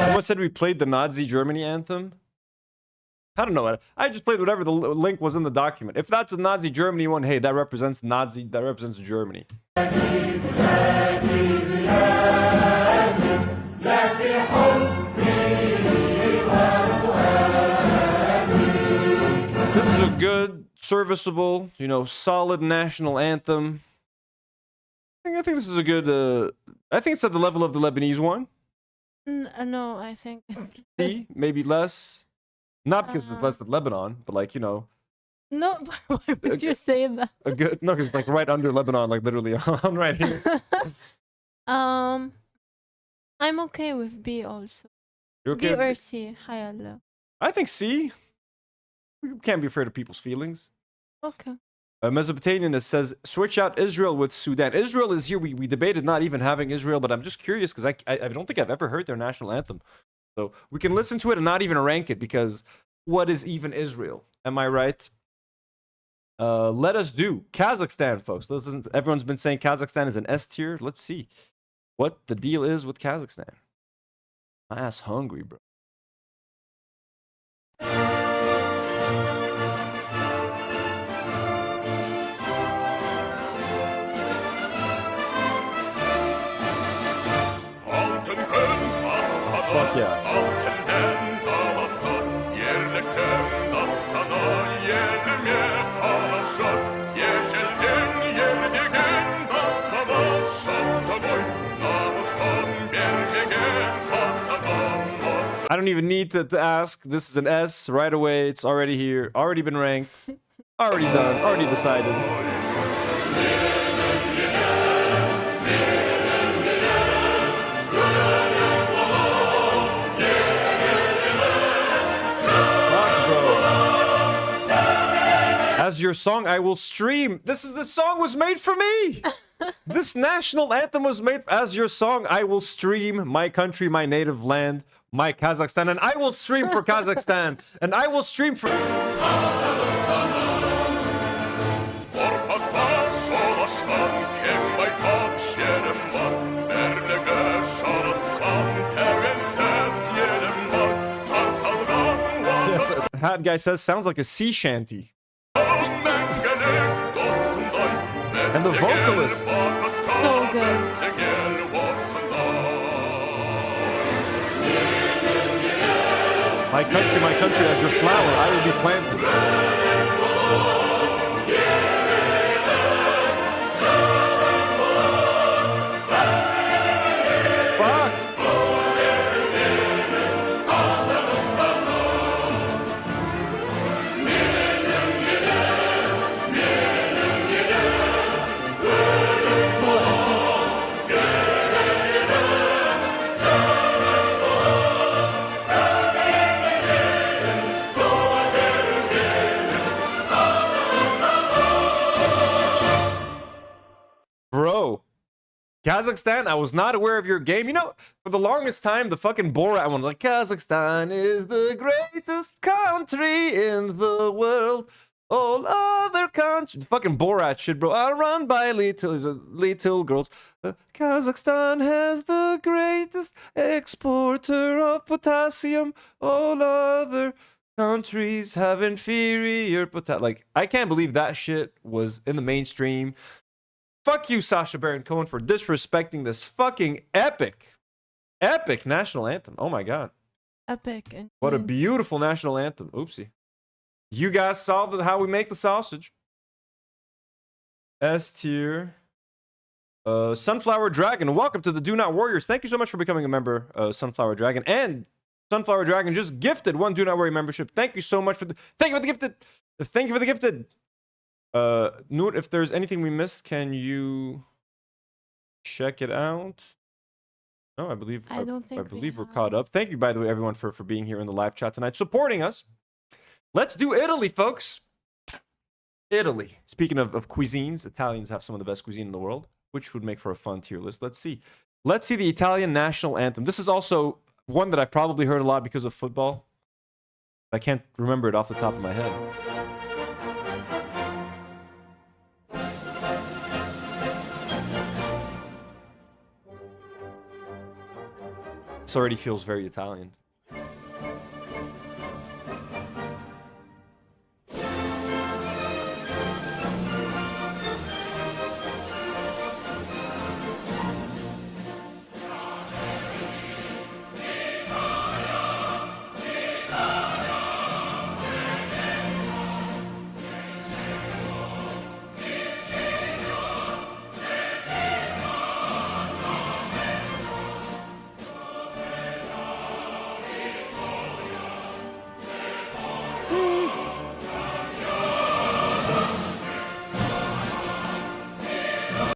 Someone said we played the Nazi Germany anthem. I don't know. I just played whatever the link was in the document. If that's a Nazi Germany one, hey, that represents Nazi. That represents Germany. This is a good, serviceable, solid national anthem. I think this is a good. I think it's at the level of the Lebanese one. No, I think it's C, maybe less. Not because it's less than Lebanon, but No, why would you say that? A good, no, because like right under Lebanon, like literally on right here. I'm okay with B also. You're okay B or C? Hi, Allah. I think C. We can't be afraid of people's feelings. Okay. Mesopotamian says, switch out Israel with Sudan. Israel is here. We debated not even having Israel, but I'm just curious because I don't think I've ever heard their national anthem. So we can listen to it and not even rank it because what is even Israel? Am I right? Let us do Kazakhstan, folks. Everyone's been saying Kazakhstan is an S tier. Let's see what the deal is with Kazakhstan. My ass hungry, bro. Fuck yeah. I don't even need to ask. This is an S right away. It's already here. Already been ranked. Already done. Already decided. As your song, I will stream. This song was made for me. This national anthem was made as your song. I will stream my country, my native land, my Kazakhstan, and I will stream for Kazakhstan, and I will stream for. Yes, that guy says sounds like a sea shanty. And the vocalist. So good. My country, as your flower, I will be planted. Kazakhstan, I was not aware of your game. You know, for the longest time, the fucking Borat one, like, Kazakhstan is the greatest country in the world. All other countries. Fucking Borat shit, bro. I run by little girls. Kazakhstan has the greatest exporter of potassium. All other countries have inferior potassium. Like, I can't believe that shit was in the mainstream. Fuck you, Sacha Baron Cohen, for disrespecting this fucking epic national anthem. Oh my god. Epic. And What a beautiful national anthem. Oopsie. You guys saw how we make the sausage. S tier. Sunflower Dragon, welcome to the Do Not Warriors. Thank you so much for becoming a member, Sunflower Dragon. And Sunflower Dragon just gifted one Do Not Worry membership. Thank you so much for the thank you for the gifted. Thank you for the gifted. Nour, if there's anything we missed, can you check it out? No, I believe we're caught up. Thank you, by the way, everyone, for being here in the live chat tonight, supporting us. Let's do Italy, folks. Italy. Speaking of cuisines, Italians have some of the best cuisine in the world, which would make for a fun tier list. Let's see. Let's see the Italian national anthem. This is also one that I've probably heard a lot because of football. I can't remember it off the top of my head. This already feels very Italian.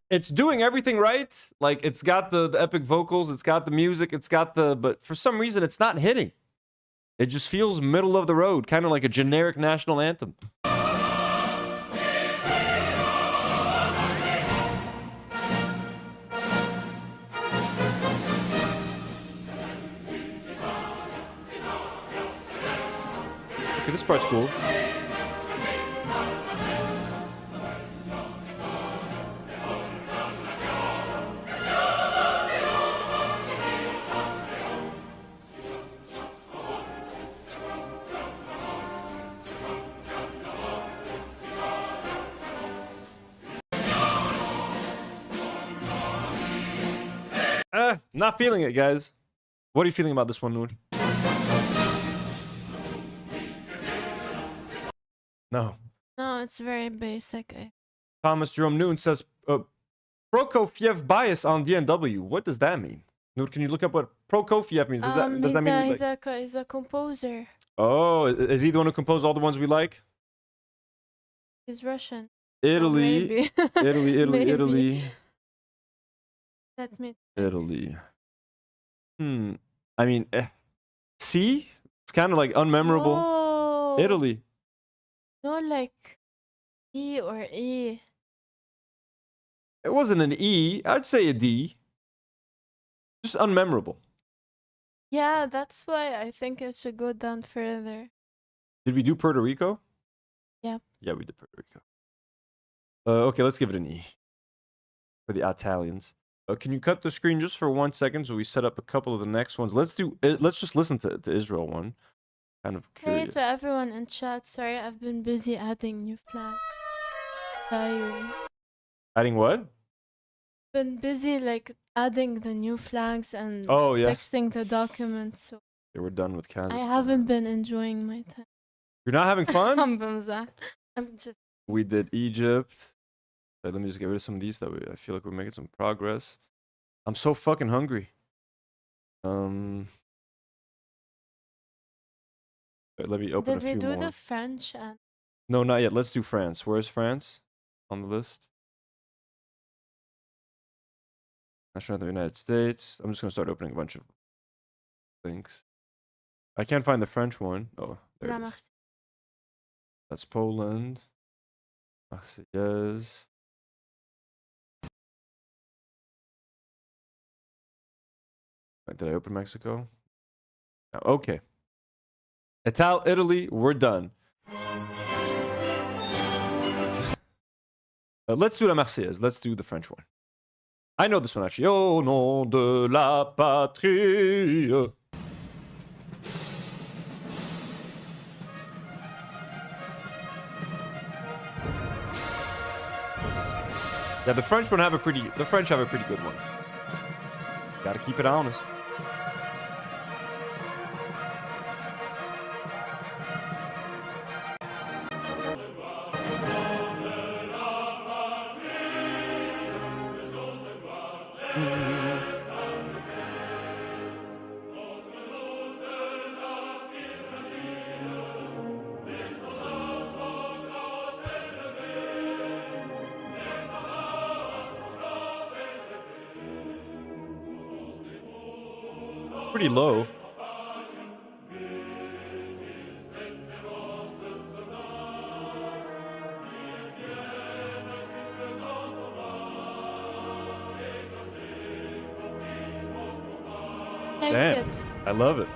It's doing everything right. Like, it's got the epic vocals, it's got the music, it's got the... But for some reason, it's not hitting. It just feels middle of the road, kind of like a generic national anthem. Okay, this part's cool. Not feeling it, guys. What are you feeling about this one, Nour? No. No, it's very basic. Thomas Jerome Noon says, Prokofiev bias on DNW. What does that mean? Nour, can you look up what Prokofiev means? Does that mean he's a composer. Oh, is he the one who composed all the ones we like? He's Russian. Italy. So Italy. Let me... Italy. I mean, C? It's kind of like unmemorable. No. Italy. No, like E or E. It wasn't an E. I'd say a D. Just unmemorable. Yeah, that's why I think it should go down further. Did we do Puerto Rico? Yeah. Yeah, we did Puerto Rico. Okay, let's give it an E. For the Italians. Can you cut the screen just for 1 second so we set up a couple of the next ones? Let's just listen to the Israel one. Kind of curious. Hey to everyone in chat. Sorry, I've been busy adding new flags. Tired. Adding what? Been busy like adding the new flags and fixing the documents. So yeah, we're done with Kazakhstan. I haven't been enjoying my time. You're not having fun? I'm just... We did Egypt. Let me just get rid of some of these that I feel like we're making some progress. I'm so fucking hungry. Let me open a few more. Did we do the French? No, not yet. Let's do France. Where's France on the list? National Anthem of the United States. I'm just going to start opening a bunch of links. I can't find the French one. Oh, there it is. That's Poland. Marseillaise. Did I open Mexico? No, okay. Italy, we're done. Let's do la Marseillaise. Let's do the French one. I know this one actually. Au nom de la patrie. Yeah, the French have a pretty good one. Gotta keep it honest. Pretty low. Damn, I love it.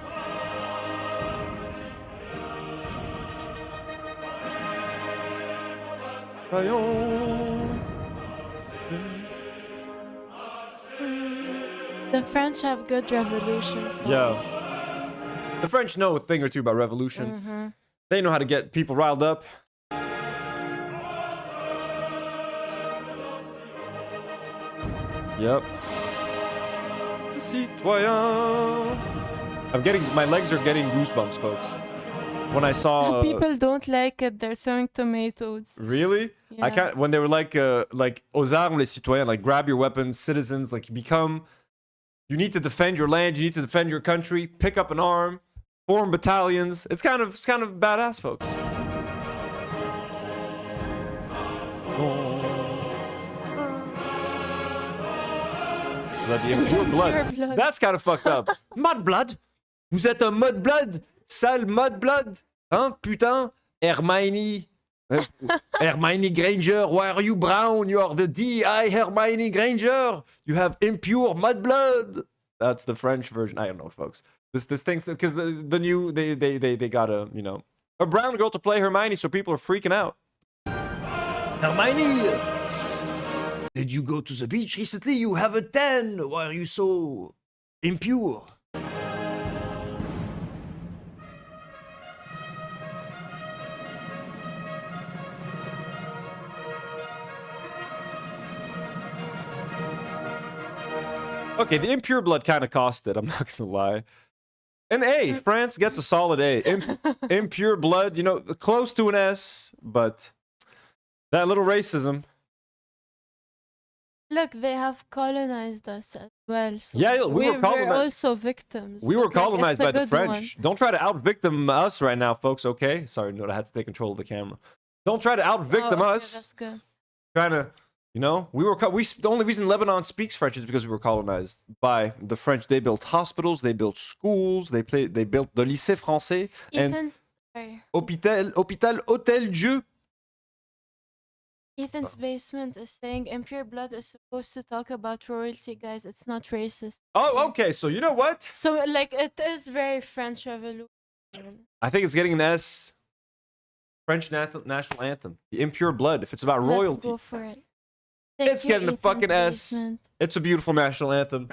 The French have good revolution songs. Yeah. The French know a thing or two about revolution. They know how to get people riled up. Yep. Citoyen. My legs are getting goosebumps, folks. When I saw people don't like it, they're throwing tomatoes. Really? Yeah. I can't. When they were like aux armes les citoyens, like grab your weapons, citizens, like you need to defend your land, you need to defend your country, pick up an arm, form battalions. It's kind of badass, folks. The impure blood. That's kind of fucked up. Mud blood? Vous êtes un mud blood? Sale mud blood? Hein, putain? Hermione. Hermione Granger, why are you brown? You are the D.I. Hermione Granger. You have impure mud blood. That's the French version. I don't know, folks. This thing's because the new they got a brown girl to play Hermione, so people are freaking out. Hermione, did you go to the beach recently? You have a tan. Why are you so impure? Okay, the impure blood kind of cost it. I'm not gonna lie. An A. France gets a solid A. Impure blood, close to an S, but that little racism. Look, they have colonized us as well. So yeah, we were colonized. We're also victims. We were colonized by the French. One. Don't try to out-victim us right now, folks, okay? Sorry, no, I had to take control of the camera. Don't try to out-victim us. That's good. Trying to, the only reason Lebanon speaks French is because we were colonized by the French. They built hospitals, they built schools, they built the lycée français and Hôtel Dieu. Ethan's basement is saying impure blood is supposed to talk about royalty, guys. It's not racist. Oh, okay. So you know what? So it is very French Revolution. I think it's getting an S. French national anthem, the impure blood. If it's about royalty, go for it. It's getting a fucking S. It's a beautiful national anthem.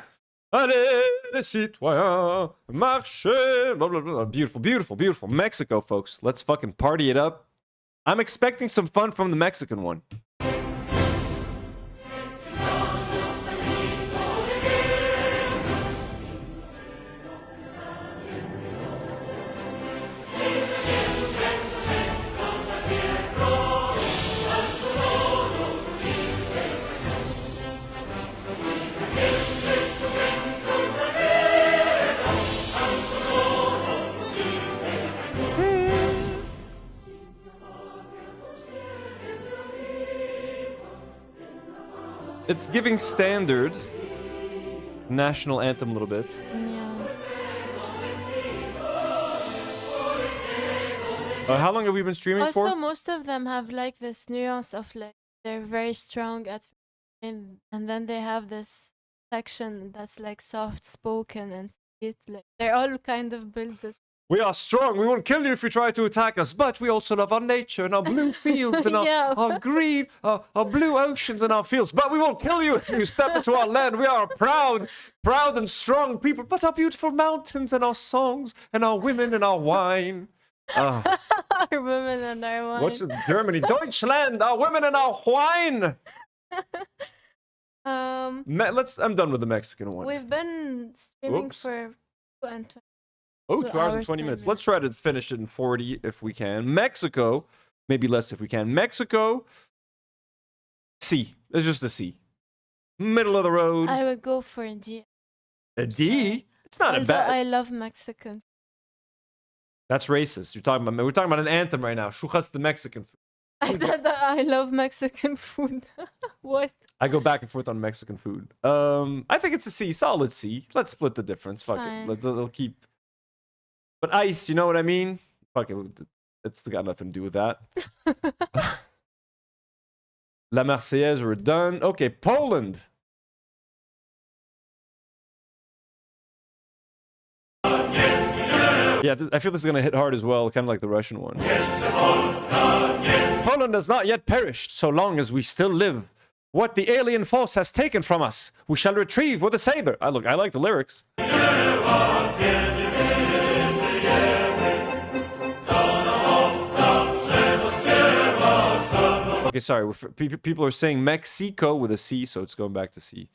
Allez, les citoyens, marchez. Blah, blah, blah. Beautiful, beautiful, beautiful. Mexico, folks. Let's fucking party it up. I'm expecting some fun from the Mexican one. It's giving standard national anthem a little bit. Yeah. How long have we been streaming for? Also, most of them have like this nuance of like they're very strong at, and then they have this section that's like soft spoken and sweet. Like they're all kind of built this. We are strong. We won't kill you if you try to attack us, but we also love our nature and our blue fields and Yeah. our green, our blue oceans and our fields. But we won't kill you if you step into our land. We are proud and strong people, but our beautiful mountains and our songs and our women and our wine. Our women and our wine. What's in Germany? Deutschland, our women and our wine. I'm done with the Mexican one. We've been streaming Whoops. for 2 and 20. Oh, 2 2 hours and hours 20 and minutes. minutes. Let's try to finish it in 40 if we can. Mexico, maybe less if we can. Mexico, C. It's just a C. Middle of the road. I would go for a D. A D? It's not a Although bad. I love Mexican. That's racist. We're talking about an anthem right now. Chujas the Mexican food. I said that I love Mexican food. What? I go back and forth on Mexican food. I think it's a C. Solid C. Let's split the difference. Fuck Fine. it. They'll keep. But ice, you know what I mean? Fuck it. It's got nothing to do with that. La Marseillaise, we're done. Okay, Poland. Yeah, I feel this is going to hit hard as well, kind of like the Russian one. Poland has not yet perished so long as we still live. What the alien force has taken from us, we shall retrieve with a saber. I like the lyrics. Okay, sorry. People are saying Mexico with a C, so it's going back to C.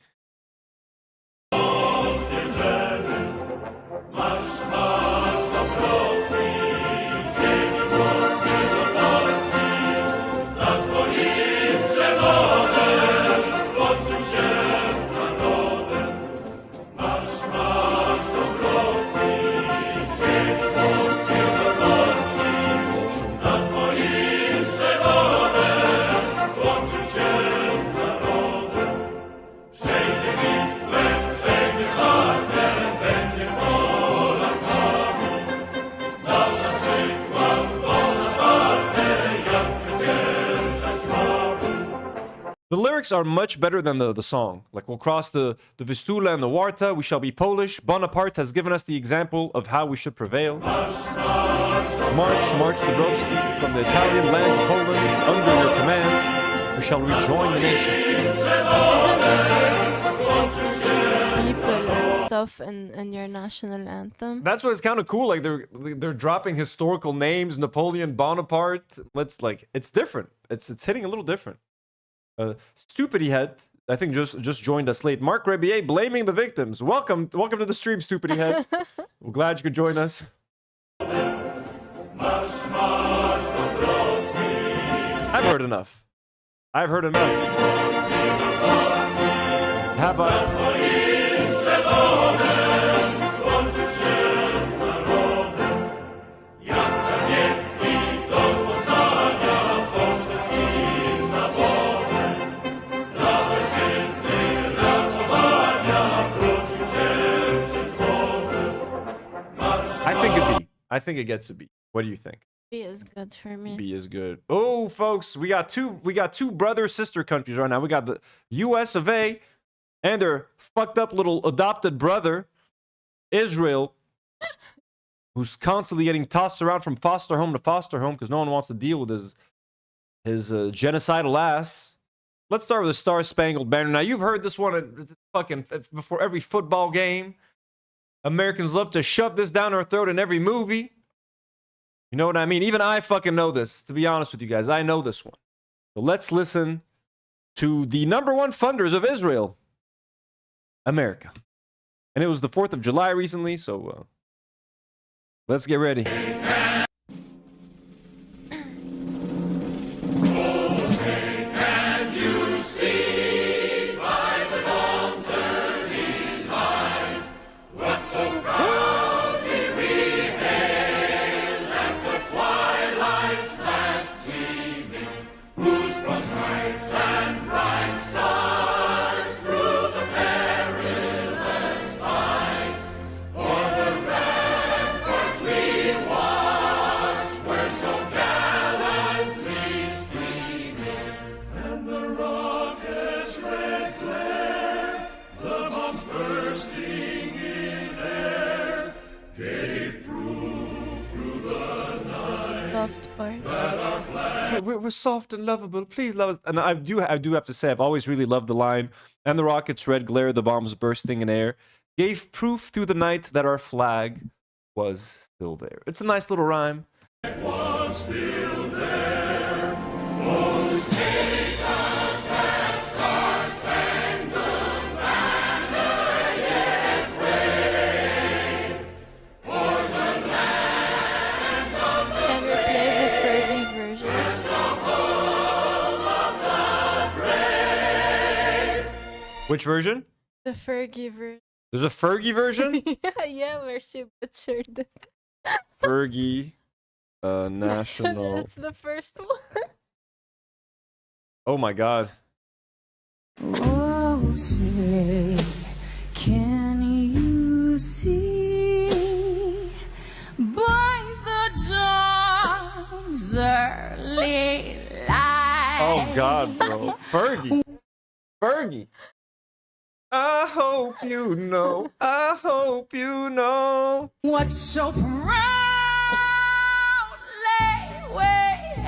The lyrics are much better than the song. Like, we'll cross the Vistula and the Warta, we shall be Polish. Bonaparte has given us the example of how we should prevail. March, Dubrovsky, from the Italian land of Poland, under your command, we shall rejoin the nation. People and stuff in your national anthem. That's what is kind of cool. Like, they're dropping historical names, Napoleon Bonaparte. It's different. It's hitting a little different. Stupidy Head, I think just joined us late. Marc Rebillet blaming the victims. Welcome to the stream, Stupidy Head. We're glad you could join us. I've heard enough. Have I? I think it gets a B. What do you think? B is good for me. B is good. Oh, folks, we got two brother sister countries right now. We got the U.S. of A. and their fucked up little adopted brother, Israel, who's constantly getting tossed around from foster home to foster home because no one wants to deal with his genocidal ass. Let's start with the Star Spangled Banner. Now, you've heard this one fucking before every football game. Americans love to shove this down our throat in every movie. You know what I mean? Even I fucking know this, to be honest with you guys. I know this one. So let's listen to the #1 funders of Israel, America. And it was the 4th of July recently, so let's get ready. We're soft and lovable. Please love us. And I do have to say, I've always really loved the line. And the rocket's red glare, the bombs bursting in air, gave proof through the night that our flag was still there. It's a nice little rhyme. It was still there. Oh, take us past our spangled banner yet wave for the land of the Can we play the Fergie version? and the home of the brave. Which version? The Fergie version. There's a Fergie version? Yeah, where she butchered it. Fergie, national. It's the first one. Oh my God. Oh, say, can you see by the dawn's early light? Oh God, bro. Fergie. Fergie. I hope you know. I hope you know. What so proudly wave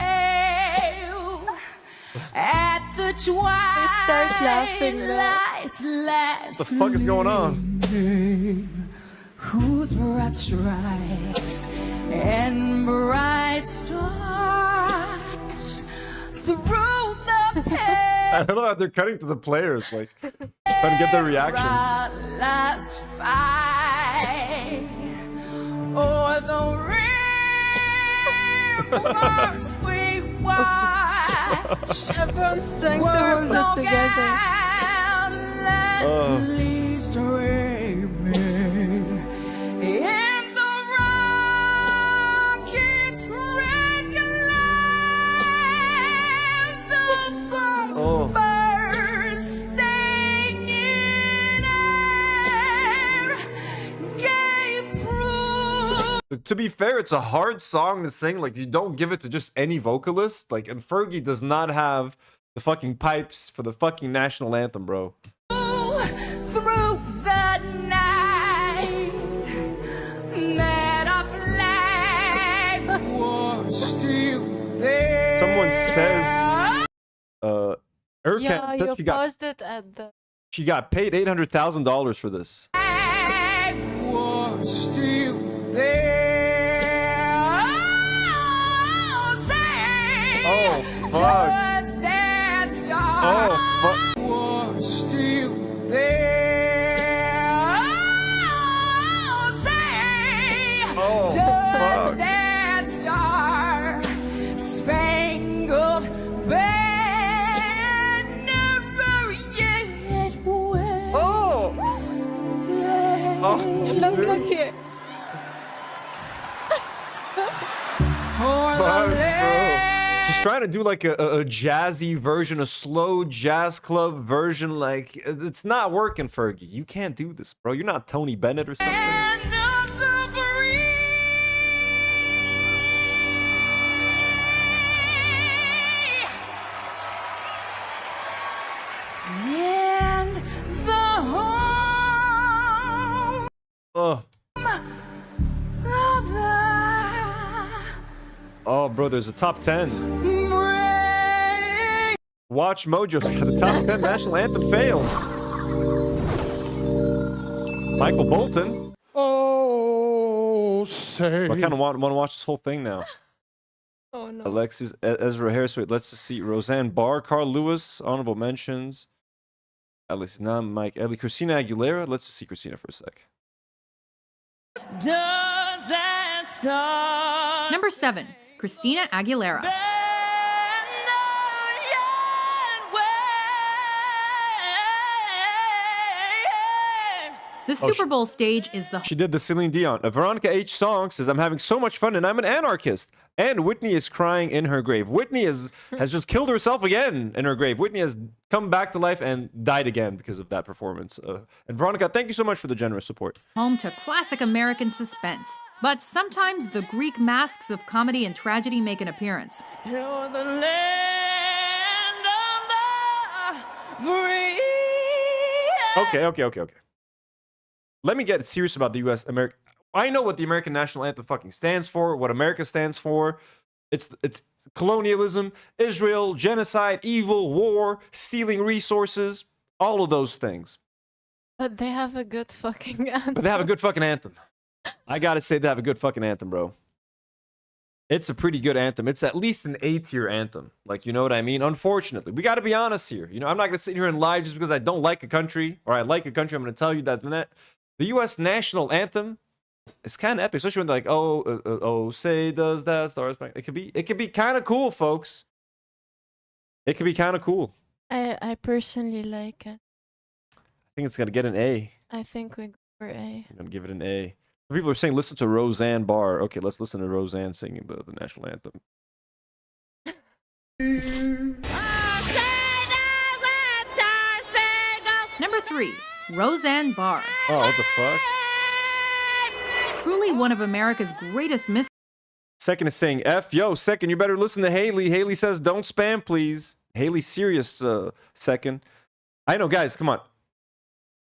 at the start laughing now. twilight's last What the fuck is going on? gleam, whose broad stripes and bright stars through the pale I love how they're cutting to the players, like trying to get their reactions. last fight o'er the ramparts we watched. Everyone's trying to Were hold so it together. gallantly streaming in the rocket's red glare, the bombs bursting in air gave proof. To be fair, it's a hard song to sing. Like, you don't give it to just any vocalist. Like, and Fergie does not have the fucking pipes for the fucking national anthem, bro. Through the night that our flag was still there. Someone says, Erkan Yeah, says you paused it at the. she got paid $800,000 for this. Flag was still there. Oh, say, Oh, fuck. just that star Oh, fuck. was still there. Oh, say, Oh, just fuck. that star spangled banner yet wave. Oh! Oh, Look dude. here. For the Fuck, bro. land. She's trying to do like a jazzy version, a slow jazz club version. Like, it's not working, Fergie. You can't do this, bro. You're not Tony Bennett or something. And of the breeze. And the home Oh, of the oh, bro. There's a top 10. brave. Watch Mojo's got the top 10 national anthem fails. Michael Bolton. Oh, say. I kind of want to watch this whole thing now. Oh no. Alexis, Ezra Harris. Wait, let's just see. Roseanne Barr, Carl Lewis, honorable mentions. Alice Nam, Mike Ellie, Christina Aguilera. Let's just see Christina for a sec. Does that star Number 7, Christina Aguilera. The Super Bowl stage is the She did the Celine Dion. Veronica H. Song says, I'm having so much fun and I'm an anarchist. And Whitney is crying in her grave. Whitney has just killed herself again in her grave. Whitney has come back to life and died again because of that performance. And Veronica, thank you so much for the generous support. home to classic American suspense. But sometimes the Greek masks of comedy and tragedy make an appearance. You're the land of the free. Okay. Let me get serious about the U.S. America. I know what the American national anthem fucking stands for, what America stands for. It's colonialism, Israel, genocide, evil, war, stealing resources, all of those things. But they have a good fucking anthem. But they have a good fucking anthem. I gotta say they have a good fucking anthem, bro. It's a pretty good anthem. It's at least an A-tier anthem. Like, you know what I mean? Unfortunately, we gotta be honest here. You know, I'm not gonna sit here and lie just because I don't like a country or I like a country. I'm gonna tell you that the U.S. national anthem is kind of epic, especially when they're like, oh, say does that Star Spangled. It could be kind of cool, folks. It could be kind of cool. I personally like it. I think it's gonna get an A. I think we go for A. I'm gonna give it an A. People are saying listen to Roseanne Barr. Okay, let's listen to Roseanne singing the national anthem. Number 3, Roseanne Barr. Oh, what the fuck? Truly one of America's greatest mysteries. Second is saying F. Yo, second, you better listen to Haley. Haley says don't spam, please. Haley serious, second. I know, guys, come on.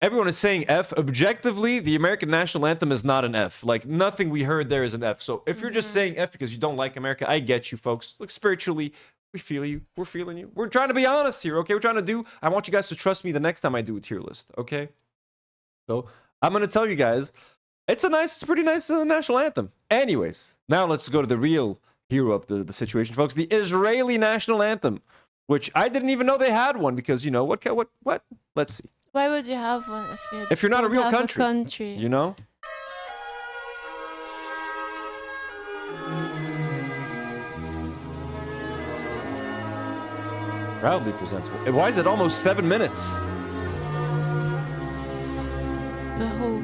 Everyone is saying F. Objectively, the American national anthem is not an F. Like, nothing we heard there is an F. So if you're just saying F because you don't like America, I get you, folks. Look, spiritually, we feel you. We're feeling you. We're trying to be honest here, okay? We're trying to do... I want you guys to trust me the next time I do a tier list, okay? So I'm going to tell you guys, it's a pretty nice national anthem. Anyways, now let's go to the real hero of the situation, folks. The Israeli national anthem, which I didn't even know they had one because, you know, what? Let's see. Why would you have one if you're not a real country? You know? Proudly presents. Why is it almost 7 minutes? The hope.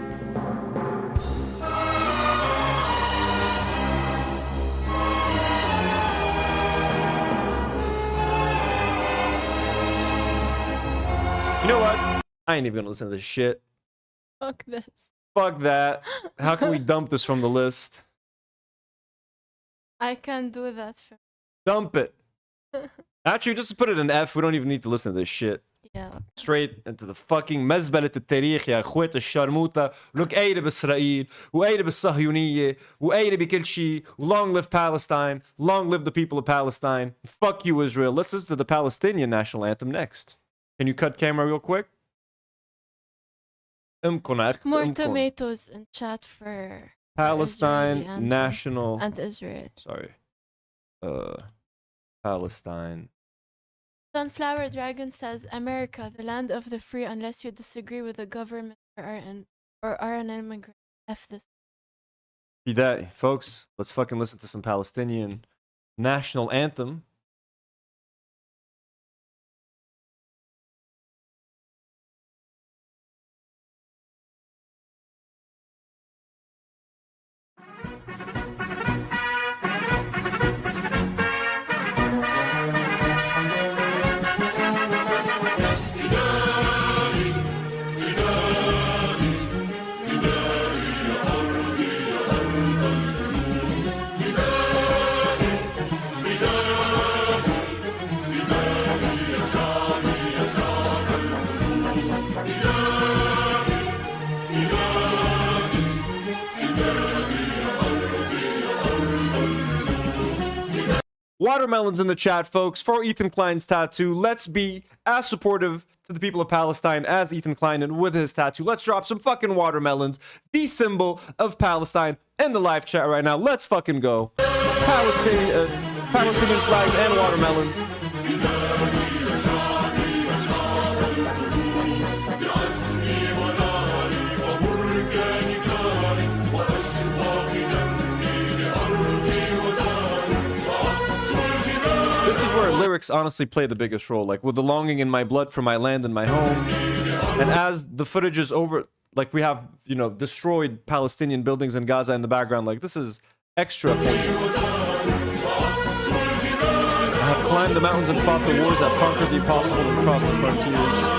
You know what? I ain't even gonna listen to this shit. Fuck this. Fuck that. How can we dump this from the list? I can't do that. Dump it. Actually, just put it in F. We don't even need to listen to this shit. Yeah. Straight into the fucking مزبلة التاريخ يا اخوات الشرموطة. Look, قايلة بإسرائيل وقايلة بالصهيونية وقايلة بكل شيء. Long live Palestine. Long live the people of Palestine. Fuck you, Israel. Let's listen to the Palestinian national anthem next. Can you cut camera real quick? More tomatoes in chat for Palestine national and Israel. Sorry. Palestine. Sunflower Dragon says America, the land of the free, unless you disagree with the government or are an immigrant. F this. Be that, folks. Let's fucking listen to some Palestinian national anthem. Watermelons in the chat, folks, for Ethan Klein's tattoo. Let's be as supportive to the people of Palestine as Ethan Klein and with his tattoo. Let's drop some fucking watermelons, the symbol of Palestine, in the live chat right now. Let's fucking go. Palestinian flags and watermelons. This is where lyrics honestly play the biggest role. Like, with the longing in my blood for my land and my home. And as the footage is over, like, we have, you know, destroyed Palestinian buildings in Gaza in the background. Like, this is extra poignant. I have climbed the mountains and fought the wars. I've conquered the impossible and crossed the frontiers.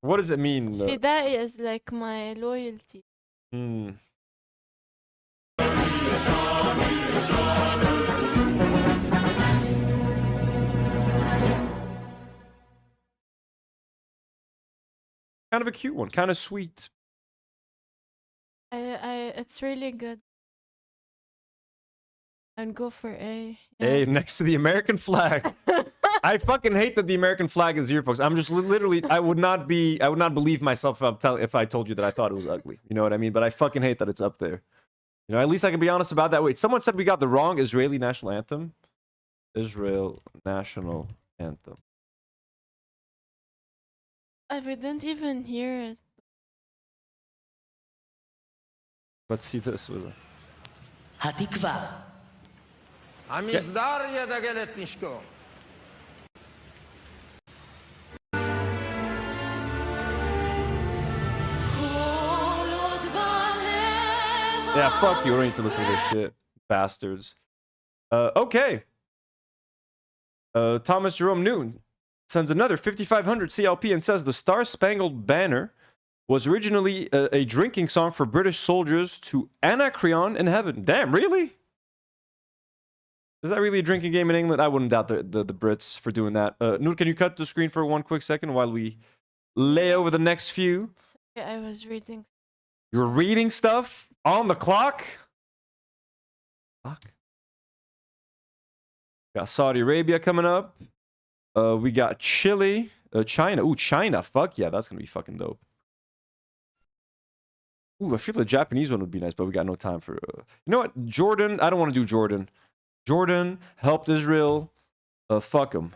What does it mean? Fidai is like my loyalty. Hmm. Kind of a cute one, kind of sweet. It's really good. And go for A. A next to the American flag. I fucking hate that the American flag is here, folks. I'm just literally, I would not believe myself if I told you that I thought it was ugly. You know what I mean? But I fucking hate that it's up there. You know, at least I can be honest about that. Wait, someone said we got the wrong Israeli national anthem. Israel national anthem. I didn't even hear it. Let's see this. Was it? התקווה. המסדר ידגל את נשקו. Yeah, fuck you. I don't need to listen to this shit. Bastards. Okay. Thomas Jerome Newton sends another 5,500 CLP and says the Star Spangled Banner was originally a drinking song for British soldiers to Anacreon in heaven. Damn, really? Is that really a drinking game in England? I wouldn't doubt the Brits for doing that. Nour, can you cut the screen for one quick second while we lay over the next few? Sorry, I was reading. You're reading stuff on the clock? Fuck. Got Saudi Arabia coming up. We got Chile. China. Ooh, China. Fuck yeah, that's gonna be fucking dope. Ooh, I feel the Japanese one would be nice, but we got no time for... You know what? Jordan. I don't want to do Jordan. Jordan helped Israel. Fuck them.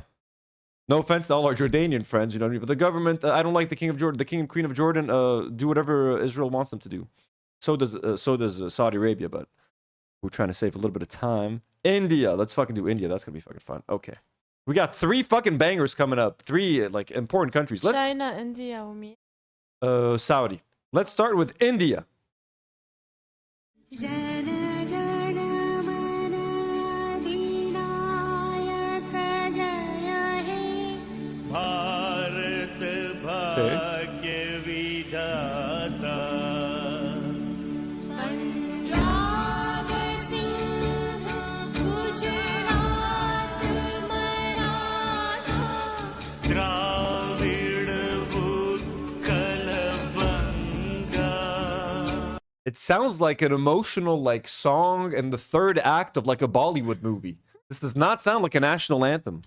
No offense to all our Jordanian friends, you know what I mean? But the government, I don't like the king of Jordan. The king and queen of Jordan do whatever Israel wants them to do. So does Saudi Arabia, but we're trying to save a little bit of time. India. Let's fucking do India. That's going to be fucking fun. Okay. We got 3 fucking bangers coming up. 3, like, important countries. China, India, me. Saudi. Let's start with India. It sounds like an emotional like song and the third act of like a Bollywood movie. This does not sound like a national anthem.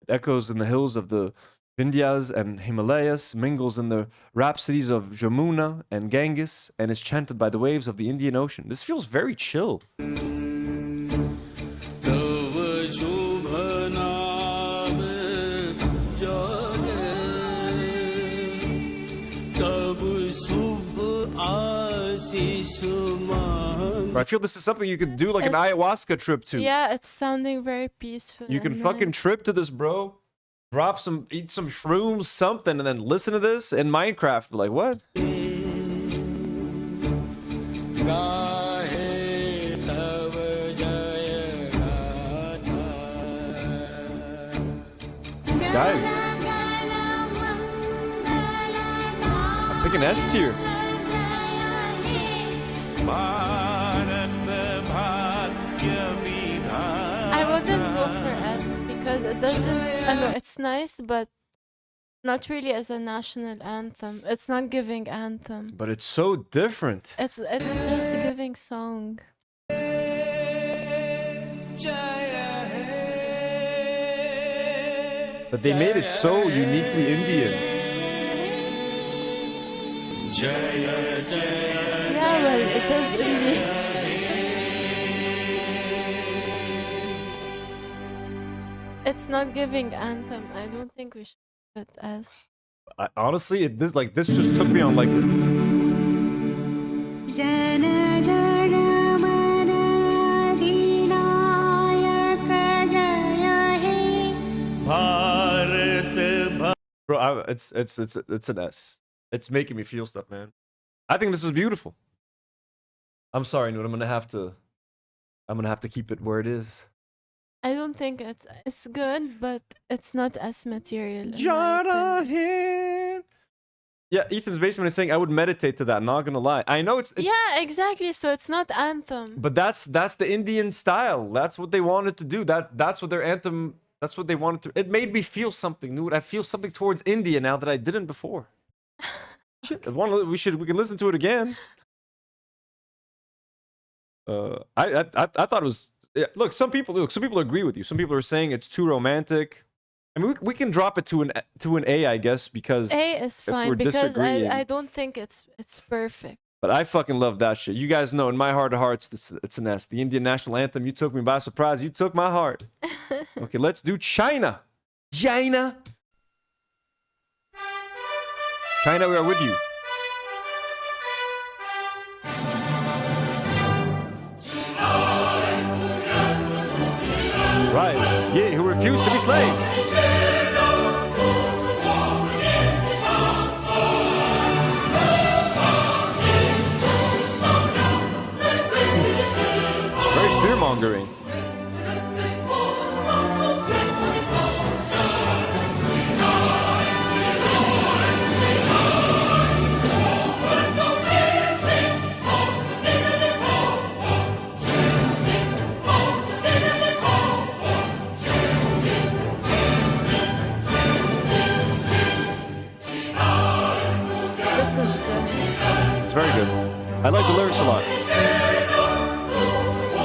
It echoes in the hills of the Vindhyas and Himalayas, mingles in the rhapsodies of Jamuna and Ganges, and is chanted by the waves of the Indian Ocean. This feels very chill. I feel this is something you could do like an ayahuasca trip to. Yeah, it's sounding very peaceful. You can fucking trip to this, bro. Drop some, eat some shrooms, something, and then listen to this in Minecraft. Like, what? Guys, I'm picking S tier. I wouldn't go for S because it doesn't. I know it's nice, but not really as a national anthem. It's not giving anthem. But it's so different. It's just giving song. But they made it so uniquely Indian. Yeah, well, it is Indian. It's not giving anthem. I don't think we should put S. Honestly, this just took me on like. Bro, it's an S. It's making me feel stuff, man. I think this is beautiful. I'm sorry, Nour. I'm gonna have to keep it where it is. I don't think it's good, but it's not as material. Jonathan. Yeah, Ethan's Basement is saying I would meditate to that. Not gonna lie, I know it's yeah, exactly. So it's not Anthem. but that's the Indian style. That's what they wanted to do. That's what their anthem. That's what they wanted to. It made me feel something, Nour. I feel something towards India now that I didn't before. We can listen to it again. I thought it was. Yeah, look, some people agree with you. Some people are saying it's too romantic. I mean, we can drop it to an A, I guess, because A is fine because I don't think it's perfect. But I fucking love that shit. You guys know, in my heart of hearts, it's an S. The Indian national anthem. You took me by surprise. You took my heart. Okay, let's do China. China. China, we are with you. Rise, ye who refuse to be slaves. Very fear-mongering. Very good. I like the lyrics a lot.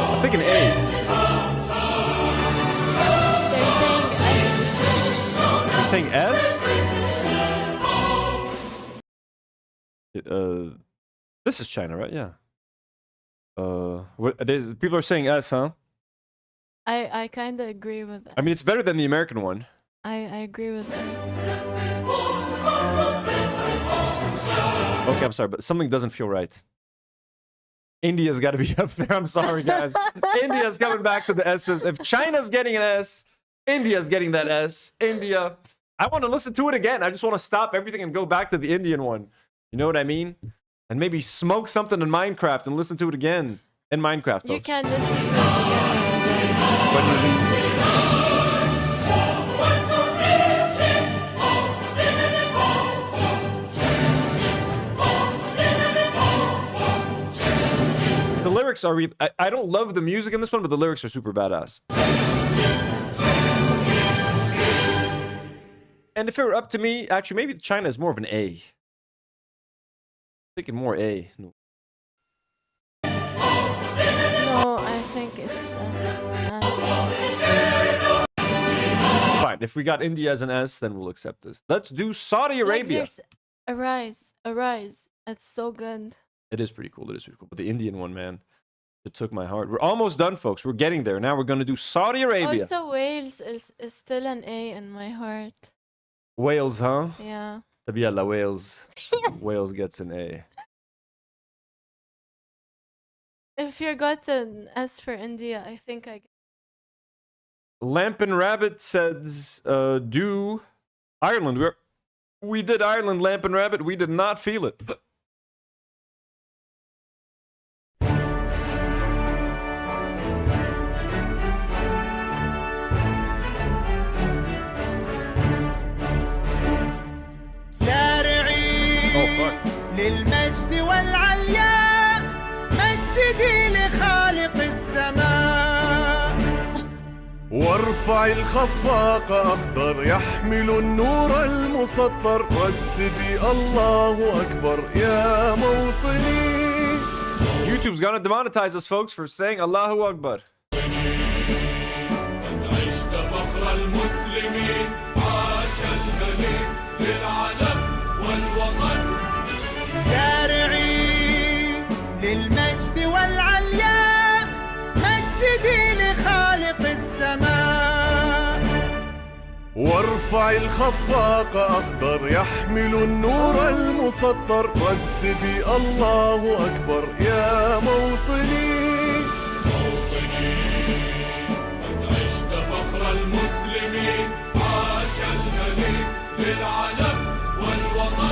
I'm thinking A. They're saying S. This is China, right? Yeah. People are saying S, huh? I kind of agree with that. I mean, it's better than the American one. I agree with this. Okay, I'm sorry, but something doesn't feel right. India's got to be up there. I'm sorry, guys. India's coming back to the S's. If China's getting an S, India's getting that S. India. I want to listen to it again. I just want to stop everything and go back to the Indian one. You know what I mean? And maybe smoke something in Minecraft and listen to it again. In Minecraft, though. You can listen to it again. The lyrics are I don't love the music in this one, but the lyrics are super badass. And if it were up to me, actually, maybe China is more of an A. I'm thinking more A. No, I think it's S. Fine. If we got India as an S, then we'll accept this. Let's do Saudi Arabia. Arise. It's so good. It is pretty cool. But the Indian one, man, it took my heart. We're almost done, folks. We're getting there. Now we're going to do Saudi Arabia. Also, Wales is still an A in my heart. Wales, huh? Yeah. Tabialla, Wales. Wales gets an A. If you got an S for India, I think I get. Lampin Rabbit says, do Ireland. We did Ireland, Lampin Rabbit. We did not feel it. للمجد والعلياء مجدي لخالق السماء وارفع الخفاق أخضر يحمل النور المسطر رددي الله أكبر يا موطني. YouTube's gonna demonetize us, folks, for saying Allahu Akbar. عشت فخر المسلمين عاش الملك للعلم والوطن. سارعي للمجد والعلياء مجدي لخالق السماء وارفع الخفاق أخضر يحمل النور المسطر رددي الله أكبر يا موطني. عشت فخر المسلمين عاش الملك للعلم والوطن.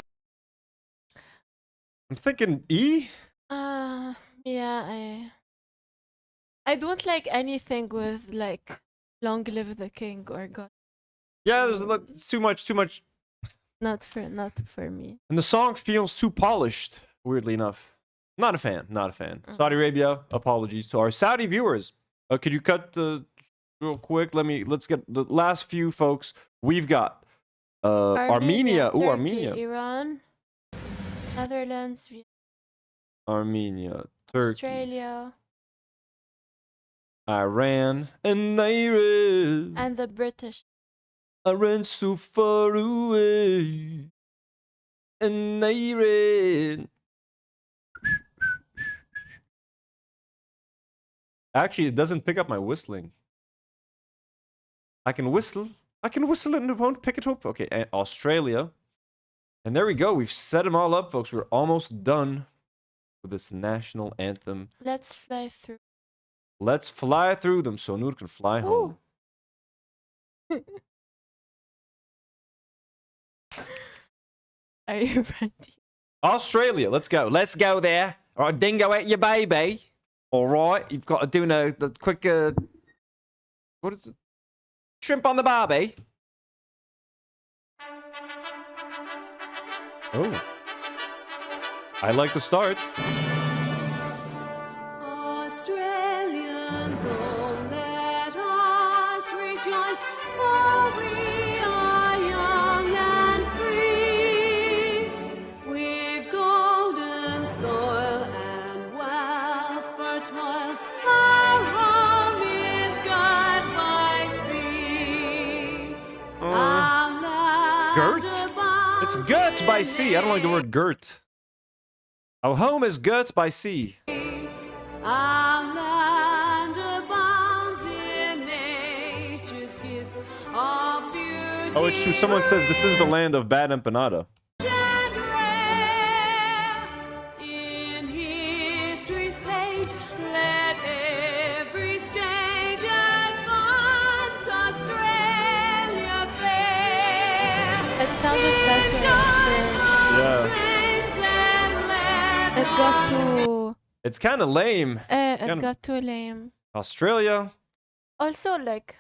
I'm thinking E. Yeah, I don't like anything with like "Long Live the King" or "God." Yeah, there's too much. Not for me. And the song feels too polished, weirdly enough. Not a fan. Saudi Arabia, apologies to our Saudi viewers. Could you cut real quick? Let's get the last few folks. We've got Armenia. Turkey, Armenia. Iran, Netherlands, Vietnam, Armenia, Turkey, Australia, Iran, and Iran. and the British. I ran so far away, and Iran. Actually, it doesn't pick up my whistling. I can whistle and it won't pick it up. Okay, and Australia. And there we go. We've set them all up, folks. We're almost done with this national anthem. Let's fly through. Let's fly through them so Nour can fly home. Are you ready? Australia, let's go. Let's go there. All right, dingo at your baby. All right, you've got to do the quick, what is it? Shrimp on the barbie. Oh. I like the start. Australians, oh, let us rejoice, for we are young and free. We've golden soil and wealth fertile. Our home is girt by sea. Girt? It's girt by sea. I don't like the word girt. Our home is girt by sea. Our land abounds in nature's gifts of beauty. Oh, it's true. Someone says this is the land of bad empanada. And rare. In history's page, let every stage advance Australia fair. It sounded better at first. Yeah. It got too. It's kind of lame. It got too lame. Australia. Also, like,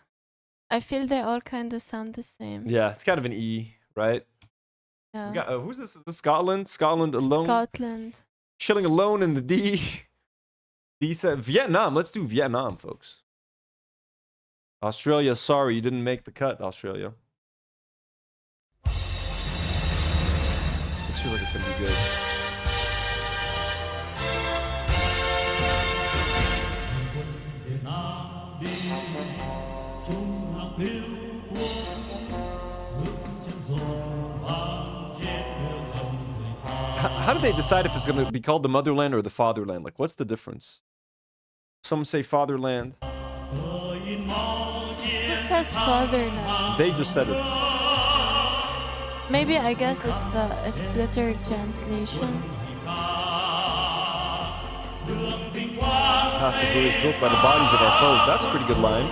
I feel they all kind of sound the same. Yeah, it's kind of an E, right? Yeah. We got, who's this? Is this Scotland? Scotland alone. Scotland. Chilling alone in the D. D said Vietnam. Let's do Vietnam, folks. Australia, sorry you didn't make the cut, Australia. This feels like it's gonna be good. How do they decide if it's going to be called the motherland or the fatherland? Like, what's the difference? Some say fatherland. Who says fatherland? They just said it. Maybe I guess it's literal translation. Half the blue is built by the bodies of our foes. That's a pretty good line.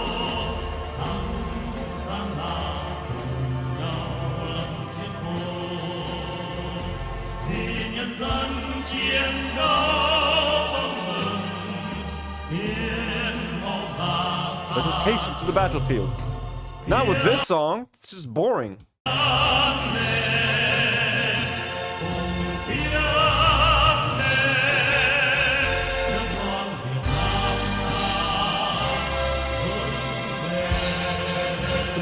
Let us hasten to the battlefield. Not with this song. It's just boring.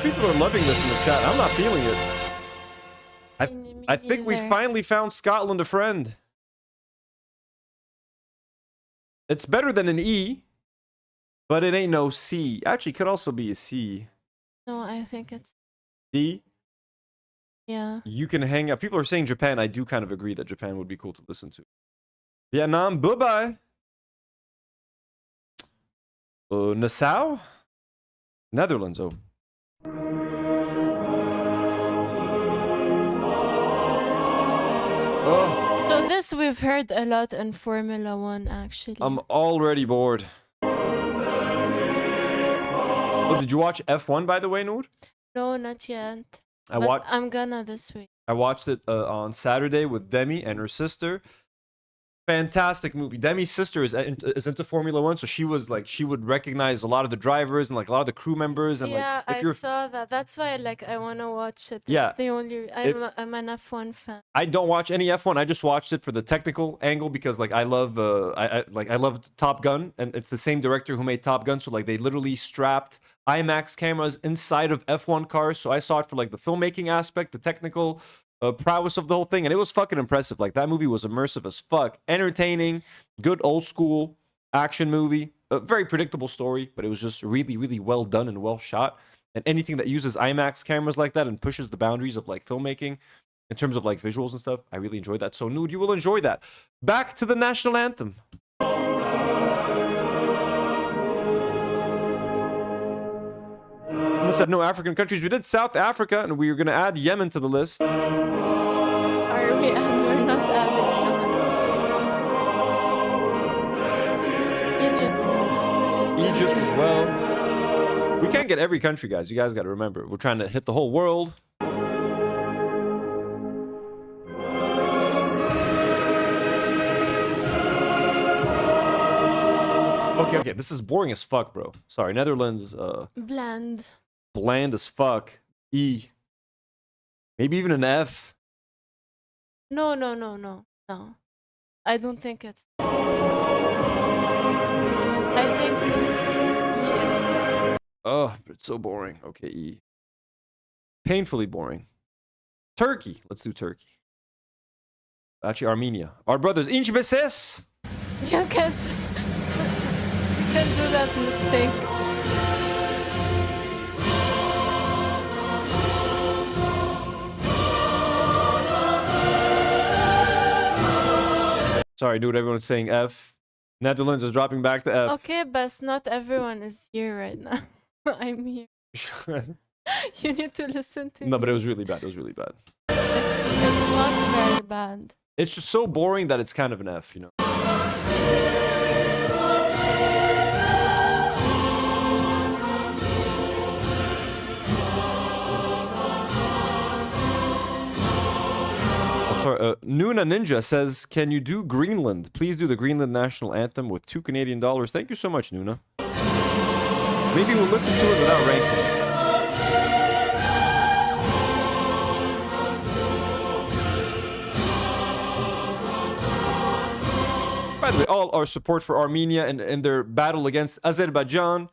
People are loving this in the chat. I'm not feeling it. I think we finally found Scotland a friend. It's better than an E, but it ain't no C. Actually, it could also be a C. No, I think it's D. Yeah. You can hang out. People are saying Japan. I do kind of agree that Japan would be cool to listen to. Vietnam, bye-bye. Nassau? Netherlands, oh. Oh. So this we've heard a lot in Formula 1, actually. I'm already bored. Oh, did you watch F1, by the way, Nour? No, not yet. I'm gonna this week. I watched it on Saturday with Demi and her sister. Fantastic movie. Demi's sister is into Formula One, so she would recognize a lot of the drivers and like a lot of the crew members and Yeah, like if I you're saw that. That's why I want to watch it. Yeah. It's the only I'm an F1 fan. I don't watch any F1. I just watched it for the technical angle because like I love I loved Top Gun, and it's the same director who made Top Gun, so like they literally strapped IMAX cameras inside of F1 cars, so I saw it for like the filmmaking aspect, the technical prowess of the whole thing, and it was fucking impressive. Like that movie was immersive as fuck, entertaining, good old school action movie, a very predictable story, but it was just really, really well done and well shot. And anything that uses IMAX cameras like that and pushes the boundaries of like filmmaking in terms of like visuals and stuff, I really enjoyed that. So Nour, you will enjoy that. Back to the national anthem. Someone said no African countries. We did South Africa, and we were going to add Yemen to the list. Are we? And we're not adding Yemen to the list. Egypt is an African Egypt country. as well. We can't get every country, guys. You guys got to remember, we're trying to hit the whole world. Okay, this is boring as fuck, bro. Sorry, Netherlands, Bland. bland as fuck. E. Maybe even an F. No. I don't think it's. I think he is. Oh, but it's so boring. Okay, E. Painfully boring. Turkey. Let's do Turkey. Actually, Armenia. Our brothers. İnç beses. You can't. You can't do that mistake. Sorry, dude. Everyone's saying F. Netherlands is dropping back to F. Okay, but not everyone is here right now. I'm here. You need to listen to No, me. but it was really bad. It was really bad. It's not very bad. It's just so boring that it's kind of an F, you know. Nuna Ninja says, can you do Greenland? Please do the Greenland national anthem with $2 Canadian. Thank you so much, Nuna. Maybe we'll listen to it without ranking it. By the way, all our support for Armenia and their battle against Azerbaijan.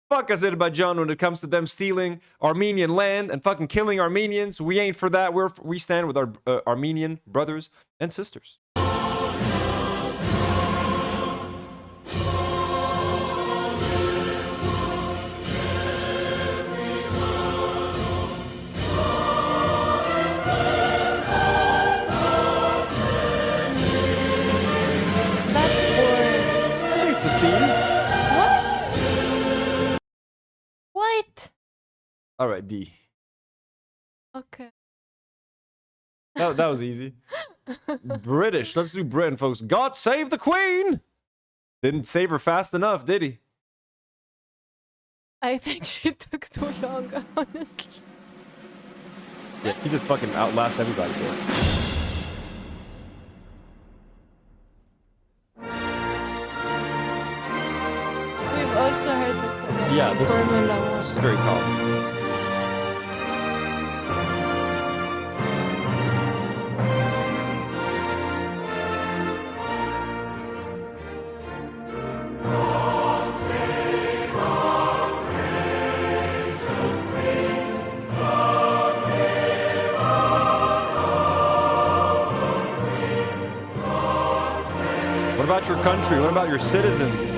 Fuck Azerbaijan when it comes to them stealing Armenian land and fucking killing Armenians. We ain't for that. We stand with our Armenian brothers and sisters. That's boring. I think it's a C. What? All right, D. Okay. That was easy. British. Let's do Britain, folks. God save the Queen. Didn't save her fast enough, did he? I think she took too long, honestly. Yeah, he did fucking outlast everybody there. We've also heard this about Yeah, in Formula 1. this is very common. What about your country? What about your citizens?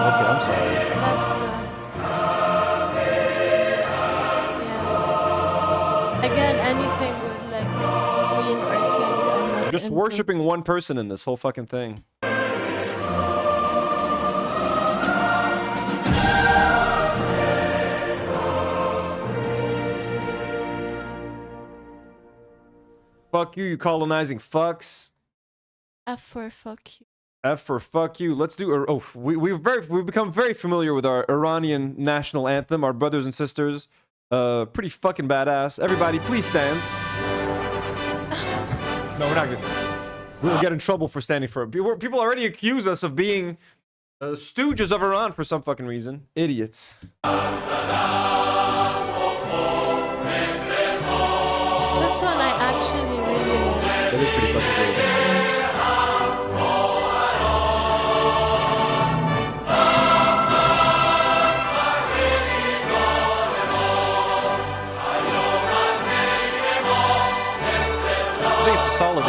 Okay, I'm sorry. Again, anything with like queen or king. I'm not Just into. worshiping one person in this whole fucking thing. Fuck you, you colonizing fucks. F for fuck you. F for fuck you. Let's do. Oh, we've become very familiar with our Iranian national anthem. Our brothers and sisters, Pretty fucking badass. Everybody, please stand. No, we're not gonna. We'll get in trouble for standing for it. People already accuse us of being stooges of Iran for some fucking reason. Idiots. This one I actually really like. It is pretty fucking cool. I think it's a solid A.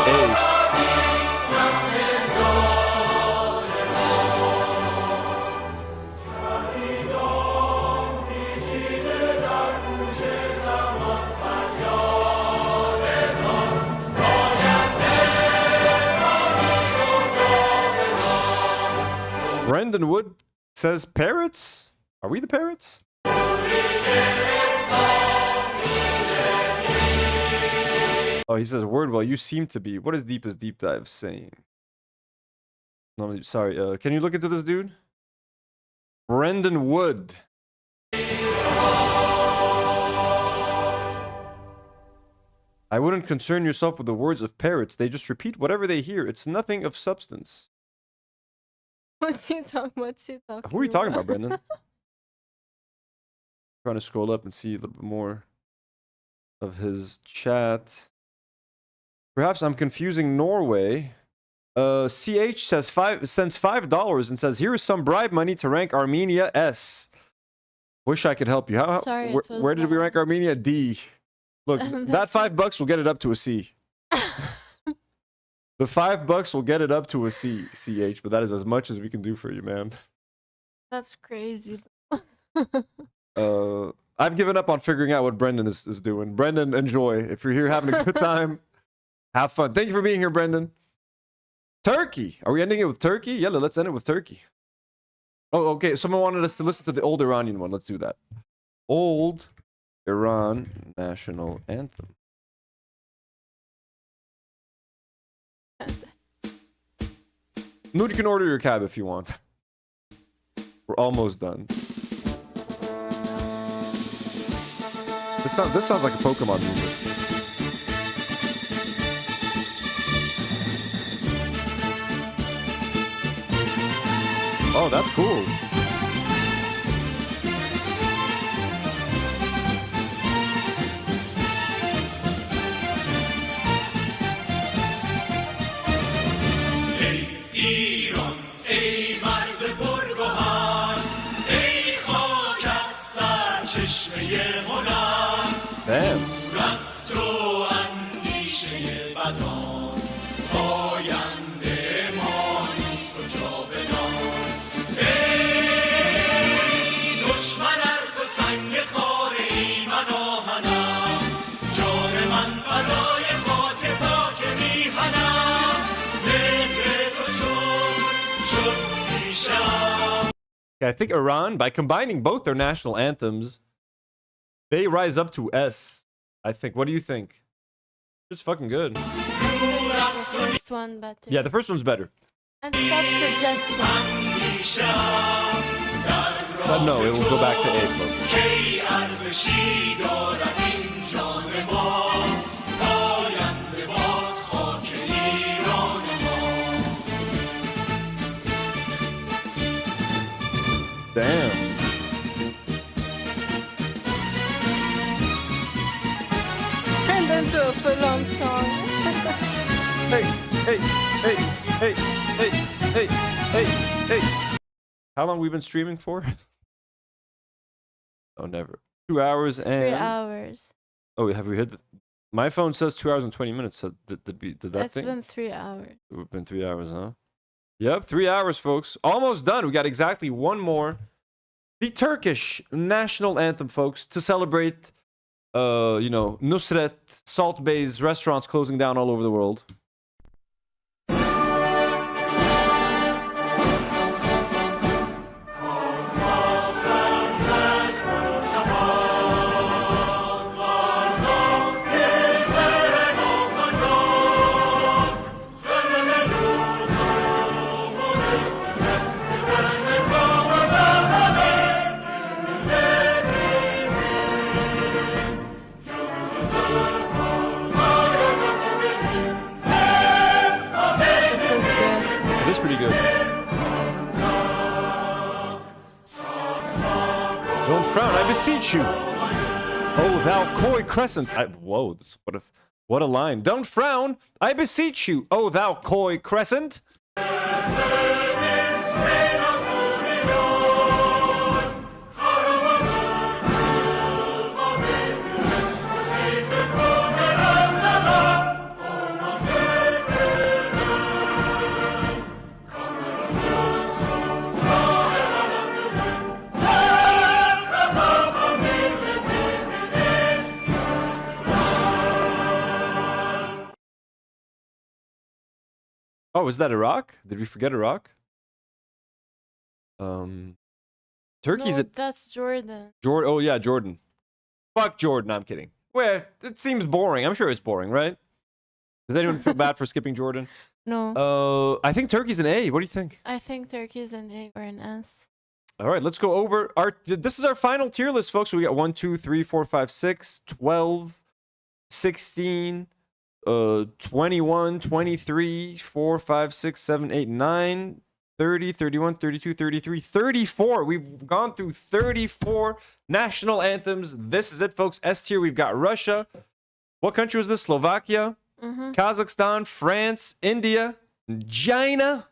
Brendan Wood says parrots? Are we the parrots? Oh, he says, word, well, you seem to be. What is Deepest Deep Dive saying? No, sorry, can you look into this dude? Brendan Wood. I wouldn't concern yourself with the words of parrots. They just repeat whatever they hear. It's nothing of substance. What's he talking about? Who are you talking about, Brendan? Trying to scroll up and see a little bit more of his chat. Perhaps I'm confusing Norway. CH says sends $5 and says, here is some bribe money to rank Armenia S. Wish I could help you. Sorry, where did we rank Armenia? D. Look, that $5 will get it up to a C. The $5 will get it up to a C, CH, but that is as much as we can do for you, man. That's crazy. I've given up on figuring out what Brendan is doing. Brendan, enjoy. If you're here having a good time, have fun. Thank you for being here, Brendan. Turkey. Are we ending it with Turkey? Yeah, let's end it with Turkey. Oh, okay. Someone wanted us to listen to the old Iranian one. Let's do that. Old Iran National Anthem. Nour, you can order your cab if you want. We're almost done. This sounds like a Pokemon music. Oh, that's cool. Damn. I think Iran, by combining both their national anthems, they rise up to S. I think. What do you think? It's fucking good. First one better. Yeah, the first one's better. And stop suggesting. No, it will go back to A, folks. Damn. And then do a full-on song. Hey. How long we been streaming for? Oh, never. 2 hours and 3 hours. Oh, have we hit the... My phone says 2 hours and 20 minutes. So did that It's thing? been 3 hours. It's been 3 hours, huh? Yep, 3 hours, folks. Almost done. We got exactly one more. The Turkish national anthem, folks, to celebrate, Nusret, Salt Bay's restaurants closing down all over the world. frown, I beseech you. Oh, thou coy crescent. Whoa, what a line. Don't frown, I beseech you. Oh, thou coy crescent. Oh, is that Iraq? Did we forget Iraq? Turkey's No, that's Jordan. Jordan. Oh yeah, Jordan. Fuck Jordan. I'm kidding. Well, it seems boring. I'm sure it's boring, right? Does anyone feel bad for skipping Jordan? No. I think Turkey's an A. What do you think? I think Turkey's an A or an S. All right, let's go over our. This is our final tier list, folks. So we got 1, 2, 3, 4, 5, 6, 12, 16. 21, 23, 4, 5, 6, 7, 8, 9, 30, 31, 32, 33, 34. We've gone through 34 national anthems. This is it, folks. S tier, we've got Russia. What country was this? Slovakia, Kazakhstan, France, India, China.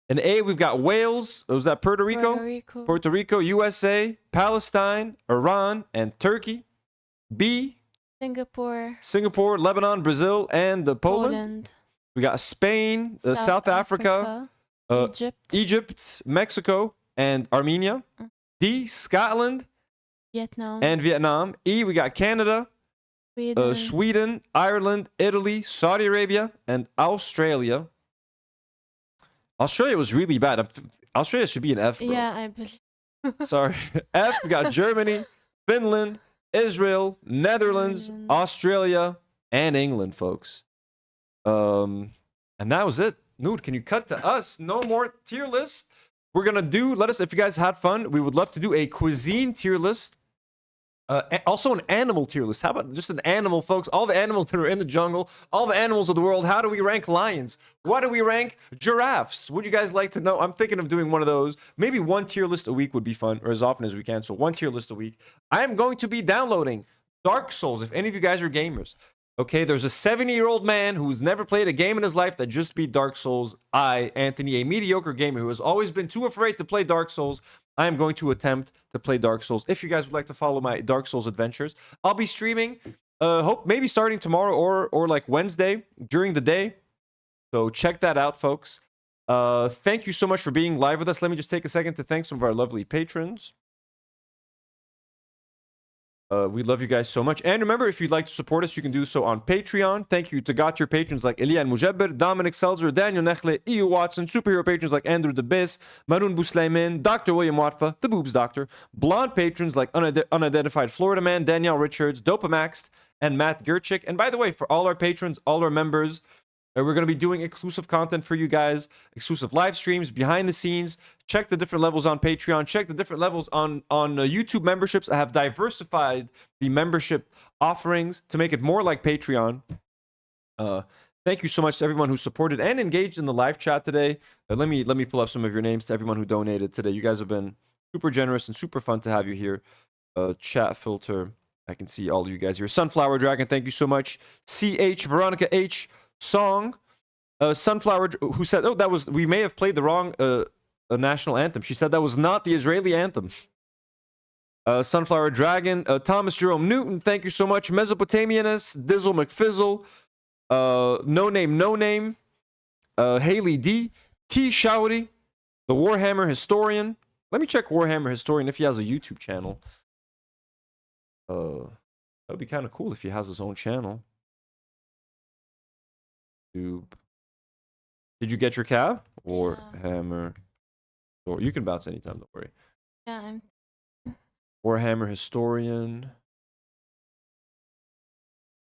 An A, we've got Wales. Was that Puerto Rico? Puerto Rico, USA, Palestine, Iran, and Turkey. B, Singapore, Lebanon, Brazil, and Poland. We got Spain, South Africa, Egypt, Mexico, and Armenia. D, Scotland, and Vietnam. E, we got Canada, Sweden, Ireland, Italy, Saudi Arabia, and Australia. Australia was really bad. Australia should be an F, bro. Yeah, I believe. Sorry. F, we got Germany, Finland, Israel, Netherlands, Australia, and England, folks. And that was it. Nour, can you cut to us? No more tier list. We're gonna do. Let us, if you guys had fun, we would love to do a cuisine tier list. Also an animal tier list. How about just an animal, folks? All the animals that are in the jungle, all the animals of the world. How do we rank lions? What do we rank giraffes? Would you guys like to know? I'm thinking of doing one of those. Maybe one tier list a week would be fun, or as often as we can. So one tier list a week. I am going to be downloading Dark Souls. If any of you guys are gamers, okay, there's a 70-year-old man who's never played a game in his life that just beat Dark Souls. I, Anthony, a mediocre gamer who has always been too afraid to play Dark Souls, I am going to attempt to play Dark Souls. If you guys would like to follow my Dark Souls adventures, I'll be streaming, hope maybe starting tomorrow or like Wednesday during the day. So check that out, folks. Thank you so much for being live with us. Let me just take a second to thank some of our lovely patrons. We love you guys so much. And remember, if you'd like to support us, you can do so on Patreon. Thank you to got-tier patrons like Elian Mujabber, Dominic Selzer, Daniel Nechle, EU Watson, superhero patrons like Andrew Debis, Maroon Bouslaymin, Dr. William Watfa, The Boobs Doctor, blonde patrons like Unidentified Florida Man, Danielle Richards, Dopamaxed, and Matt Gerchik. And by the way, for all our patrons, all our members, we're going to be doing exclusive content for you guys, exclusive live streams, behind the scenes. Check the different levels on Patreon. Check the different levels on YouTube memberships. I have diversified the membership offerings to make it more like Patreon. Thank you so much to everyone who supported and engaged in the live chat today. Let me pull up some of your names to everyone who donated today. You guys have been super generous and super fun to have you here. Chat filter. I can see all of you guys here. Sunflower Dragon, thank you so much. CH, Veronica H, Song, Sunflower, who said, oh, that was, we may have played the wrong national anthem. She said that was not the Israeli anthem. Sunflower Dragon, Thomas Jerome Newton, thank you so much. Mesopotamianus, Dizzle McFizzle, No Name, Haley D, T Shouty, the Warhammer Historian. Let me check Warhammer Historian if he has a YouTube channel. That would be kind of cool if he has his own channel. Did you get your cab or hammer? Or you can bounce anytime, don't worry. Yeah, I'm Warhammer Historian.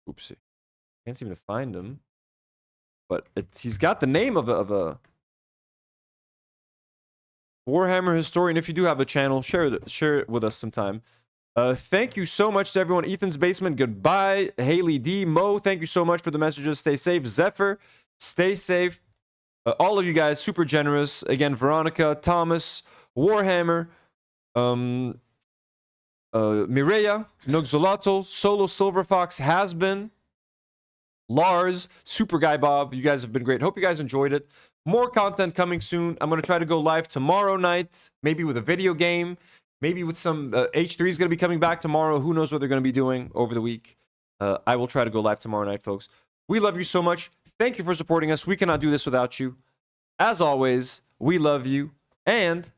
Oopsie, can't seem to find him. But he's got the name of a Warhammer Historian. If you do have a channel, share it with us sometime. Thank you so much to everyone. Ethan's Basement, goodbye. Haley D, Mo, thank you so much for the messages. Stay safe. Zephyr, stay safe. All of you guys, super generous. Again, Veronica, Thomas, Warhammer, Mireya, Nugzolato, Solo Silver Fox, Has Been, Lars, Super Guy Bob. You guys have been great. Hope you guys enjoyed it. More content coming soon. I'm going to try to go live tomorrow night, maybe with a video game, maybe with some H3 is going to be coming back tomorrow. Who knows what they're going to be doing over the week. I will try to go live tomorrow night, folks. We love you so much. Thank you for supporting us. We cannot do this without you. As always, we love you and...